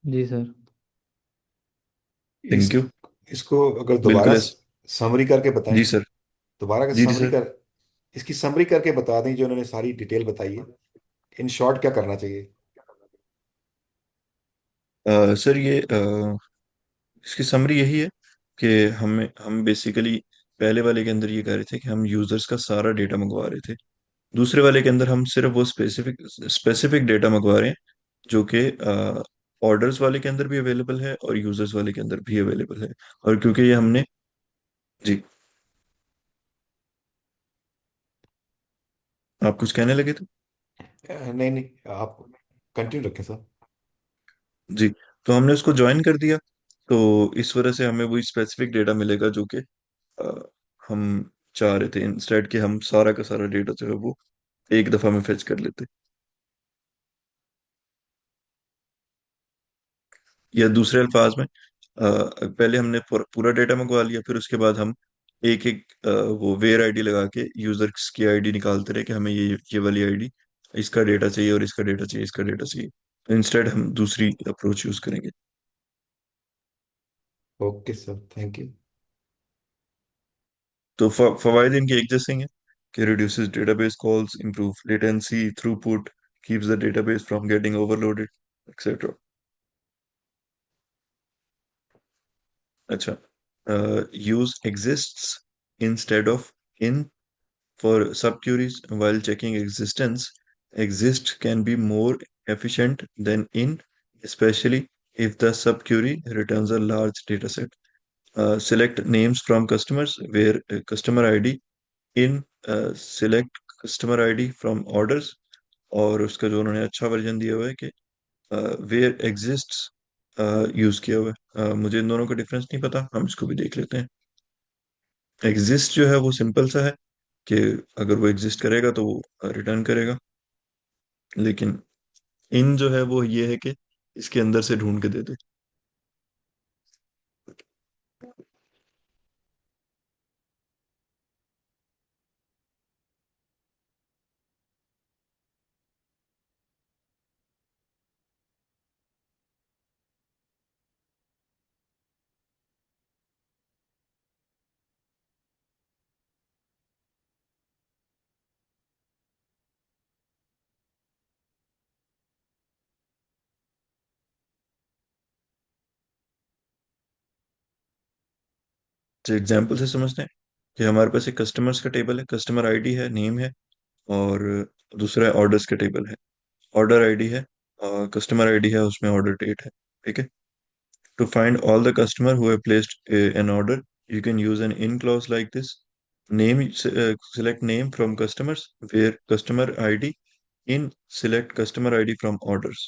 [SPEAKER 6] जी सर।
[SPEAKER 4] इस
[SPEAKER 5] थैंक यू।
[SPEAKER 4] इसको अगर दोबारा
[SPEAKER 5] बिल्कुल ऐसे।
[SPEAKER 4] समरी करके बताएं,
[SPEAKER 5] जी सर।
[SPEAKER 4] दोबारा का
[SPEAKER 5] जी जी
[SPEAKER 4] समरी
[SPEAKER 5] सर।
[SPEAKER 4] कर इसकी समरी करके बता दें जो उन्होंने सारी डिटेल बताई है। इन शॉर्ट क्या करना चाहिए?
[SPEAKER 5] सर ये इसकी समरी यही है कि हम बेसिकली पहले वाले के अंदर ये कह रहे थे कि हम यूजर्स का सारा डेटा मंगवा रहे थे। दूसरे वाले के अंदर हम सिर्फ वो स्पेसिफिक स्पेसिफिक डेटा मंगवा रहे हैं जो कि ऑर्डर्स वाले के अंदर भी अवेलेबल है और यूजर्स वाले के अंदर भी अवेलेबल है। और क्योंकि ये हमने जी, आप कुछ कहने लगे थे?
[SPEAKER 4] नहीं नहीं, आप कंटिन्यू रखें सर।
[SPEAKER 5] जी। तो हमने उसको ज्वाइन कर दिया, तो इस वजह से हमें वही स्पेसिफिक डेटा मिलेगा जो कि अ, हम चाह रहे थे, इंस्टेड कि हम सारा का सारा डेटा जो है वो एक दफा में फेच कर लेते। या दूसरे अल्फाज में पहले हमने पूरा डेटा मंगवा लिया, फिर उसके बाद हम एक एक वो वेयर आईडी लगा के यूजर्स की आईडी निकालते रहे कि हमें ये वाली आईडी, इसका डेटा चाहिए और इसका डेटा चाहिए, इसका डेटा चाहिए। इंस्टेड हम दूसरी अप्रोच यूज करेंगे।
[SPEAKER 4] Okay sir, thank you.
[SPEAKER 5] तो फवायद इनके एक जैसे ही हैं कि reduces database calls, improve latency, throughput, keeps the database from getting overloaded, etcetera. अच्छा, use exists instead of in for subqueries while checking existence. Exist can be more efficient than in, especially if the subquery returns a large data set. Select names from customers where customer ID in, select customer ID from orders। और उसका जो उन्होंने अच्छा version दिया हुआ है कि where exists use किया हुआ है। मुझे इन दोनों का डिफरेंस नहीं पता, हम इसको भी देख लेते हैं। एग्जिस्ट जो है वो सिंपल सा है कि अगर वो एग्जिस्ट करेगा तो वो रिटर्न करेगा, लेकिन इन जो है वो ये है कि इसके अंदर से ढूंढ के दे दे। तो एग्जाम्पल से समझते हैं कि हमारे पास एक कस्टमर्स का टेबल है, कस्टमर आईडी है, नेम है, और दूसरा ऑर्डर्स का टेबल है। ऑर्डर आईडी है, कस्टमर आईडी है, उसमें ऑर्डर डेट है। ठीक है। To find all the customer who have placed an order, you can use an in clause like this. Name, select name from customers where customer ID in, select customer ID from orders।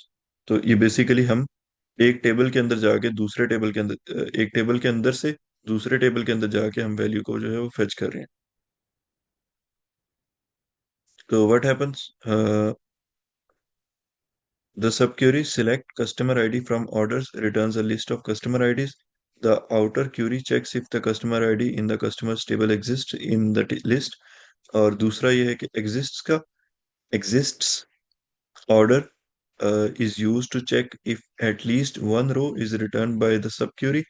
[SPEAKER 5] तो ये basically हम एक table के अंदर जाके दूसरे table के अंदर, एक टेबल के अंदर से दूसरे टेबल के अंदर जाके हम वैल्यू को जो है वो फेच कर रहे हैं। तो what happens, the subquery select customer ID from orders returns a list of customer IDs The outer query checks if the customer ID in the customers table exists in the list. और दूसरा ये है कि exists order is used to check if at least one row is returned by the subquery.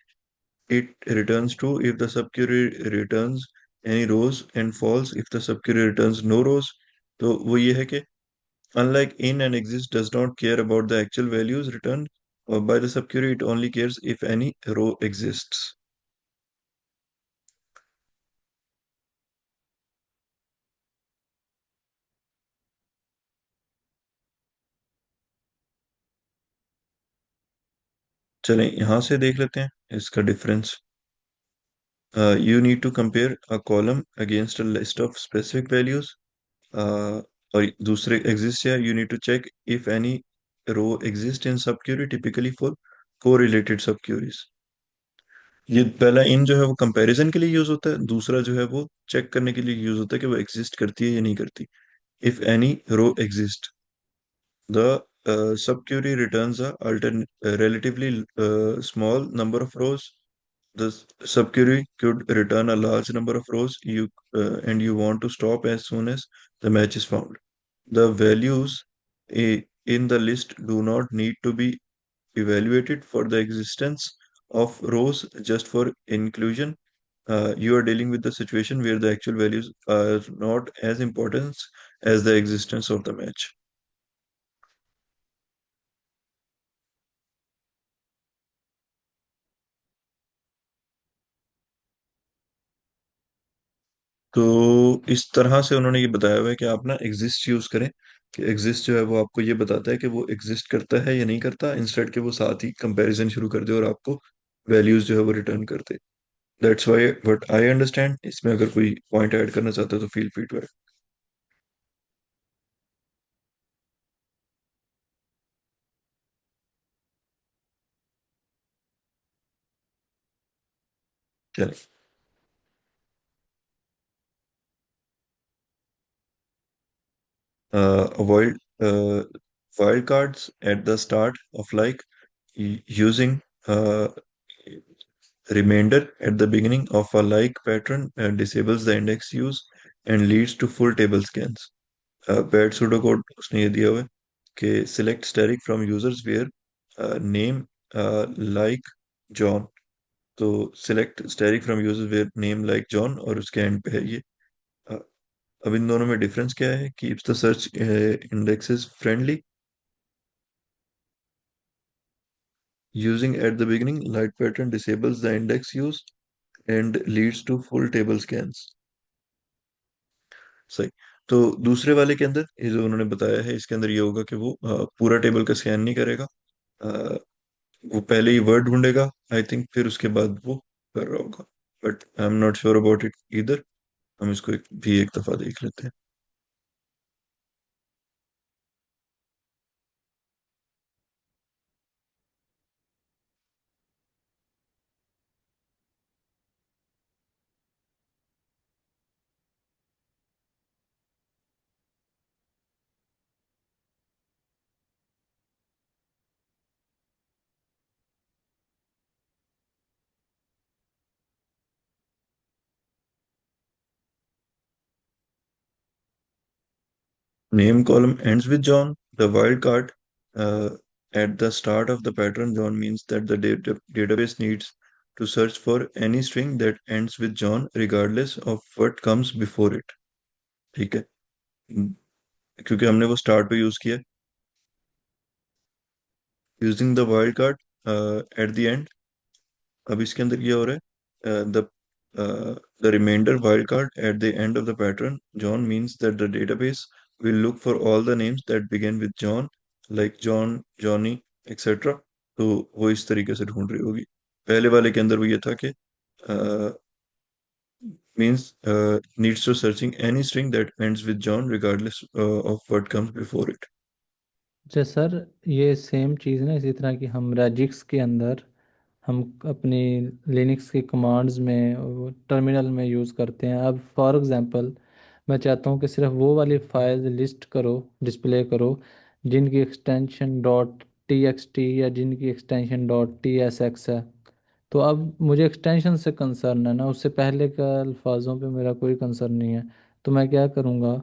[SPEAKER 5] It returns true if the subquery returns any rows and false if the subquery returns no rows. तो वो ये है कि unlike in and exist does not care about the actual values returned by the subquery, it only cares if any row exists. चलें यहाँ से देख लेते हैं इसका difference. You need to compare a column against a list of specific values. और दूसरे exist है, you need to check if any row exists in subquery, typically for correlated subqueries. ये पहला इन जो है वो कंपैरिजन के लिए यूज होता है, दूसरा जो है वो चेक करने के लिए यूज होता है कि वो एग्जिस्ट करती है या नहीं करती. If any row exists, the subquery returns a relatively small number of rows. The subquery could return a large number of rows and you want to stop as soon as the match is found. The values in the list do not need to be evaluated for the existence of rows just for inclusion. You are dealing with the situation where the actual values are not as important as the existence of the match. तो इस तरह से उन्होंने ये बताया हुआ है कि आप ना एग्जिस्ट यूज करें, कि एग्जिस्ट जो है वो आपको ये बताता है कि वो एग्जिस्ट करता है या नहीं करता, इंस्टेड के वो साथ ही कंपैरिजन शुरू कर दे और आपको वैल्यूज जो है वो रिटर्न कर दे. That's why what I understand. इसमें अगर कोई पॉइंट ऐड करना चाहता है तो फील फ्री टू ऐड. चलिए. Avoid wild cards at the start of like using remainder at the beginning of a like pattern disables the index use and leads to full table scans. Bad pseudo code उसने ये दिया हुआ है कि select static from users where name like John. तो select static from users where name like John और उसके and पे है ये. Uh, अब इन दोनों में डिफरेंस क्या है? Keeps the search indexes friendly. Using at the beginning, light pattern disables the index use and leads to full table scans. सही. तो दूसरे वाले के अंदर ये जो उन्होंने बताया है इसके अंदर ये होगा कि वो पूरा टेबल का स्कैन नहीं करेगा. वो पहले ही वर्ड ढूंढेगा आई थिंक, फिर उसके बाद वो कर रहा होगा. But I am not sure about it इधर. हम इसको भी एक दफा देख लेते हैं. Name column ends with John. The wildcard at the start of the pattern John means that the database needs to search for any string that ends with John regardless of what comes before it. ठीक है. क्योंकि हमने वो start पे use किया. Using the wild card at the end. अब इसके अंदर क्या हो रहा है? The remainder wildcard at the end of the pattern John means that the database will look for all the names that begin with John, like John, Johnny, etc. तो वो इस तरीके से ढूंढ रही होगी. पहले वाले के अंदर वो ये था कि means needs to searching any string that ends with John regardless of what comes before it.
[SPEAKER 6] अच्छा सर, ये सेम चीज़ ना इसी तरह की हम रेजिक्स के अंदर हम अपनी लिनक्स की कमांड्स में टर्मिनल में यूज़ करते हैं. अब फॉर एग्जांपल मैं चाहता हूँ कि सिर्फ वो वाली फाइल्स लिस्ट करो, डिस्प्ले करो जिनकी extension dot T x T या जिनकी extension dot T S x है. तो अब मुझे एक्सटेंशन से कंसर्न है ना, उससे पहले के अल्फाजों पे मेरा कोई कंसर्न नहीं है। तो मैं क्या करूँगा,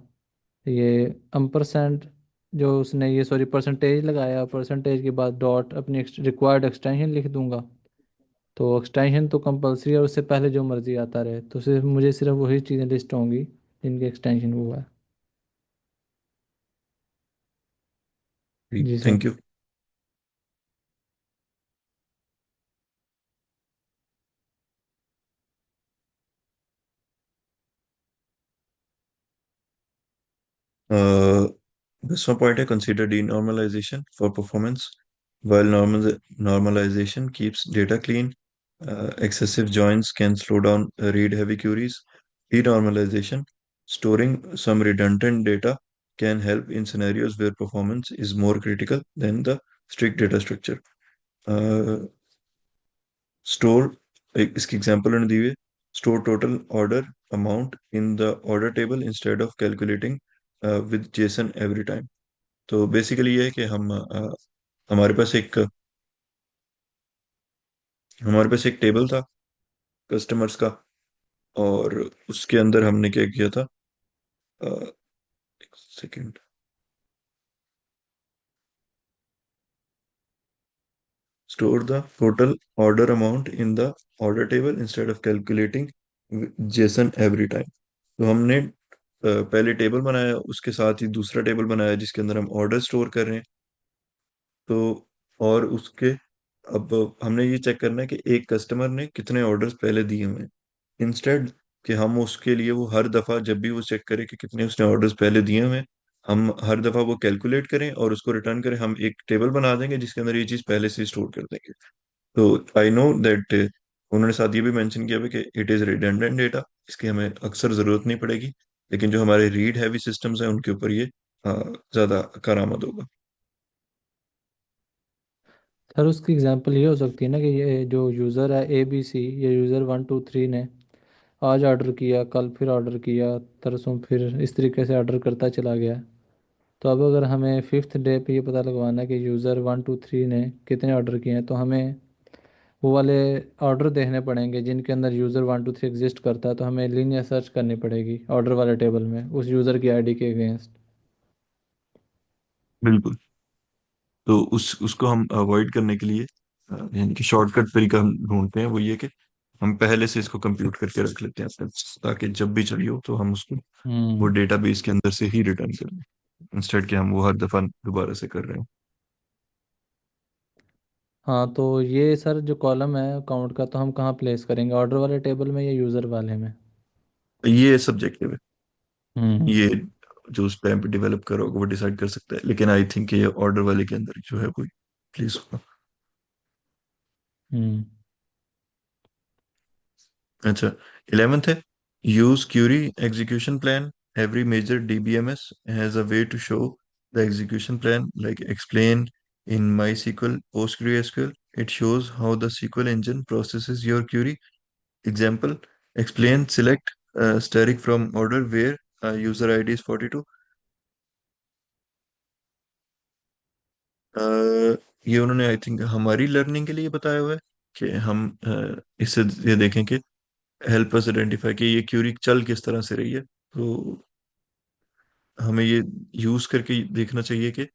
[SPEAKER 6] ये एम्परसेंट जो उसने ये सॉरी परसेंटेज लगाया, परसेंटेज के बाद डॉट अपनी रिक्वायर्ड एक्सटेंशन लिख दूंगा। तो एक्सटेंशन तो कंपलसरी है, उससे पहले जो मर्जी आता रहे, तो सिर्फ वही चीज़ें लिस्ट होंगी जिनकी एक्सटेंशन हुआ है। जी sir.
[SPEAKER 5] Thank you. This one point I consider denormalization for performance. While normalization keeps data clean, excessive joins can slow down read-heavy queries. Denormalization, storing some redundant data, can help in scenarios where performance is more critical than the strict data structure. Uh, store, इसकी example उन्होंने दी हुई है, store total order amount in the order table instead of calculating with JSON every time. तो basically ये है कि हमारे पास एक हमारे पास एक टेबल था कस्टमर्स का, और उसके अंदर हमने क्या किया था, अ, एक second, store the total order amount in the order table instead of calculating Jason every time. तो हमने पहले टेबल बनाया, उसके साथ ही दूसरा टेबल बनाया जिसके अंदर हम ऑर्डर स्टोर कर रहे हैं। तो और उसके अब हमने ये चेक करना है कि एक कस्टमर ने कितने ऑर्डर्स पहले दिए हुए हैं, इंस्टेड कि हम उसके लिए वो हर दफा जब भी वो चेक करे कि कितने उसने ऑर्डर्स पहले दिए हुए हैं, हम हर दफा वो कैलकुलेट करें और उसको रिटर्न करें। हम एक टेबल बना देंगे जिसके अंदर ये चीज पहले से स्टोर कर देंगे। तो आई नो दैट उन्होंने साथ ये भी मेंशन किया हुआ है कि इट इज रिडंडेंट डेटा, इसकी हमें अक्सर जरूरत नहीं पड़ेगी, लेकिन जो हमारे रीड हैवी सिस्टम्स हैं उनके ऊपर ये ज्यादा कारआमद होगा।
[SPEAKER 6] सर उसकी एग्जांपल ये हो सकती है ना कि ये जो यूज़र है ABC, ये यूज़र 1 2 3 ने आज ऑर्डर किया, कल फिर ऑर्डर किया, तरसों फिर इस तरीके से ऑर्डर करता चला गया। तो अब अगर हमें 5th डे पे ये पता लगवाना है कि यूज़र 1 2 3 ने कितने ऑर्डर किए हैं, तो हमें वो वाले ऑर्डर देखने पड़ेंगे जिनके अंदर यूज़र 1 2 3 एग्जिस्ट करता है। तो हमें लीनियर सर्च करनी पड़ेगी ऑर्डर वाले टेबल में उस यूज़र की आईडी के अगेंस्ट।
[SPEAKER 5] बिल्कुल। तो उसको हम अवॉइड करने के लिए यानी कि शॉर्टकट तरीका हम ढूंढते हैं, वो ये कि हम पहले से इसको कंप्यूट करके रख लेते हैं अपने पास, ताकि जब भी चाहिए हो तो हम उसको वो
[SPEAKER 6] हम्म।
[SPEAKER 5] डेटाबेस के अंदर से ही रिटर्न कर दें, इंस्टेड कि हम वो हर दफा दोबारा से कर रहे
[SPEAKER 6] हाँ, तो ये सर जो कॉलम है अकाउंट का, तो हम कहाँ प्लेस करेंगे, ऑर्डर वाले टेबल में या यूज़र वाले में?
[SPEAKER 5] हो। ये सब्जेक्टिव है,
[SPEAKER 6] हम्म।
[SPEAKER 5] ये जो उस टाइम पे डेवलप करा होगा वो डिसाइड कर सकता है, लेकिन आई थिंक ये ऑर्डर वाले के अंदर जो है कोई प्लेस होगा।
[SPEAKER 6] हम्म।
[SPEAKER 5] अच्छा, 11th है, use query execution plan. Every major DBMS has a way to show the execution plan, like explain in MySQL PostgreSQL it shows how the SQL engine processes your query. Example, explain select static from order where user ID is 42. ये उन्होंने I think हमारी learning के लिए बताया हुआ है कि हम इससे ये देखें कि हेल्प अस आइडेंटिफाई कि ये क्यूरी चल किस तरह से रही है। तो हमें ये यूज करके देखना चाहिए कि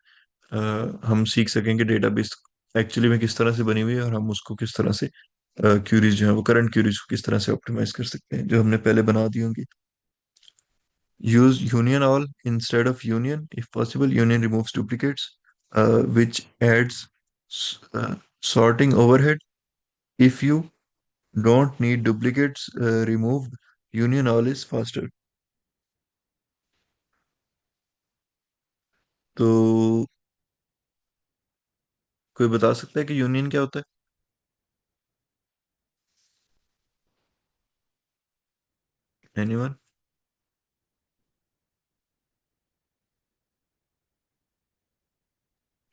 [SPEAKER 5] हम सीख सकें कि डेटाबेस एक्चुअली में किस तरह से बनी हुई है, और हम उसको किस तरह से क्यूरीज जो है वो करंट क्यूरीज को किस तरह से ऑप्टिमाइज कर सकते हैं जो हमने पहले बना दी होंगी। Use union all instead of union if possible. Union removes duplicates which adds sorting overhead. If you don't need duplicates removed, union all is faster. तो कोई बता सकता है कि यूनियन क्या होता है? एनीवन?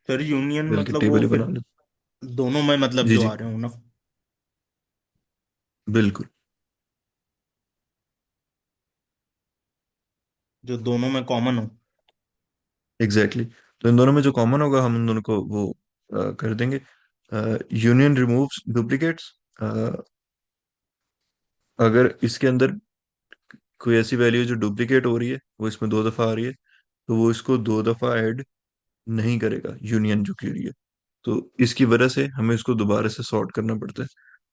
[SPEAKER 3] सर यूनियन
[SPEAKER 5] बल्कि
[SPEAKER 3] मतलब वो
[SPEAKER 5] टेबल ही बना
[SPEAKER 3] फिर
[SPEAKER 5] ले।
[SPEAKER 3] दोनों में मतलब
[SPEAKER 5] जी
[SPEAKER 3] जो
[SPEAKER 5] जी,
[SPEAKER 3] आ रहे हो ना,
[SPEAKER 5] बिल्कुल।
[SPEAKER 3] जो दोनों में कॉमन हो।
[SPEAKER 5] Exactly exactly. तो इन दोनों में जो कॉमन होगा हम उन दोनों को वो कर देंगे। यूनियन रिमूव्स डुप्लीकेट्स अगर इसके अंदर कोई ऐसी वैल्यू जो डुप्लीकेट हो रही है, वो इसमें 2 दफा आ रही है, तो वो इसको 2 दफा ऐड नहीं करेगा, यूनियन जो की रही है। तो इसकी वजह से हमें इसको दोबारा से सॉर्ट करना पड़ता है।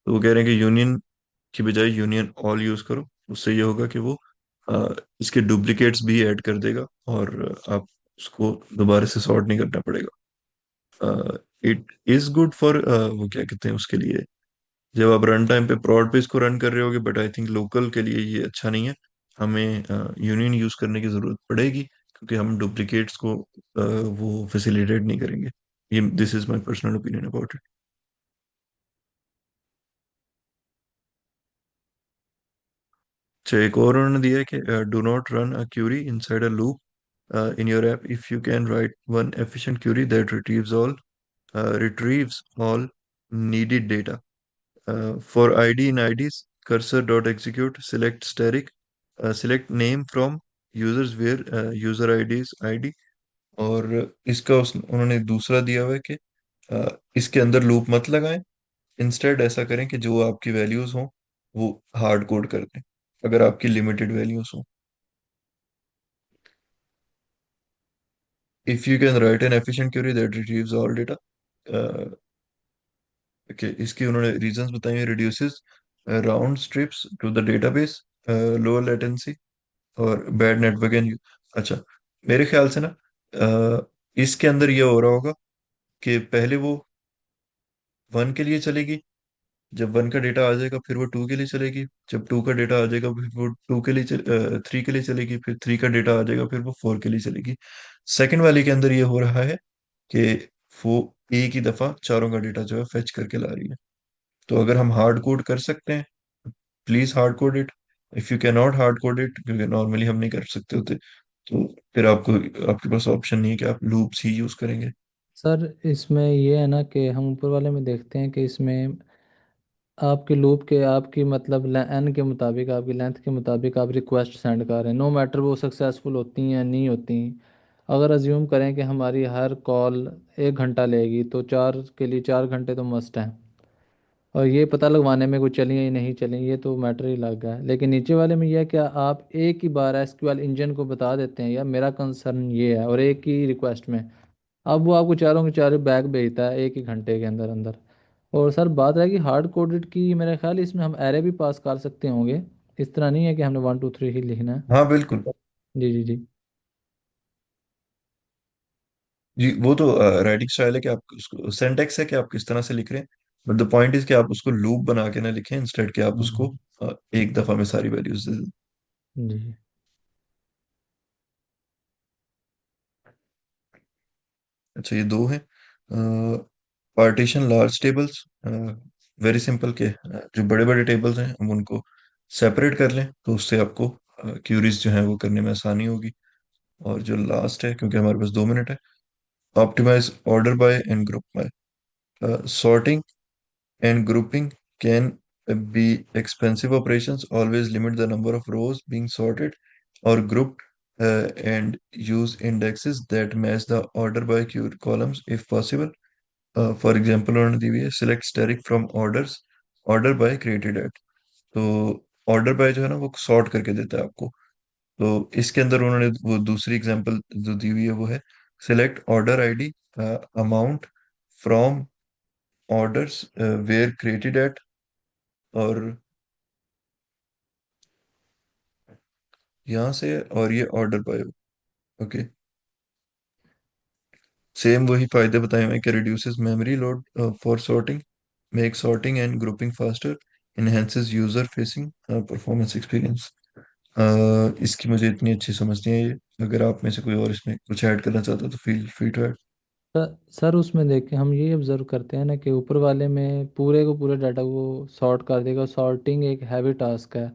[SPEAKER 5] तो वो कह रहे हैं कि यूनियन की बजाय यूनियन ऑल यूज करो। उससे ये होगा कि वो इसके डुप्लीकेट्स भी ऐड कर देगा, और आप उसको दोबारा से सॉर्ट नहीं करना पड़ेगा। इट इज गुड फॉर, वो क्या कहते हैं उसके लिए, जब आप रन टाइम पे prod पे इसको रन कर रहे होगे, बट आई थिंक लोकल के लिए ये अच्छा नहीं है। हमें यूनियन यूज करने की जरूरत पड़ेगी, क्योंकि हम डुप्लीकेट्स को वो फैसिलिटेट नहीं करेंगे। ये this is my personal opinion about it. अच्छा, एक और उन्होंने दिया है कि do not run a query inside a loop in your app if you can write one efficient query that retrieves all needed data. For ID in IDs, cursor.execute, select static, select name from users where user ID is ID। और इसका उन्होंने दूसरा दिया हुआ है कि इसके अंदर लूप मत लगाएं, इंस्टेड ऐसा करें कि जो आपकी वैल्यूज हों वो हार्ड कोड कर दें, अगर आपकी लिमिटेड वैल्यूज हों। If you can write an efficient query that retrieves all data. Okay, इसकी उन्होंने रीजंस बताई हैं, reduces round trips to the database, lower latency, और बैड नेटवर्क एंड। अच्छा, मेरे ख्याल से ना इसके अंदर ये हो रहा होगा कि पहले वो 1 के लिए चलेगी, जब 1 का डेटा आ जाएगा फिर वो 2 के लिए चलेगी, जब 2 का डेटा आ जाएगा फिर वो 3 के लिए चलेगी, फिर 3 का डेटा आ जाएगा फिर वो 4 के लिए चलेगी। सेकंड वाले के अंदर ये हो रहा है कि वो एक ही दफा चारों का डेटा जो है फेच करके ला रही है। तो अगर हम हार्ड कोड कर सकते हैं, please hard code it. If you can not hard code it, क्योंकि नॉर्मली हम नहीं कर सकते होते, तो फिर आपके पास ऑप्शन नहीं है कि आप लूप्स ही यूज करेंगे।
[SPEAKER 6] सर इसमें ये है ना कि हम ऊपर वाले में देखते हैं कि इसमें आपके लूप के आपकी मतलब एन के मुताबिक आपकी लेंथ के मुताबिक आप रिक्वेस्ट सेंड कर रहे हैं, नो मैटर वो सक्सेसफुल होती हैं या नहीं होती। अगर अज्यूम करें कि हमारी हर कॉल 1 घंटा लेगी तो 4 के लिए 4 घंटे तो मस्ट हैं। और ये पता लगवाने में कोई चली या नहीं चली ये तो मैटर ही लग गया है। लेकिन नीचे वाले में यह है कि आप एक ही बार एसक्यूएल इंजन को बता देते हैं यार मेरा कंसर्न ये है, और एक ही रिक्वेस्ट में अब वो आपको चारों के चारों बैग भेजता है 1 ही घंटे के अंदर अंदर। और सर बात रही हार्ड कोडेड की, मेरे ख्याल इसमें हम एरे भी पास कर सकते होंगे, इस तरह नहीं है कि हमने 1 2 3 ही लिखना है।
[SPEAKER 5] हाँ बिल्कुल।
[SPEAKER 6] जी जी जी।
[SPEAKER 5] जी, वो तो राइटिंग स्टाइल है कि आप उसको, सिंटैक्स है कि आप किस तरह से लिख रहे हैं, बट द पॉइंट इज कि आप उसको लूप बना के ना लिखें, इंस्टेड कि आप उसको
[SPEAKER 6] हम्म,
[SPEAKER 5] एक दफा में सारी वैल्यूज दे दें।
[SPEAKER 6] जी
[SPEAKER 5] अच्छा, ये दो हैं। Partition large tables, very simple के जो बड़े बड़े टेबल्स हैं हम उनको सेपरेट कर लें, तो उससे आपको क्यूरीज जो है वो करने में आसानी होगी। और जो लास्ट है, क्योंकि हमारे पास 2 मिनट है, optimize order by and group by. Sorting and grouping can be expensive operations. Always limit the number of rows being sorted or grouped, and use indexes that match the order by columns if possible. For example, उन्होंने दी हुई है select static from orders, order by created at। तो order by जो है ना वो sort करके देता है आपको। तो इसके अंदर उन्होंने वो दूसरी एग्जांपल जो दी हुई है वो है select order ID amount from orders were created at, और यहाँ से, और ये ऑर्डर बाय। ओके, सेम वही फायदे बताए हुए हैं कि reduces memory load for sorting, make sorting and grouping faster, enhances user facing performance experience. इसकी मुझे इतनी अच्छी समझ नहीं है ये, अगर आप में से कोई और इसमें कुछ ऐड करना चाहता हो तो feel free to add.
[SPEAKER 6] Sir उसमें देखें हम ये ऑब्जर्व करते हैं ना कि ऊपर वाले में पूरे को पूरे डाटा को सॉर्ट कर देगा, सॉर्टिंग एक हैवी टास्क है।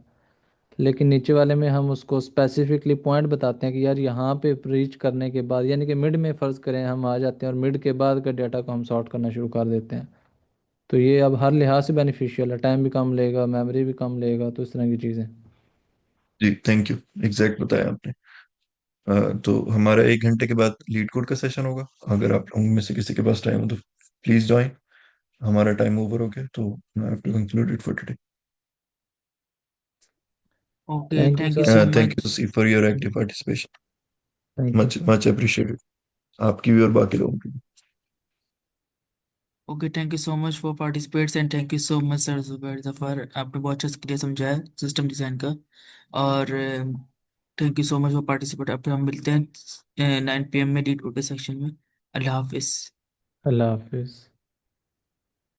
[SPEAKER 6] लेकिन नीचे वाले में हम उसको स्पेसिफिकली पॉइंट बताते हैं कि यार यहाँ पे रीच करने के बाद यानी कि मिड में फ़र्ज़ करें हम आ जाते हैं और मिड के बाद का डाटा को हम सॉर्ट करना शुरू कर देते हैं। तो ये अब हर लिहाज से बेनिफिशियल है, टाइम भी कम लेगा, मेमोरी भी कम लेगा, तो इस तरह की चीज़ें।
[SPEAKER 5] जी थैंक यू, एग्जैक्ट बताया आपने। तो हमारा 1 घंटे के बाद लीड कोड का सेशन होगा, अगर आप लोगों में से किसी के पास टाइम हो तो प्लीज ज्वाइन। हमारा टाइम ओवर हो गया, तो I have to conclude it for today.
[SPEAKER 3] Okay,
[SPEAKER 6] thank you
[SPEAKER 3] thank you
[SPEAKER 6] sir.
[SPEAKER 3] So
[SPEAKER 5] thank you
[SPEAKER 3] much.
[SPEAKER 5] See for your active participation.
[SPEAKER 6] Thank you.
[SPEAKER 5] Much much appreciated, आपकी भी और बाकी लोगों की भी।
[SPEAKER 3] Okay, thank you so much for participates and thank you so much sir Zubair Zafar, आपने बहुत अच्छा क्लियर समझाया सिस्टम डिज़ाइन का। और thank you so much for participate. अब हम मिलते हैं 9 PM में डी2 के सेक्शन में। अल्लाह हाफिज़।
[SPEAKER 6] अल्लाह हाफिज़।